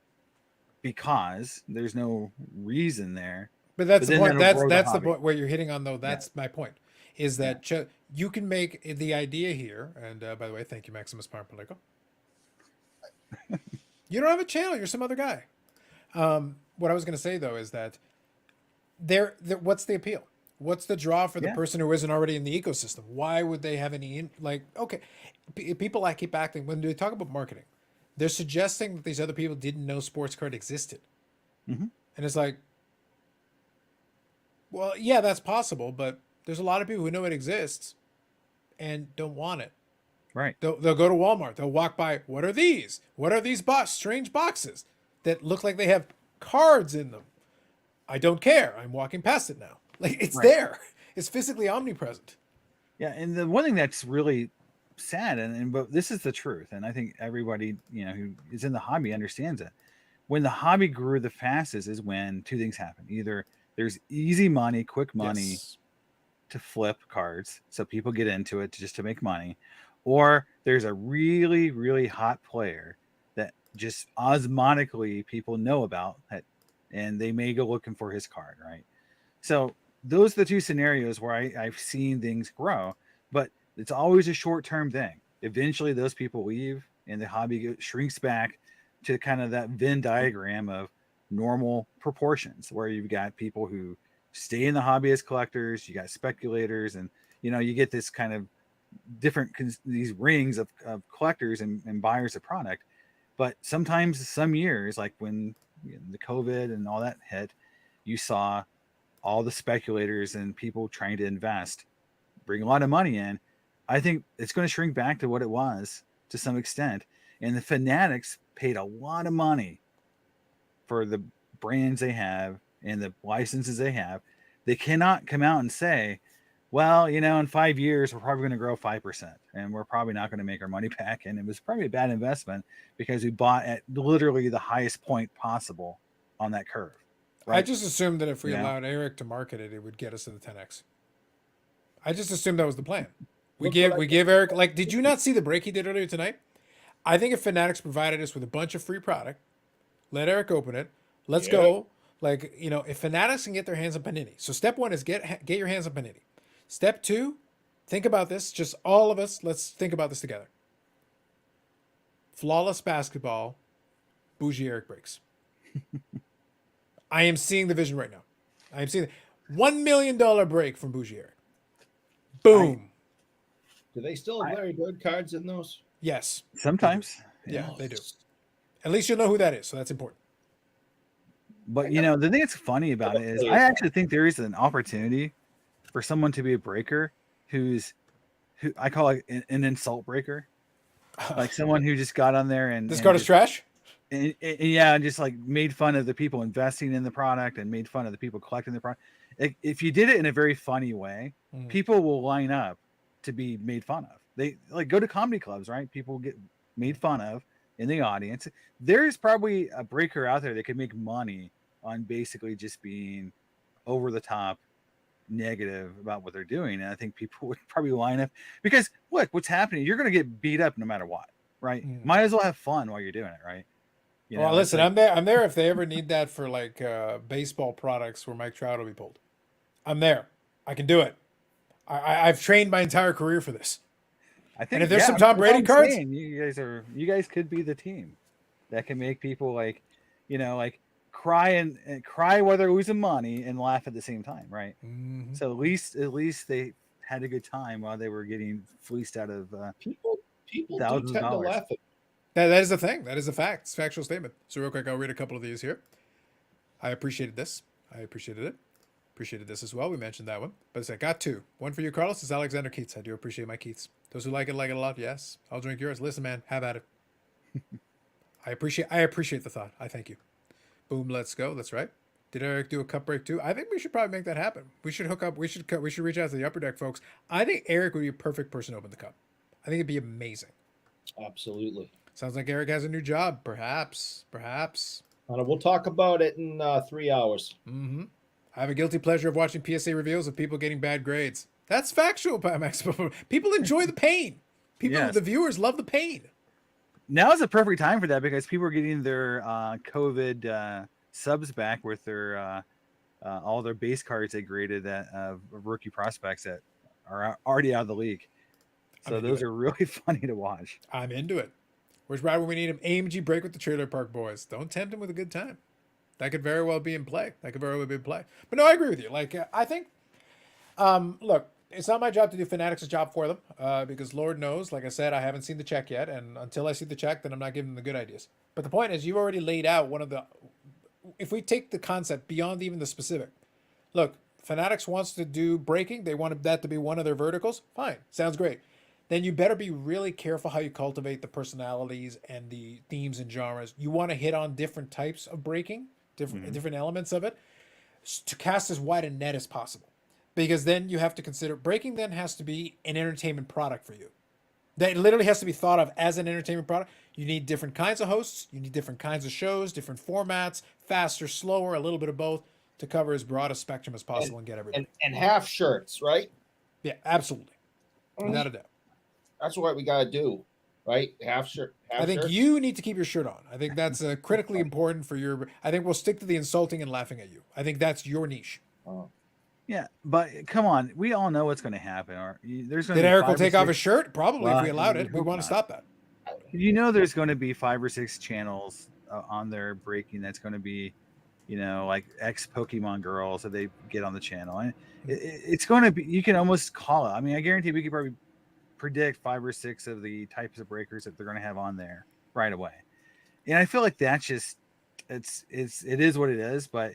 because there's no reason there. But that's the point. That's the point where you're hitting on, though. That's my point. Is that you can make the idea here, and by the way, thank you, Maximus Parmpolico. You don't have a channel. You're some other guy. What I was going to say, though, is that what's the appeal? What's the draw for the person who isn't already in the ecosystem? Why would they have any okay, people I keep acting when they talk about marketing, they're suggesting that these other people didn't know sports card existed. Mm-hmm. And it's like, well, yeah, that's possible, but there's a lot of people who know it exists and don't want it. Right. They'll go to Walmart. They'll walk by. What are these? What are these strange boxes that look like they have cards in them? I don't care. I'm walking past it now. Like, it's there. It's physically omnipresent. Yeah, and the one thing that's really sad, but this is the truth, and I think everybody who is in the hobby understands it. When the hobby grew the fastest is when two things happen. Either there's easy money, quick money to flip cards, so people get into it just to make money, or there's a really, really hot player that just osmotically people know about, and they may go looking for his card, right? So those are the two scenarios where I've seen things grow, but it's always a short-term thing. Eventually those people leave and the hobby shrinks back to kind of that Venn diagram of normal proportions, where you've got people who stay in the hobby as collectors, you got speculators, and you get this kind of different these rings of collectors and buyers of product. But sometimes, some years, like when the COVID and all that hit, you saw all the speculators and people trying to invest bring a lot of money in. I think it's going to shrink back to what it was to some extent. And the Fanatics paid a lot of money for the brands they have and the licenses they have. They cannot come out and say, well, in 5 years, we're probably going to grow 5% and we're probably not going to make our money back. And it was probably a bad investment because we bought at literally the highest point possible on that curve. Right? I just assumed that if we allowed Eric to market it, it would get us to the 10X. I just assumed that was the plan. We give Eric, like, did you not see the break he did earlier tonight? I think if Fanatics provided us with a bunch of free product, let Eric open it, let's go. Like, if Fanatics can get their hands on Panini. So step one is get your hands on Panini. Step two, think about this. Just all of us, let's think about this together. Flawless basketball, bougie Eric breaks. I am seeing the vision right now. I am seeing $1 million break from bougie Eric. Boom. Do they still have Larry Bird cards in those? Yes. Sometimes. Yeah, they do. At least you'll know who that is, so that's important. But, the thing that's funny about it is I actually think there is an opportunity for someone to be a breaker who I call it an insult breaker. Like someone who just got on there and discard is trash? And just like made fun of the people investing in the product and made fun of the people collecting the product. If you did it in a very funny way, people will line up to be made fun of. They like go to comedy clubs, right? People get made fun of in the audience. There's probably a breaker out there that could make money on basically just being over the top negative about what they're doing. And I think people would probably line up because look, what's happening, you're going to get beat up no matter what, right? Might as well have fun while you're doing it, right? Well, listen, I'm there if they ever need that for like baseball products where Mike Trout will be pulled. I'm there. I can do it. I've trained my entire career for this. I think, and if there's some Tom Brady cards, you guys could be the team that can make people like cry and cry while they're losing money and laugh at the same time, right? Mm-hmm. So at least they had a good time while they were getting fleeced out of people do tend to laugh at. That is a thing. That is a fact. It's a factual statement. So real quick, I'll read a couple of these here. I appreciated this. I appreciated it. Appreciated this as well. We mentioned that one. But I got two. One for you, Carlos. Is Alexander Keats. I do appreciate my Keats. Those who like it a lot. Yes. I'll drink yours. Listen, man. Have at it. I appreciate the thought. I thank you. Boom. Let's go. That's right. Did Eric do a cup break too? I think we should probably make that happen. We should hook up. We should reach out to the Upper Deck folks. I think Eric would be a perfect person to open the cup. I think it'd be amazing. Absolutely. Sounds like Eric has a new job. Perhaps. We'll talk about it in 3 hours. Mm-hmm. I have a guilty pleasure of watching PSA reveals of people getting bad grades. That's factual, Max. People enjoy the pain. The viewers love the pain. Now is a perfect time for that because people are getting their COVID subs back with their all their base cards they graded that rookie prospects that are already out of the league. So those are really funny to watch. I'm into it. Where's Brad when we need him? AMG break with the Trailer Park Boys. Don't tempt him with a good time. That could very well be in play. But no, I agree with you. Like, I think, look, it's not my job to do Fanatics' job for them because Lord knows, like I said, I haven't seen the check yet. And until I see the check, then I'm not giving them the good ideas. But the point is, you've already laid out if we take the concept beyond even the specific. Look, Fanatics wants to do breaking. They wanted that to be one of their verticals. Fine. Sounds great. Then you better be really careful how you cultivate the personalities and the themes and genres. You want to hit on different types of breaking, different elements of it, to cast as wide a net as possible. Because then you have to consider breaking then has to be an entertainment product for you. That literally has to be thought of as an entertainment product. You need different kinds of hosts. You need different kinds of shows, different formats, faster, slower, a little bit of both to cover as broad a spectrum as possible and get everything. And half shirts, right? Yeah, absolutely. Without a doubt. That's what we got to do, right? Half shirt. I think you need to keep your shirt on. I think that's critically important for your. I think we'll stick to the insulting and laughing at you. I think that's your niche. Yeah, but come on, we all know what's going to happen. Did Eric will take off his shirt? Probably, if we allowed it. We want to stop that. There's going to be 5 or 6 channels on their breaking that's going to be, like ex Pokemon girls that they get on the channel, and it's going to be. You can almost call it. I mean, I guarantee we could probably predict 5 or 6 of the types of breakers that they're going to have on there right away. And I feel like that's just it is what it is, but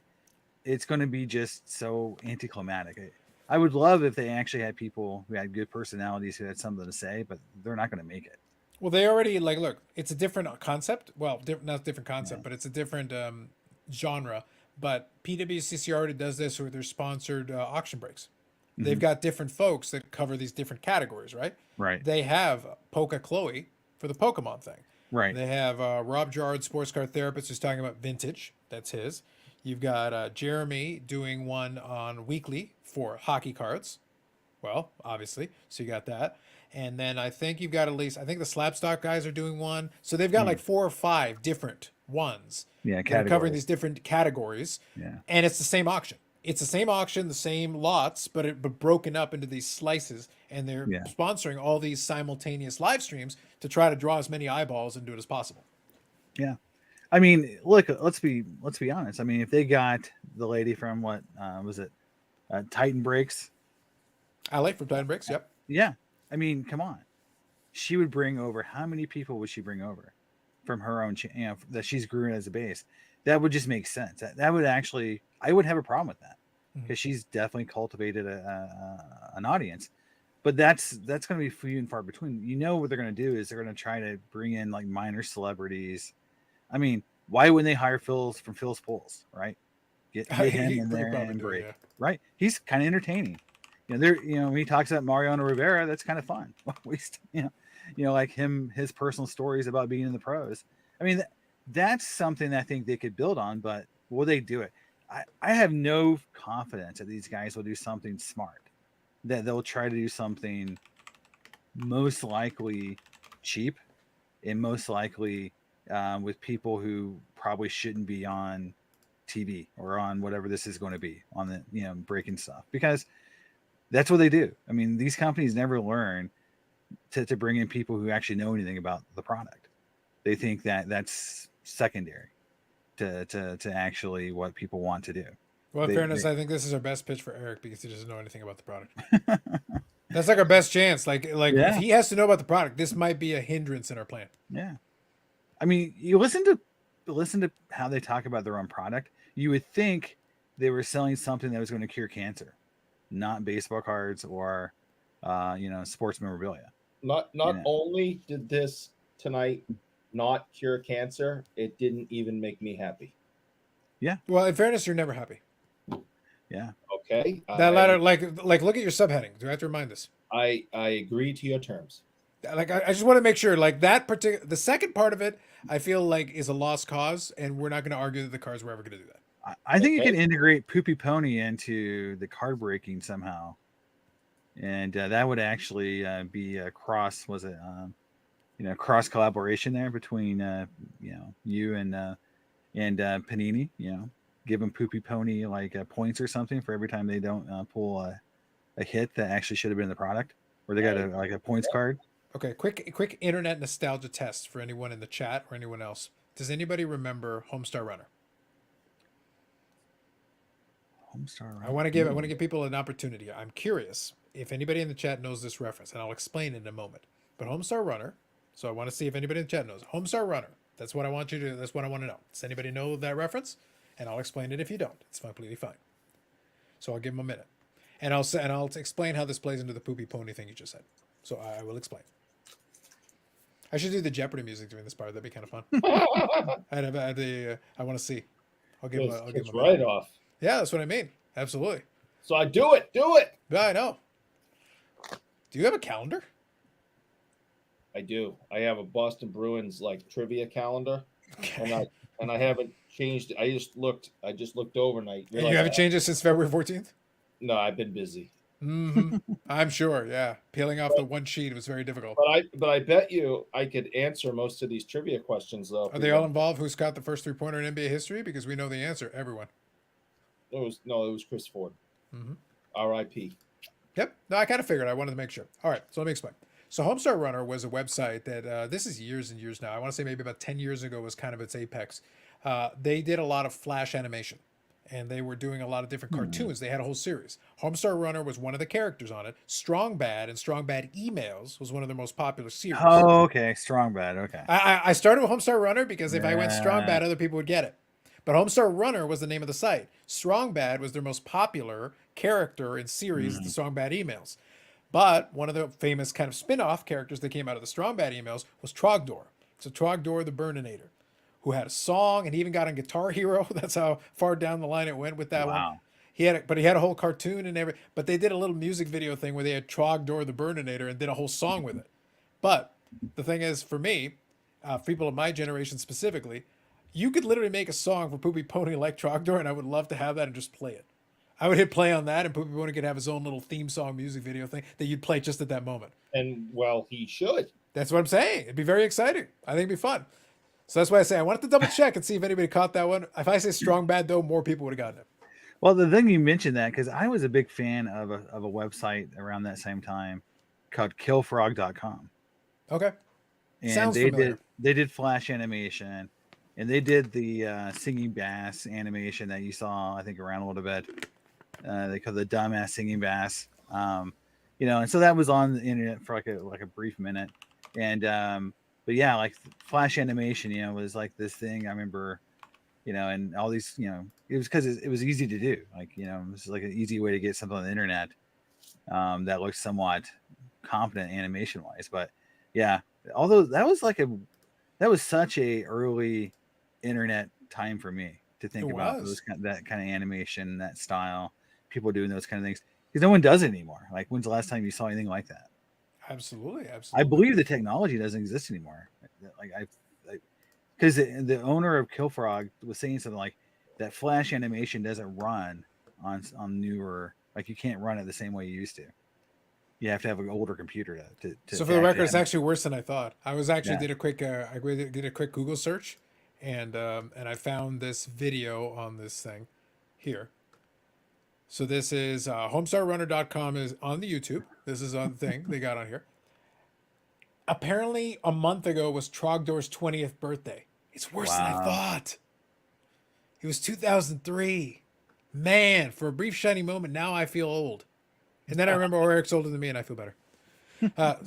it's going to be just so anticlimactic. I would love if they actually had people who had good personalities who had something to say, but they're not going to make it. Well, they already like look. It's a different concept. Well, not different concept, Yeah. but it's a different genre. But PWCC already does this with their sponsored auction breaks. They've got different folks that cover these different categories, right? Right. They have Poca Chloe for the Pokemon thing. Right. They have Rob Gerard, sports car therapist, who's talking about vintage. That's his. You've got Jeremy doing one on weekly for hockey cards. Well, obviously, so you got that. And then I think you've got at least, I think the Slapstock guys are doing one. So they've got like 4 or 5 different ones Yeah, that are covering these different categories. Yeah. And it's the same auction. It's the same auction, the same lots, but broken up into these slices. And they're sponsoring all these simultaneous live streams to try to draw as many eyeballs into it as possible. Yeah. I mean, look, let's be honest. I mean, if they got the lady from what was it? Titan Breaks. Ally from Titan Breaks, yep. Yeah. I mean, come on. She would bring over, how many people would she bring over from her own, that she's growing as a base? That would just make sense. That would actually, I would have a problem with that because she's definitely cultivated an audience. But that's going to be few and far between. What they're going to do is they're going to try to bring in like minor celebrities. I mean, why wouldn't they hire Phil's Pulls, right? Get him in there and break, right? He's kind of entertaining. When he talks about Mariano Rivera, that's kind of fun. Like his personal stories about being in the pros. I mean, that's something that I think they could build on, but will they do it? I have no confidence that these guys will do something smart, that they'll try to do something most likely cheap and most likely with people who probably shouldn't be on TV or on whatever this is going to be on the, breaking stuff, because that's what they do. I mean, these companies never learn to bring in people who actually know anything about the product. They think that that's secondary to actually what people want to do. Well, in fairness, I think this is our best pitch for Eric because he doesn't know anything about the product. That's like our best chance. Like if he has to know about the product, this might be a hindrance in our plan. Yeah. I mean, you listen to how they talk about their own product. You would think they were selling something that was going to cure cancer, not baseball cards or, sports memorabilia. Not only did this tonight not cure cancer, it didn't even make me happy. Yeah. Well, in fairness, you're never happy. Yeah. Okay. That latter, like look at your subheading. Do I have to remind this? I agree to your terms. Like I just want to make sure, like that particular, the second part of it, I feel like is a lost cause, and we're not going to argue that the cards were ever going to do that. I think you can integrate Poopy Pony into the card breaking somehow, and that would actually be a cross. Was it cross collaboration there between you and Panini? Give them Poopy Pony like points or something for every time they don't pull a hit that actually should have been in the product, or they got a points card. Okay, quick internet nostalgia test for anyone in the chat or anyone else. Does anybody remember Homestar Runner? Homestar Runner. I want to give people an opportunity. I'm curious if anybody in the chat knows this reference, and I'll explain in a moment. But Homestar Runner. So I want to see if anybody in the chat knows Homestar Runner. That's what I want you to. That's what I want to know. Does anybody know that reference? And I'll explain it if you don't. It's completely fine. So I'll give them a minute, and I'll explain how this plays into the Poopy Pony thing you just said. So I will explain. I should do the Jeopardy music during this part. That'd be kind of fun. I want to see. I'll give him a right off. Yeah, that's what I mean. Absolutely. So I do it. Yeah, I know. Do you have a calendar? I do. I have a Boston Bruins trivia calendar, Okay. and I haven't changed it. I just looked overnight. And you haven't changed it since February 14th? No, I've been busy. Mm-hmm. I'm sure. Yeah, peeling off the one sheet was very difficult. But I bet you I could answer most of these trivia questions though. Are they all involved? Who's got the first 3-pointer in NBA history? Because we know the answer. Everyone. It was Chris Ford. Mm-hmm. R.I.P. Yep. No, I kind of figured. I wanted to make sure. All right. So let me explain. So Homestar Runner was a website that this is years and years now. I want to say maybe about 10 years ago was kind of its apex. They did a lot of flash animation, and they were doing a lot of different Hmm. cartoons. They had a whole series. Homestar Runner was one of the characters on it. Strong Bad and Strong Bad Emails was one of their most popular series. Oh, okay. Strong bad. Okay. I started with Homestar Runner because if I went Strong Yeah. Bad, other people would get it. But Homestar Runner was the name of the site. Strong Bad was their most popular character in series, the Mhm. Strong Bad Emails. But one of the famous kind of spin-off characters that came out of the Strong Bad Emails was Trogdor. So Trogdor the Burninator, who had a song and he even got on Guitar Hero. That's how far down the line it went with that one. Wow. But he had a whole cartoon and every. But they did a little music video thing where they had Trogdor the Burninator and did a whole song with it. But the thing is, for me, people of my generation specifically, you could literally make a song for Poopy Pony like Trogdor, and I would love to have that and just play it. I would hit play on that, and Poopy Pony could have his own little theme song music video thing that you'd play just at that moment. And well, he should. That's what I'm saying. It'd be very exciting. I think it'd be fun. So that's why I say I wanted to double check and see if anybody caught that one. If I say Strong Bad, though, more people would have gotten it. Well, the thing you mentioned that because I was a big fan of a website around that same time called killfrog.com. Okay. And Sounds they familiar. did flash animation, and they did the singing bass animation that you saw, I think, around a little bit. They call the dumbass singing bass. And so that was on the internet for like a brief minute. And but yeah, like flash animation, was like this thing. I remember, and all these, it was because it was easy to do. Like, this is like an easy way to get something on the internet that looks somewhat competent animation wise. But yeah, although that was such a early internet time for me to think It about was. that kind of animation, that style, people doing those kind of things because no one does it anymore. Like, when's the last time you saw anything like that? Absolutely. I Absolutely. believe the technology doesn't exist anymore. Like because the owner of Killfrog was saying something like that flash animation doesn't run on newer, like you can't run it the same way you used to. You have to have an older computer to So for the actually record, it's have it. actually worse than I thought. I was actually Yeah. did a quick Google search, and I found this video on this thing here. So this is homestarrunner.com is on the YouTube. This is on the thing they got on here. Apparently, a month ago was Trogdor's 20th birthday. It's worse than I Wow. thought. It was 2003. Man, for a brief shiny moment, now I feel old. And then I remember, oh, Eric's older than me, and I feel better.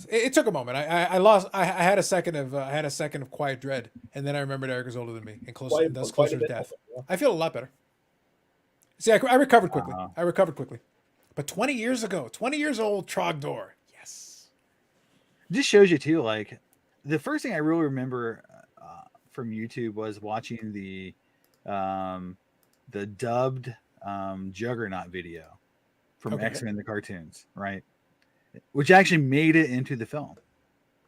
It took a moment. I lost. I had a second of quiet dread, and then I remembered Eric was older than me and closer, and thus Quite closer a to bit. death. Yeah. I feel a lot better. See, I recovered quickly. Wow. I recovered quickly. But 20 years ago, 20 years old, Trogdor. Yes. Just shows you too, like the first thing I really remember from YouTube was watching the dubbed Juggernaut video from Okay. X-Men the cartoons, right? Which actually made it into the film.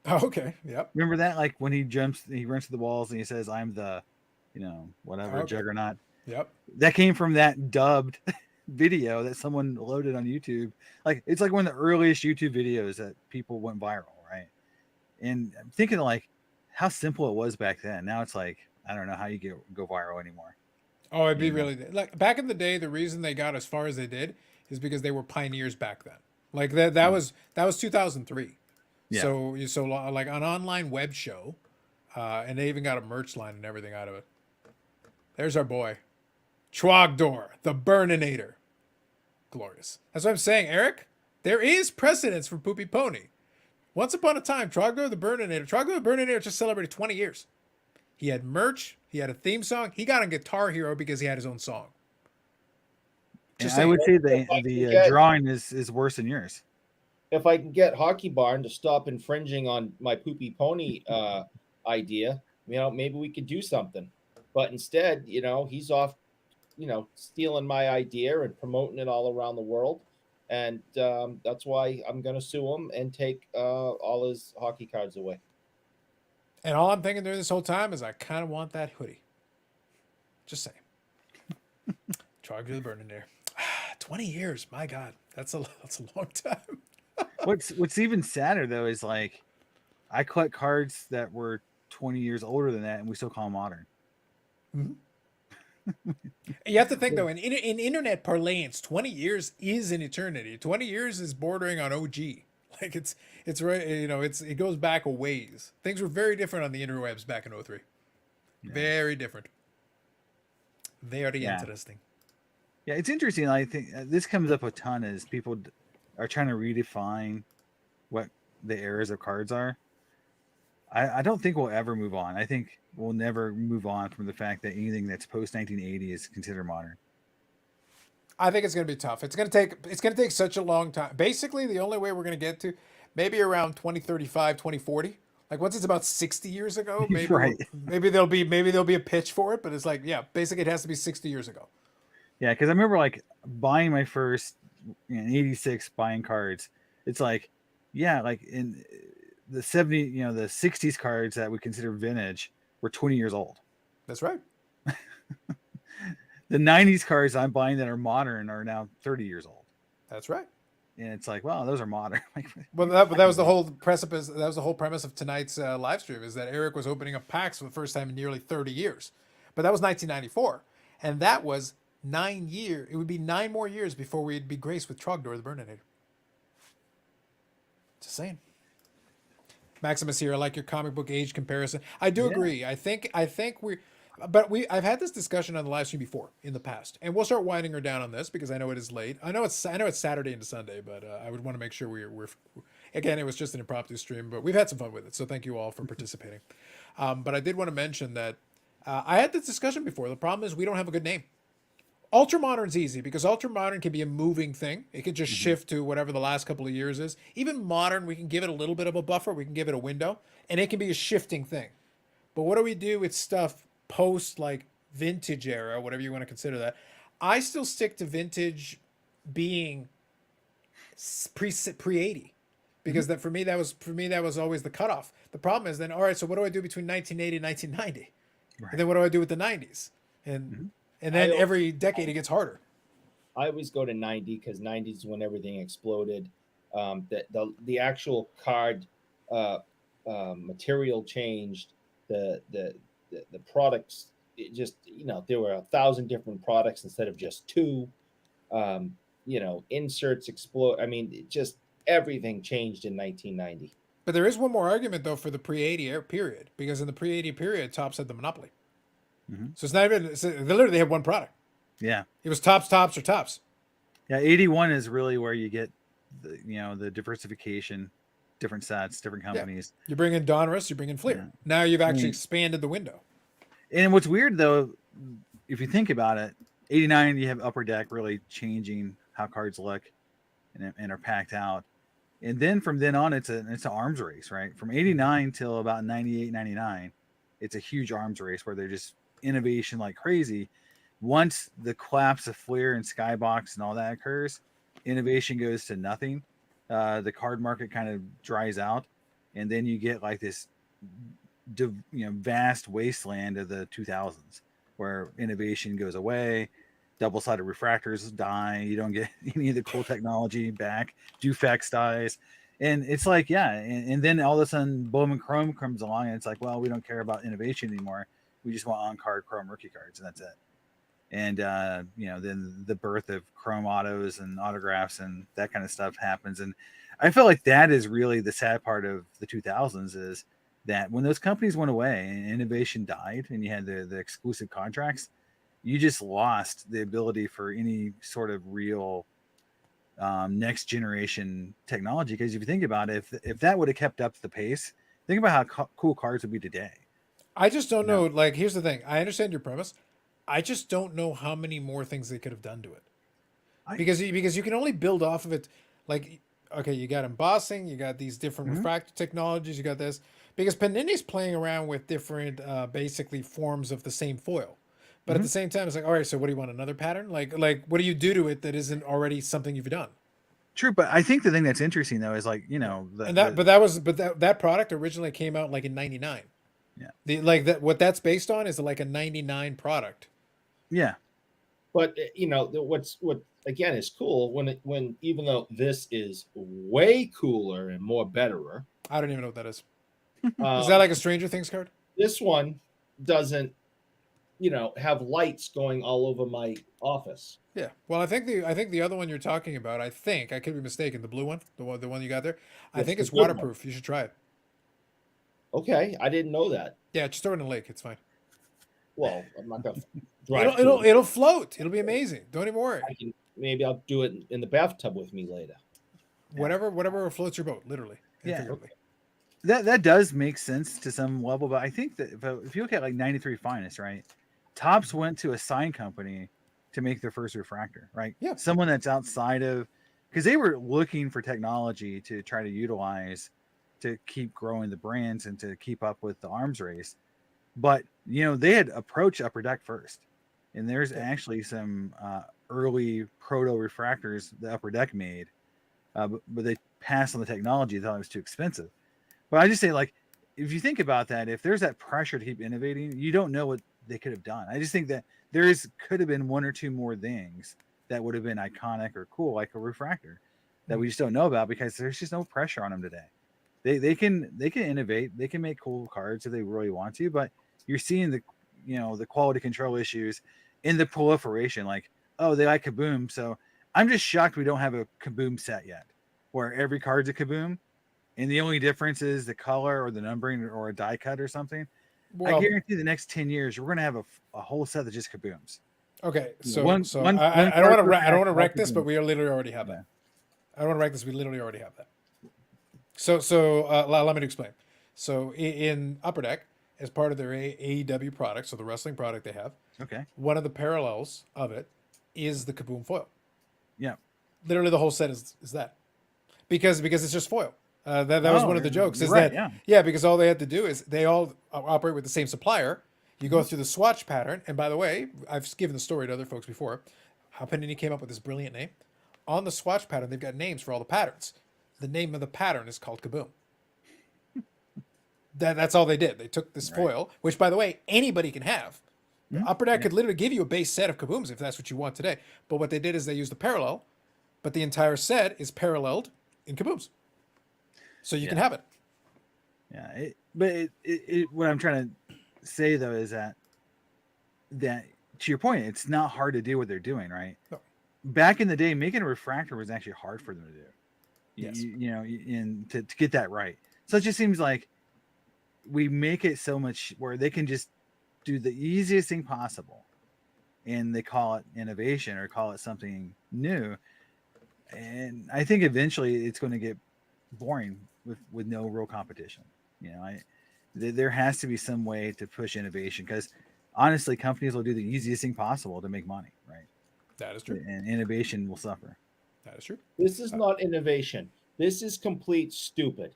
Oh, okay. Yep. Remember that? Like when he runs to the walls and he says, "I'm the, whatever Okay. Juggernaut." Yep. That came from that dubbed video that someone loaded on YouTube. Like it's like one of the earliest YouTube videos that people went viral, right? And I'm thinking like how simple it was back then. Now it's like I don't know how you go viral anymore. Oh, it'd be You know? really like back in the day. The reason they got as far as they did is because they were pioneers back then. Like that was 2003. Yeah. So like an online web show, and they even got a merch line and everything out of it. There's our boy, Trogdor, the Burninator. Glorious. That's what I'm saying, Eric. There is precedence for Poopy Pony. Once upon a time, Trogdor the Burninator just celebrated 20 years. He had merch. He had a theme song. He got on Guitar Hero because he had his own song. And Just I saying. would say If I the can get- drawing is worse than yours. If I can get Hockey Barn to stop infringing on my Poopy Pony idea, maybe we could do something. But instead, he's off, stealing my idea and promoting it all around the world. And that's why I'm going to sue him and take all his hockey cards away. And all I'm thinking during this whole time is I kind of want that hoodie. Just saying. Trogdor the Burninator. 20 years. My God. That's a long time. What's even sadder though is like I collect cards that were 20 years older than that, and we still call them modern. You have to think though, in internet parlance, 20 years is an eternity. 20 years is bordering on OG. Like it's right, it goes back a ways. Things were very different on the interwebs back in '03. Yeah. Very different. Very Yeah. interesting. Yeah, it's interesting. I think this comes up a ton as people are trying to redefine what the eras of cards are. I don't think we'll ever move on. I think we'll never move on from the fact that anything that's post 1980 is considered modern. I think it's going to be tough. It's going to take such a long time. Basically, the only way we're going to get to maybe around 2035, 2040. Like once it's about 60 years ago, maybe Right. maybe there'll be a pitch for it, but it's like, yeah, basically it has to be 60 years ago. Yeah, because I remember like buying my first in '86 buying cards. It's like, yeah, like in the the 60s cards that we consider vintage were 20 years old. That's right. The 90s cards I'm buying that are modern are now 30 years old. That's right. And it's like, well, those are modern. Well, that was the whole precipice. That was the whole premise of tonight's live stream, is that Eric was opening up packs for the first time in nearly 30 years. But that was 1994, and that was 9 years. It would be 9 more years before we'd be graced with Trogdor the Burninator. Just saying. Maximus here, I like your comic book age comparison. I do Yeah. agree. I think I've had this discussion on the live stream before in the past, and we'll start winding her down on this because I know it is late. I know it's Saturday into Sunday, but I would want to make sure we're again, it was just an impromptu stream, but we've had some fun with it. So thank you all for participating. But I did want to mention that I had this discussion before. The problem is we don't have a good name. Ultra modern's easy because ultra modern can be a moving thing. It can just shift to whatever the last couple of years is. Even modern, we can give it a little bit of a buffer. We can give it a window, and it can be a shifting thing. But what do we do with stuff post like vintage era, whatever you want to consider that? I still stick to vintage being pre 80 because that for me that was always the cutoff. The problem is then, all right, so what do I do between 1980 and 1990? Right. And then what do I do with the 90s? And then every decade it gets harder. I always go to 90 because 90 is when everything exploded. The actual card material changed. The products, it just, there were 1,000 different products instead of just 2. Inserts explode. I mean, just everything changed in 1990. But there is one more argument though for the pre-80 period, because in the pre-80 period, Topps had the monopoly. So it's not even. They literally had one product. Yeah. It was Topps, or Topps. Yeah, 81 is really where you get the diversification, different sets, different companies. Yeah. You bring in Donruss, you bring in Fleer. Yeah. Now you've actually expanded the window. And what's weird though, if you think about it, 89 you have Upper Deck really changing how cards look and are packed out. And then from then on it's an arms race, right? From 89 till about 98, 99, it's a huge arms race where they're just innovation like crazy. Once the collapse of Fleer and Skybox and all that occurs, innovation goes to nothing. The card market kind of dries out, and then you get like this vast wasteland of the 2000s where innovation goes away, double-sided refractors die, you don't get any of the cool technology back, Dufex dies, and it's like, and then all of a sudden Bowman Chrome comes along and it's like, well, we don't care about innovation anymore. We just want on-card Chrome rookie cards, and that's it. And then the birth of Chrome autos and autographs and that kind of stuff happens. And I feel like that is really the sad part of the 2000s, is that when those companies went away and innovation died and you had the exclusive contracts, you just lost the ability for any sort of real next generation technology. Because if you think about it, if that would have kept up the pace, think about how cool cards would be today. I just don't know. Like, here's the thing. I understand your premise. I just don't know how many more things they could have done to it. Because you can only build off of it. Like, okay, you got embossing, you got these different refractor technologies, you got this. Because Panini's playing around with different, basically, forms of the same foil. But at the same time, it's like, all right, so what do you want, another pattern? Like what do you do to it that isn't already something you've done? True, but I think the thing that's interesting though is like, that product originally came out like in '99. Yeah. What that's based on is like a '99 product. Yeah. But what again is cool when even though this is way cooler and more betterer. I don't even know what that is. Is that like a Stranger Things card? This one doesn't have lights going all over my office. Yeah. Well, I think the other one you're talking about, I could be mistaken. The blue one, the one you got there, I It's think the it's good one. waterproof. You should try it. Okay, I didn't know that. Yeah, just throw it in a lake. It's fine. Well, I'm not gonna drive It'll to it'll it. it'll float. It'll be amazing. Don't even worry. Maybe I'll do it in the bathtub with me later. Whatever floats your boat, literally and Yeah. figuratively. That does make sense to some level, but I think that if you look at like 93 Finest, right? Topps went to a sign company to make their first refractor, right? Yeah. Someone that's outside of, because they were looking for technology to try to utilize to keep growing the brands and to keep up with the arms race. But they had approached Upper Deck first, and there's actually some early proto refractors the Upper Deck made, but they passed on the technology. They thought it was too expensive. But I just say, like, if you think about that, if there's that pressure to keep innovating, you don't know what they could have done. I just think that could have been one or two more things that would have been iconic or cool, like a refractor, that we just don't know about because there's just no pressure on them today. They can innovate, they can make cool cards if they really want to, but you're seeing the quality control issues in the proliferation. Like, oh, they like Kaboom, so I'm just shocked we don't have a Kaboom set yet, where every card's a Kaboom. And the only difference is the color or the numbering or a die cut or something. Well, I guarantee the next 10 years, we're going to have a whole set that just kabooms. okay. So One I don't want to wreck this, kaboom. but we literally already have that. I don't want to wreck this. We literally already have that. So let me explain. So in Upper Deck, as part of their AEW product, so the wrestling product they have, Okay. one of the parallels of it is the Kaboom foil. Yeah. Literally, the whole set is that because it's just foil. That was one of the jokes. Is right, that yeah. Because all they had to do is they all operate with the same supplier. You go through the swatch pattern, and by the way, I've given the story to other folks before. How Panini came up with this brilliant name. On the swatch pattern, they've got names for all the patterns. The name of the pattern is called Kaboom. That's all they did. They took this foil, which, by the way, anybody can have. Upper Deck could literally give you a base set of Kabooms if that's what you want today. But what they did is they used the parallel, but the entire set is paralleled in Kabooms. So you can have it. Yeah. What I'm trying to say, though, is that to your point, it's not hard to do what they're doing, right? No. Back in the day, making a refractor was actually hard for them to do. Yes. And to get that right. So it just seems like we make it so much where they can just do the easiest thing possible, and they call it innovation or call it something new. And I think eventually it's going to get boring with no real competition. There has to be some way to push innovation, because honestly, companies will do the easiest thing possible to make money, right? That is true. And innovation will suffer. That is true. This is not innovation. This is complete stupid.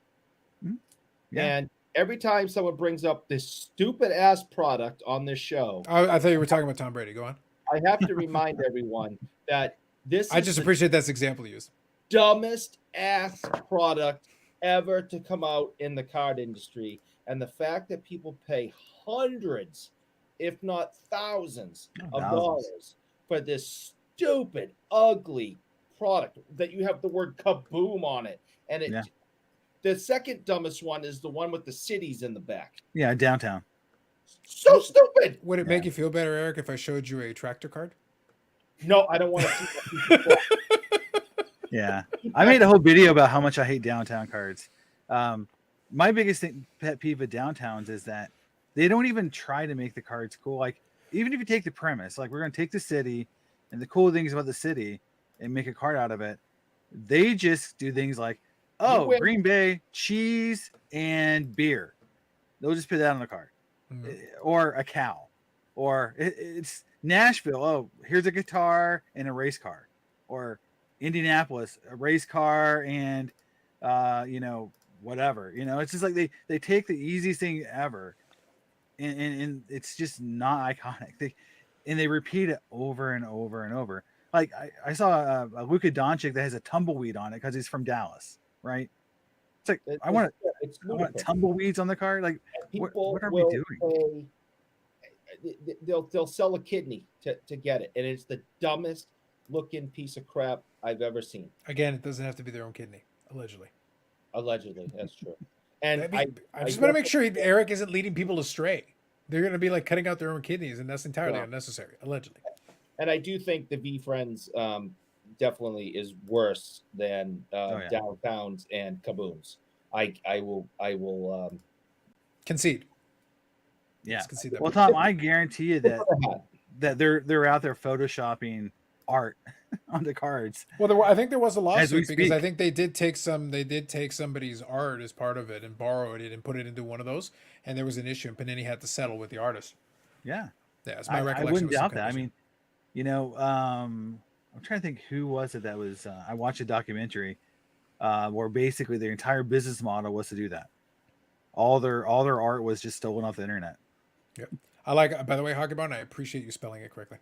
Yeah. And every time someone brings up this stupid ass product on this show, I thought you were talking about Tom Brady. Go on. I have to remind everyone that this I is just the appreciate that's example used. dumbest ass product ever to come out in the card industry. And the fact that people pay hundreds, if not thousands of dollars for this stupid, ugly product that you have the word Kaboom on it. And the second dumbest one is the one with the cities in the back. Yeah, downtown. So stupid. Would it make you feel better, Eric, if I showed you a tractor card? No, I don't want to see that. Yeah. I made a whole video about how much I hate downtown cards. My biggest pet peeve of downtowns is that they don't even try to make the cards cool. Like, even if you take the premise, like, we're going to take the city and the cool things about the city and make a card out of it, they just do things like, oh, Green Bay, cheese, and beer. They'll just put that on the card. Or a cow. Or it's Nashville. Oh, here's a guitar and a race car. Or Indianapolis, a race car and, whatever. It's just like they take the easiest thing ever, and it's just not iconic. They repeat it over and over and over. Like, I saw a Luka Doncic that has a tumbleweed on it because he's from Dallas, right? It's like, I want tumbleweeds on the card. Like, what are we doing? They'll sell a kidney to get it, and it's the dumbest looking piece of crap I've ever seen. Again, it doesn't have to be their own kidney, allegedly. Allegedly, that's true. And I just want to make sure Eric isn't leading people astray. They're going to be like cutting out their own kidneys, and that's entirely Yeah. unnecessary, allegedly. And I do think the V Friends definitely is worse than Downtowns and Kabooms. I will Concede. Yeah. Let's concede that. Well, point. Tom, I guarantee you that they're out there photoshopping art on the cards. Well, I think there was a lawsuit because speak. I think they did take somebody's art as part of it and borrowed it and put it into one of those, and there was an issue, and Panini had to settle with the artist. Yeah. Yeah, it's my recollection. I wouldn't doubt that. I mean, I'm trying to think who was it that was. I watched a documentary where basically their entire business model was to do that. All their art was just stolen off the internet. Yep. I like. By the way, Hockeybound, I appreciate you spelling it correctly.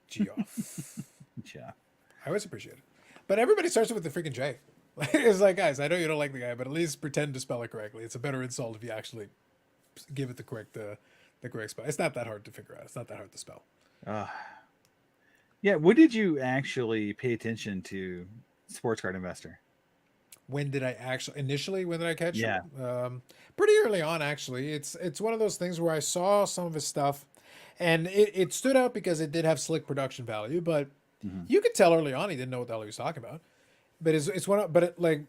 Geoff. Yeah. I always appreciate it. But everybody starts with the freaking J. It's like, guys, I know you don't like the guy, but at least pretend to spell it correctly. It's a better insult if you actually give it the correct spell. It's not that hard to figure out. It's not that hard to spell. Yeah. What did you actually pay attention to, Sports Card Investor? When did I initially? When did I catch Yeah. him? Pretty early on, actually. It's one of those things where I saw some of his stuff, and it stood out because it did have slick production value, but you could tell early on he didn't know what the hell he was talking about. But it's one of, but it, like,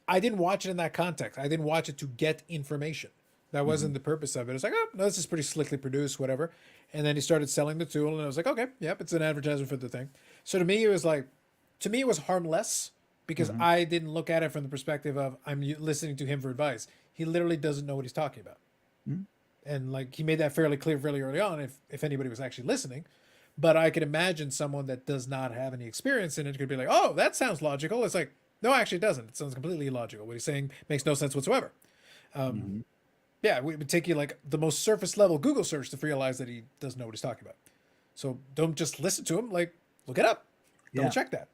I didn't watch it in that context. I didn't watch it to get information. That wasn't the purpose of it. It's like, oh, no, this is pretty slickly produced, whatever. And then he started selling the tool, and I was like, okay, yep, it's an advertisement for the thing. So to me, it was harmless because I didn't look at it from the perspective of I'm listening to him for advice. He literally doesn't know what he's talking about. And like he made that fairly clear fairly early on if anybody was actually listening. But I could imagine someone that does not have any experience in it could be like, oh, that sounds logical. It's like, no, actually it doesn't. It sounds completely illogical. What he's saying makes no sense whatsoever. Yeah, it would take you like the most surface level Google search to realize that he doesn't know what he's talking about. So don't just listen to him, like look it up. Double check that.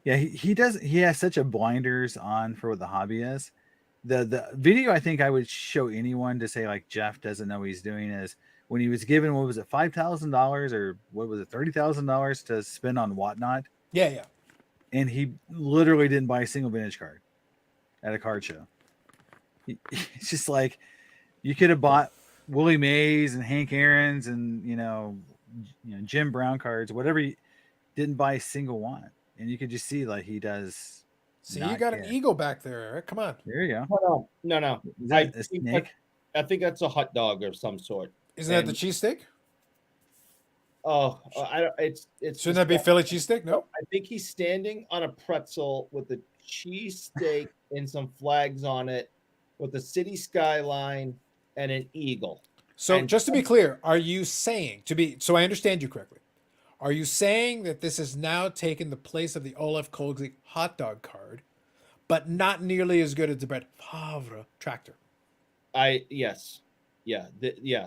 Yeah, he does. He has such a blinders on for what the hobby is. The video I think I would show anyone to say like Jeff doesn't know what he's doing is when he was given, what was it, $5,000 or what was it, $30,000 to spend on Whatnot. Yeah. And he literally didn't buy a single vintage card at a card show. It's just like you could have bought Willie Mays and Hank Aaron's and Jim Brown cards, whatever. He didn't buy a single one, and you could just see like he does. See, you got an eagle back there, Eric. Come on. There you go. No. Is that a snake? I think that's a hot dog of some sort. Isn't that the cheesesteak? Oh, it's shouldn't that be Philly cheesesteak? No, I think he's standing on a pretzel with a cheesesteak and some flags on it, with a city skyline and an eagle. So just to be clear, are you saying so I understand you correctly? Are you saying that this has now taken the place of the Olaf Kolzig hot dog card, but not nearly as good as the Brett Favre tractor? Yes. Yeah.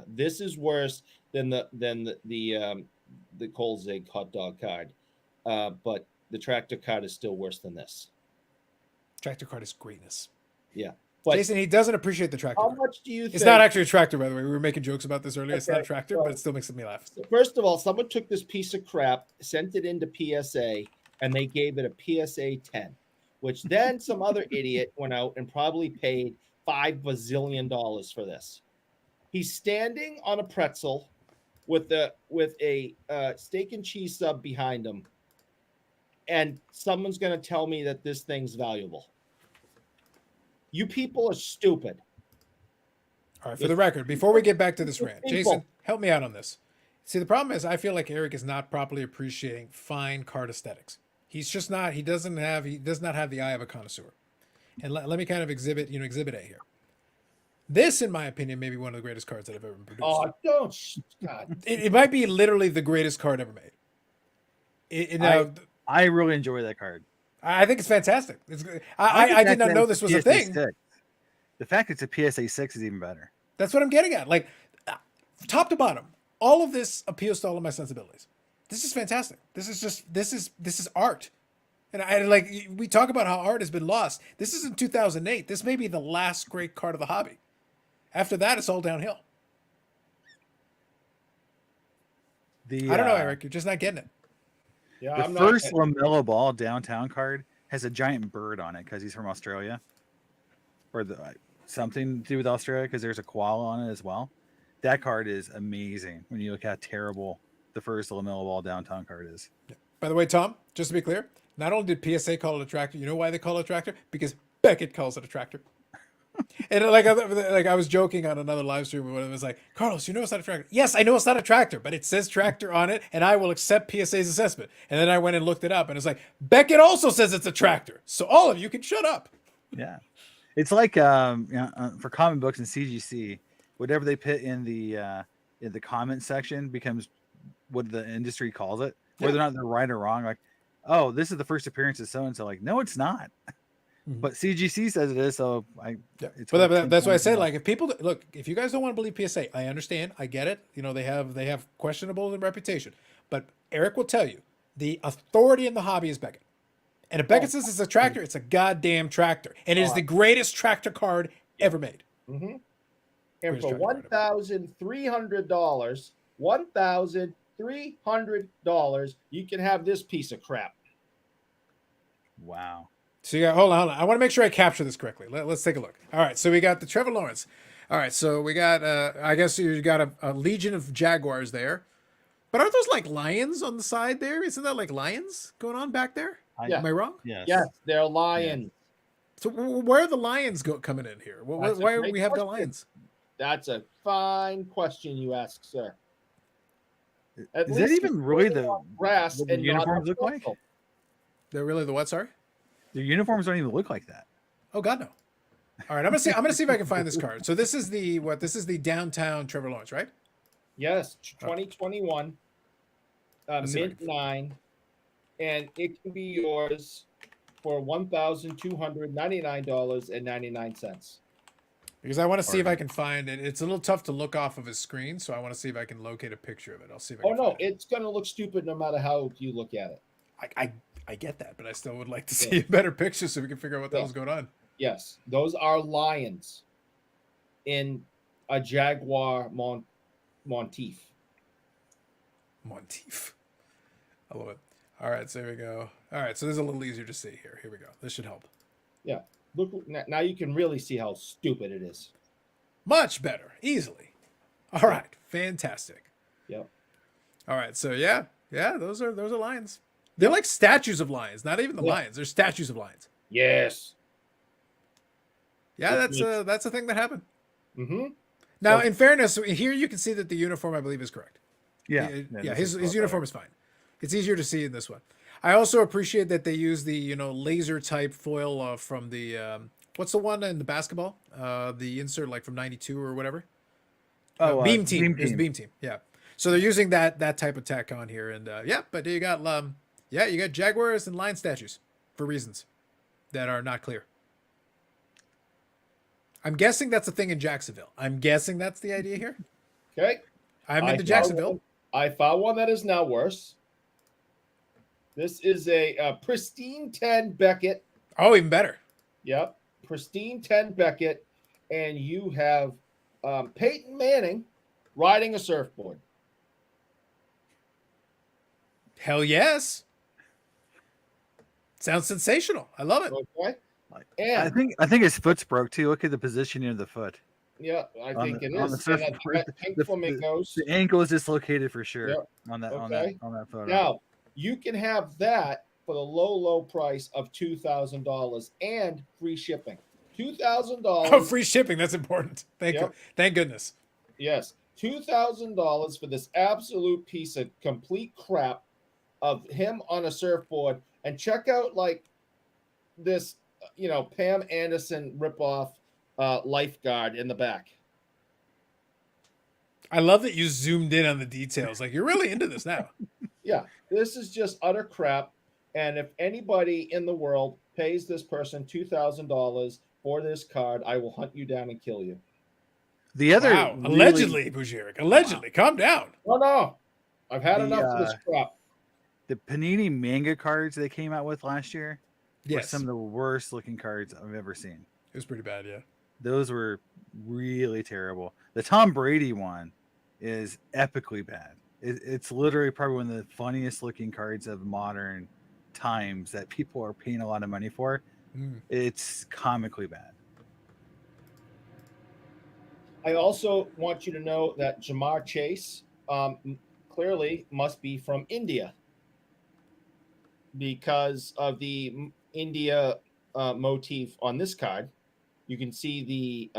This is worse than the Kolzig hot dog card. But the tractor card is still worse than this. Tractor card is greatness. Yeah. But Jason, he doesn't appreciate the tractor. How much do you think? It's not actually a tractor, by the way. We were making jokes about this earlier. Okay, it's not a tractor, but it still makes me laugh. First of all, someone took this piece of crap, sent it into PSA, and they gave it a PSA 10, which then some other idiot went out and probably paid $5 bazillion for this. He's standing on a pretzel with a steak and cheese sub behind him, and someone's going to tell me that this thing's valuable. You people are stupid. All right, for the record, before we get back to this rant, Jason, help me out on this. See, the problem is I feel like Eric is not properly appreciating fine card aesthetics. He's just not. He does not have the eye of a connoisseur. And let me kind of exhibit A here. This, in my opinion, may be one of the greatest cards that have ever been produced. Oh, don't! God. It might be literally the greatest card ever made. I really enjoy that card. I think it's fantastic. I did not know this was a thing. 6. The fact it's a PSA 6 is even better. That's what I'm getting at. Like, top to bottom, all of this appeals to all of my sensibilities. This is fantastic. This is art. And we talk about how art has been lost. This is in 2008. This may be the last great card of the hobby. After that, it's all downhill. I don't know, Eric. You're just not getting it. Yeah, the first LaMelo Ball downtown card has a giant bird on it because he's from Australia, or something to do with Australia because there's a koala on it as well. that card is amazing when you look how terrible the first LaMelo Ball downtown card is. By the way, Tom, just to be clear, not only did PSA call it a tractor, you know why they call it a tractor? Because Beckett calls it a tractor. And like I was joking on another live stream when it was like, Carlos, you know it's not a tractor. Yes, I know it's not a tractor, but it says tractor on it, and I will accept PSA's assessment. And then I went and looked it up, and it's like, Beckett also says it's a tractor. So all of you can shut up. Yeah. It's like for comic books and CGC, whatever they put in the comment section becomes what the industry calls it. Whether or not they're right or wrong, like, oh, this is the first appearance of so and so. Like, no, it's not. But CGC says it is, so it's. But that's why I say, like, if people look, if you guys don't want to believe PSA, I understand, I get it. You know, they have questionable reputation, but Eric will tell you the authority in the hobby is Beckett, and if Beckett says it's a tractor, it's a goddamn tractor, and it is the greatest tractor card ever made. And for $1,300, you can have this piece of crap. Wow. So you got, hold on. I want to make sure I capture this correctly. Let's take a look. All right, so we got the Trevor Lawrence. All right, so we got, I guess you got a legion of Jaguars there. But aren't those like lions on the side there? Isn't that like lions going on back there? Am I wrong? Yes. Yes, they're lions. So where are the lions coming in here? Why do we have the lions? That's a fine question you ask, sir. Is it even really the grass what the and uniforms look like? They're really the what? Sorry, the uniforms don't even look like that. Oh God, no! All right, I'm gonna see if I can find this card. So this is the what? This is the downtown Trevor Lawrence, right? Yes, 2021, mint 9, and it can be yours for $1,299.99. Because I want to see if I can find it. It's a little tough to look off of his screen, so I want to see if I can locate a picture of it. I'll see if I can. Oh no, it's gonna look stupid no matter how you look at it. I get that, but I still would like to see a better picture so we can figure out what the hell's going on. Yes, those are lions in a Jaguar Monteith. Monteith. I love it. All right, so here we go. All right, so this is a little easier to see here. Here we go. This should help. Yeah. Look, now you can really see how stupid it is. Much better, easily. All right, fantastic. Yep. All right, so yeah, those are lions. They're like statues of lions, not even the lions. They're statues of lions. Yes. Yeah, that's a thing that happened. Mm-hmm. Now, in fairness, here you can see that the uniform, I believe, is correct. Yeah, his uniform is fine. It's easier to see in this one. I also appreciate that they use the laser type foil from the what's the one in the basketball? The insert like from '92 or whatever. Beam Team. It's the Beam Team. Yeah. So they're using that type of tech on here, and but you got you got Jaguars and lion statues for reasons that are not clear. I'm guessing that's a thing in Jacksonville. I'm guessing that's the idea here. Okay. I'm into Jacksonville. I found one that is now worse. This is a pristine 10 Beckett. Oh, even better. Yep. Pristine 10 Beckett. And you have Peyton Manning riding a surfboard. Hell yes. Sounds sensational. I love it. Okay. And I think his foot's broke too. Look at the positioning of the foot. Yeah, I think it is. The ankle is dislocated for sure on that photo. Now you can have that for the low price of $2,000 and free shipping. $2,000. Oh, free shipping. That's important. Thank goodness. Yes, $2,000 for this absolute piece of complete crap of him on a surfboard. And check out like this, Pam Anderson ripoff lifeguard in the back. I love that you zoomed in on the details. Like you're really into this now. Yeah, this is just utter crap. And if anybody in the world pays this person $2,000 for this card, I will hunt you down and kill you. The other allegedly, Bujeric. Allegedly, calm down. No, I've had enough of this crap. The Panini manga cards they came out with last year were Yes. some of the worst looking cards I've ever seen. It was pretty bad, yeah. Those were really terrible. The Tom Brady one is epically bad. It's literally probably one of the funniest looking cards of modern times that people are paying a lot of money for. It's comically bad. I also want you to know that Jamar Chase clearly must be from India because of the India motif on this card. You can see the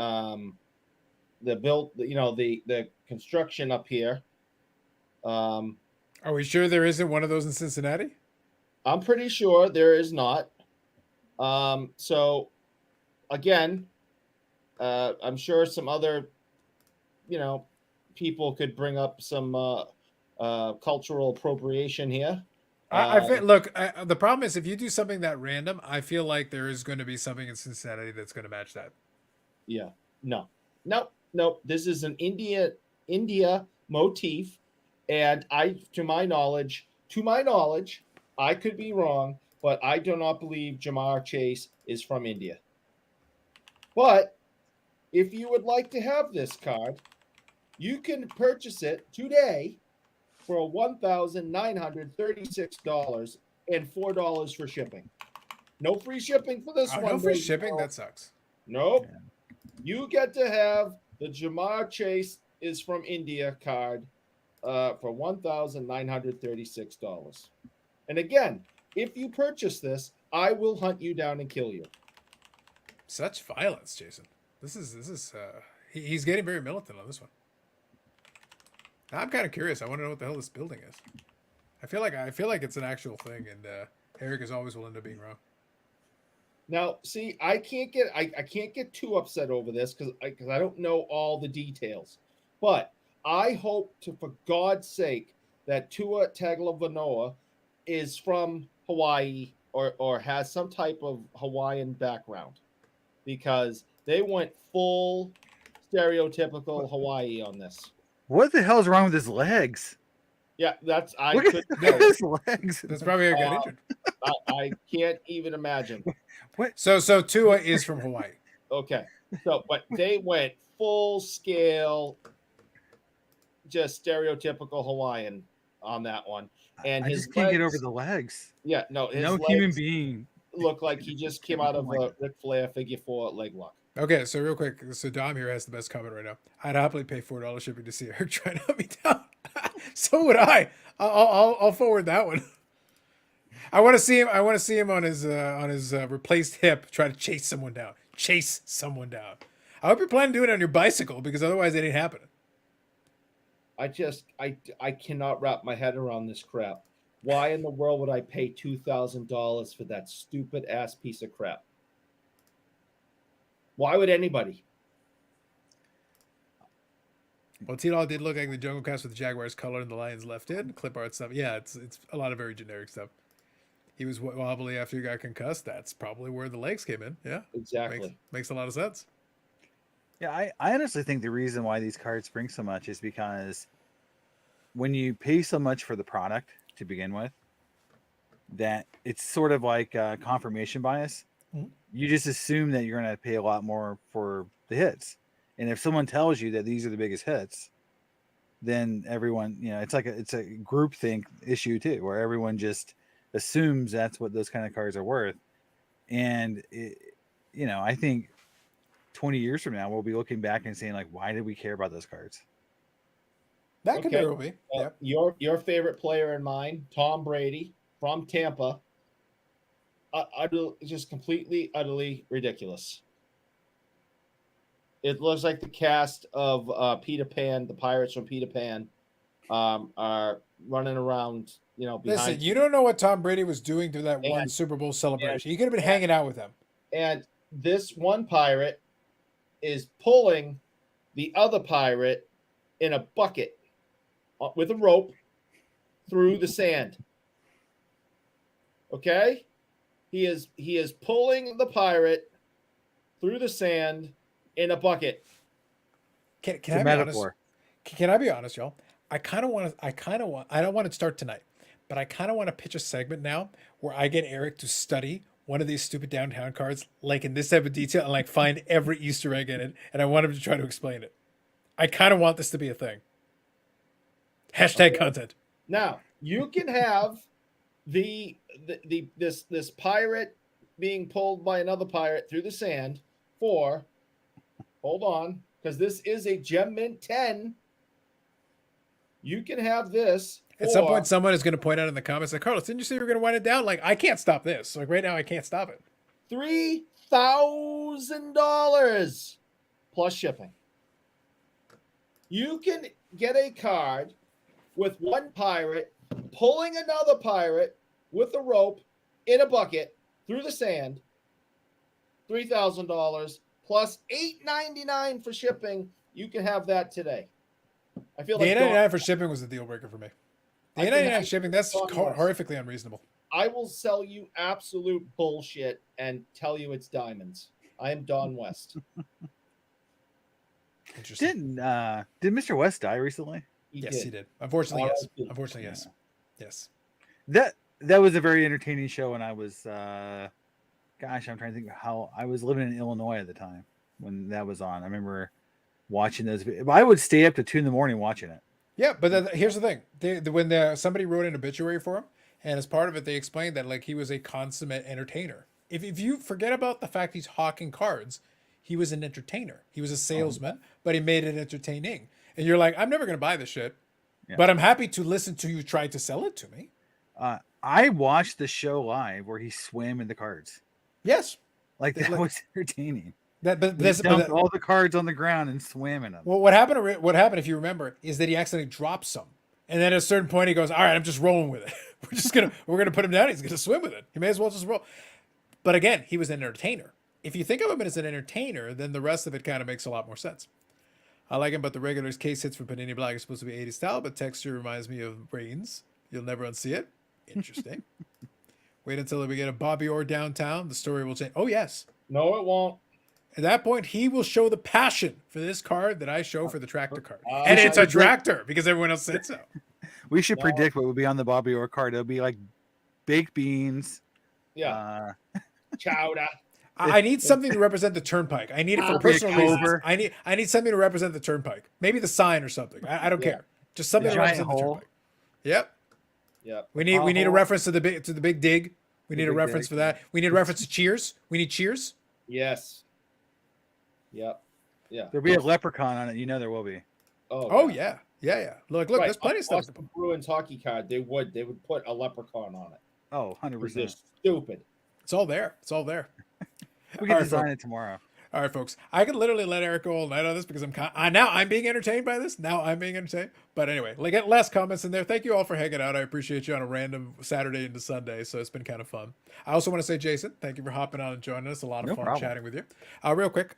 build, the construction up here. Are we sure there isn't one of those in Cincinnati? I'm pretty sure there is not. So again, I'm sure some other, people could bring up some cultural appropriation here. I feel, look, the problem is if you do something that random, I feel like there is going to be something in Cincinnati that's going to match that. Yeah, no. This is an India motif, and to my knowledge, I could be wrong, but I do not believe Jamar Chase is from India. But if you would like to have this card, you can purchase it today for $1,936 and $4 for shipping. No free shipping for this one. No free shipping? That sucks. Nope. Yeah. You get to have the Jamar Chase is from India card for $1,936. And again, if you purchase this, I will hunt you down and kill you. Such violence, Jason. This is he's getting very militant on this one. I'm kind of curious. I want to know what the hell this building is. I feel like it's an actual thing, and Eric is always willing to be wrong. Now, see, I can't get too upset over this because I don't know all the details. But I hope for God's sake, that Tua Tagovailoa is from Hawaii or has some type of Hawaiian background, because they went full stereotypical Hawaii on this. What the hell's wrong with his legs? Yeah, look at his legs. That's probably a good injured. I can't even imagine. What? So Tua is from Hawaii. Okay. So, but they went full scale, just stereotypical Hawaiian on that one. And I just can't get over the legs. Yeah, no. No human being looked like he just came out of a Ric Flair figure 4 leg lock. Okay, so real quick, so Dom here has the best comment right now. I'd happily pay $4 shipping to see Eric try to hunt me down. So would I. I'll forward that one. I want to see him. I want to see him on his replaced hip try to chase someone down. Chase someone down. I hope you're planning to do it on your bicycle, because otherwise it ain't happening. I cannot wrap my head around this crap. Why in the world would I pay $2,000 for that stupid ass piece of crap? Why would anybody? Well, T-Dog did look like the Jungle Cast with the Jaguars color and the Lions left in. Clip art stuff. Yeah, it's a lot of very generic stuff. He was wobbly after he got concussed. That's probably where the legs came in. Yeah, exactly. Makes a lot of sense. Yeah, I honestly think the reason why these cards bring so much is because when you pay so much for the product to begin with, that it's sort of like confirmation bias. Mm-hmm. You just assume that you're going to pay a lot more for the hits. And if someone tells you that these are the biggest hits, then everyone, it's a groupthink issue too, where everyone just assumes that's what those kind of cards are worth. And I think 20 years from now, we'll be looking back and saying, like, why did we care about those cards? That could very well be. Yep. Your favorite player and mine, Tom Brady from Tampa, just completely, utterly ridiculous. It looks like the cast of Peter Pan, the pirates from Peter Pan, are running around, behind. Listen, you don't know what Tom Brady was doing to that one Super Bowl celebration. He could have been hanging out with them. And this one pirate is pulling the other pirate in a bucket with a rope through the sand. Okay? He is pulling the pirate through the sand in a bucket. Can I be honest? Can I be honest, y'all? I don't want it to start tonight, but I kind of want to pitch a segment now where I get Eric to study one of these stupid downtown cards, like in this type of detail, and like find every Easter egg in it, and I want him to try to explain it. I kind of want this to be a thing. Hashtag content. Now you can have this pirate being pulled by another pirate through the sand for, hold on, because this is a Gem Mint 10. You can have this. At some point, someone is going to point out in the comments, like, Carlos, didn't you say you were going to wind it down? Like, I can't stop this. Like, right now, I can't stop it. $3,000 plus shipping. You can get a card with one pirate pulling another pirate with a rope in a bucket through the sand. $3,000 plus $8.99 for shipping. You can have that today. I feel the like $8.99 for shipping was a deal breaker for me. The $8.99 shipping, that's horrifically unreasonable. I will sell you absolute bullshit and tell you it's diamonds. I am Don West. Did Mr. West die recently? He did. Unfortunately, yes. Unfortunately, yes. Yes. That was a very entertaining show, and I was gosh, I'm trying to think of how I was living in Illinois at the time when that was on. I remember watching those. I would stay up to 2 a.m. watching it. Yeah, but here's the thing: when somebody wrote an obituary for him, and as part of it, they explained that like he was a consummate entertainer. If you forget about the fact he's hawking cards, he was an entertainer. He was a salesman, but he made it entertaining. And you're like, I'm never going to buy this shit, but I'm happy to listen to you try to sell it to me. I watched the show live where he swam in the cards. Yes, like that was entertaining. But dumped all the cards on the ground and swam in them. Well, what happened? What happened, if you remember, is that he accidentally dropped some, and then at a certain point he goes, "All right, I'm just rolling with it. we're gonna put him down. He's gonna swim with it. He may as well just roll." But again, he was an entertainer. If you think of him as an entertainer, then the rest of it kind of makes a lot more sense. I like him, but the regulars case hits from Panini Black are supposed to be 80s style, but texture reminds me of Rains. You'll never unsee it. Interesting. Wait until we get a Bobby Orr downtown. The story will change. Oh yes. No, it won't. At that point, he will show the passion for this card that I show for the tractor card. And it's a tractor because everyone else said so. We should predict what would be on the Bobby Orr card. It'll be like baked beans. Yeah. Chowder. I need something to represent the turnpike. I need it for personal reasons. I need something to represent the turnpike. Maybe the sign or something. I don't care. Just something to represent the turnpike. Yep. Yep. We need a reference to the big dig. We need a reference for that. We need a reference to Cheers. We need Cheers. Yes. Yep. Yeah. There'll be a leprechaun on it. You know there will be. Oh yeah. Look, there's plenty of stuff. The Bruins hockey card, they would put a leprechaun on it. Oh, 100%. They're stupid. It's all there. We can design it tomorrow. All right, folks. I could literally let Eric go all night on this because I'm being entertained by this. Now I'm being entertained. But anyway, get less comments in there. Thank you all for hanging out. I appreciate you on a random Saturday into Sunday. So it's been kind of fun. I also want to say, Jason, thank you for hopping on and joining us. A lot of fun chatting with you. Real quick,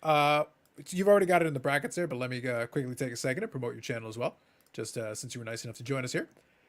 you've already got it in the brackets there, but let me quickly take a second to promote your channel as well, just since you were nice enough to join us here.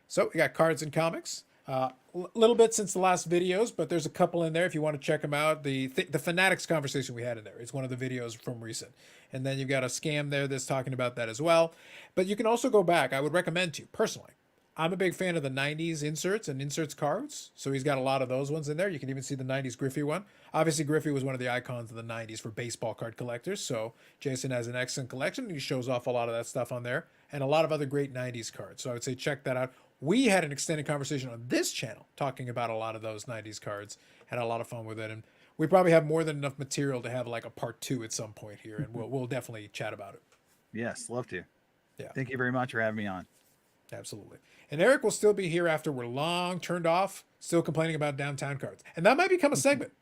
So we got cards and comics. A little bit since the last videos, but there's a couple in there if you want to check them out. The Fanatics conversation we had in there is one of the videos from recent. And then you've got a scam there that's talking about that as well. But you can also go back. I would recommend to you, personally. I'm a big fan of the 90s inserts and inserts cards. So he's got a lot of those ones in there. You can even see the 90s Griffey one. Obviously, Griffey was one of the icons of the 90s for baseball card collectors. So Jason has an excellent collection. He shows off a lot of that stuff on there. And a lot of other great 90s cards. So I would say check that out. We had an extended conversation on this channel talking about a lot of those 90s cards. Had a lot of fun with it. And we probably have more than enough material to have like a part 2 at some point here. And we'll definitely chat about it. Yes, love to. Yeah. Thank you very much for having me on. Absolutely. And Eric will still be here after we're long turned off, still complaining about downtown cards. And that might become a segment.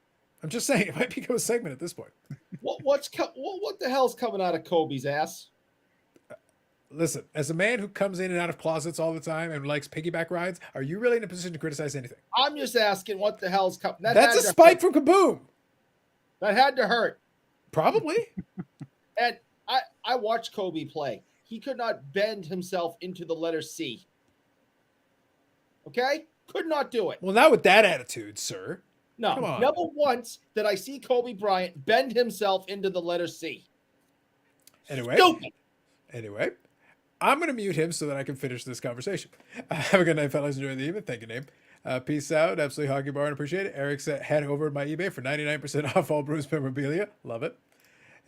I'm just saying, it might become a segment at this point. What the hell's coming out of Kobe's ass? Listen, as a man who comes in and out of closets all the time and likes piggyback rides, are you really in a position to criticize anything? I'm just asking what the hell's coming. That's a spike from Kaboom. That had to hurt. Probably. And I watched Kobe play. He could not bend himself into the letter C. Okay? Could not do it. Well, not with that attitude, sir. No. Come on. Never once did I see Kobe Bryant bend himself into the letter C. Anyway. Stupid. Anyway. I'm going to mute him so that I can finish this conversation. Have a good night, fellas. Enjoy the evening. Thank you, Name. Peace out. Absolutely Hockey Bar and appreciate it. Eric said, head over to my eBay for 99% off all Bruins memorabilia. Love it.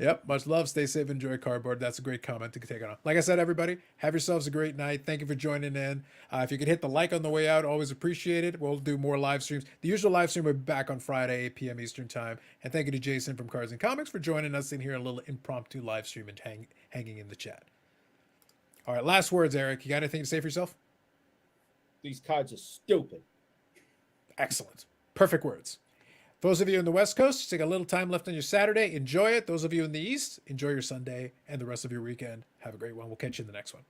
Yep. Much love. Stay safe. Enjoy cardboard. That's a great comment to take on. Like I said, everybody, have yourselves a great night. Thank you for joining in. If you could hit the like on the way out, always appreciate it. We'll do more live streams. The usual live stream will be back on Friday, 8 p.m. Eastern time. And thank you to Jason from Cards and Comics for joining us in here, a little impromptu live stream and hanging in the chat. All right. Last words, Eric. You got anything to say for yourself? These cards are stupid. Excellent. Perfect words. Those of you in the West Coast, take a little time left on your Saturday. Enjoy it. Those of you in the East, enjoy your Sunday and the rest of your weekend. Have a great one. We'll catch you in the next one.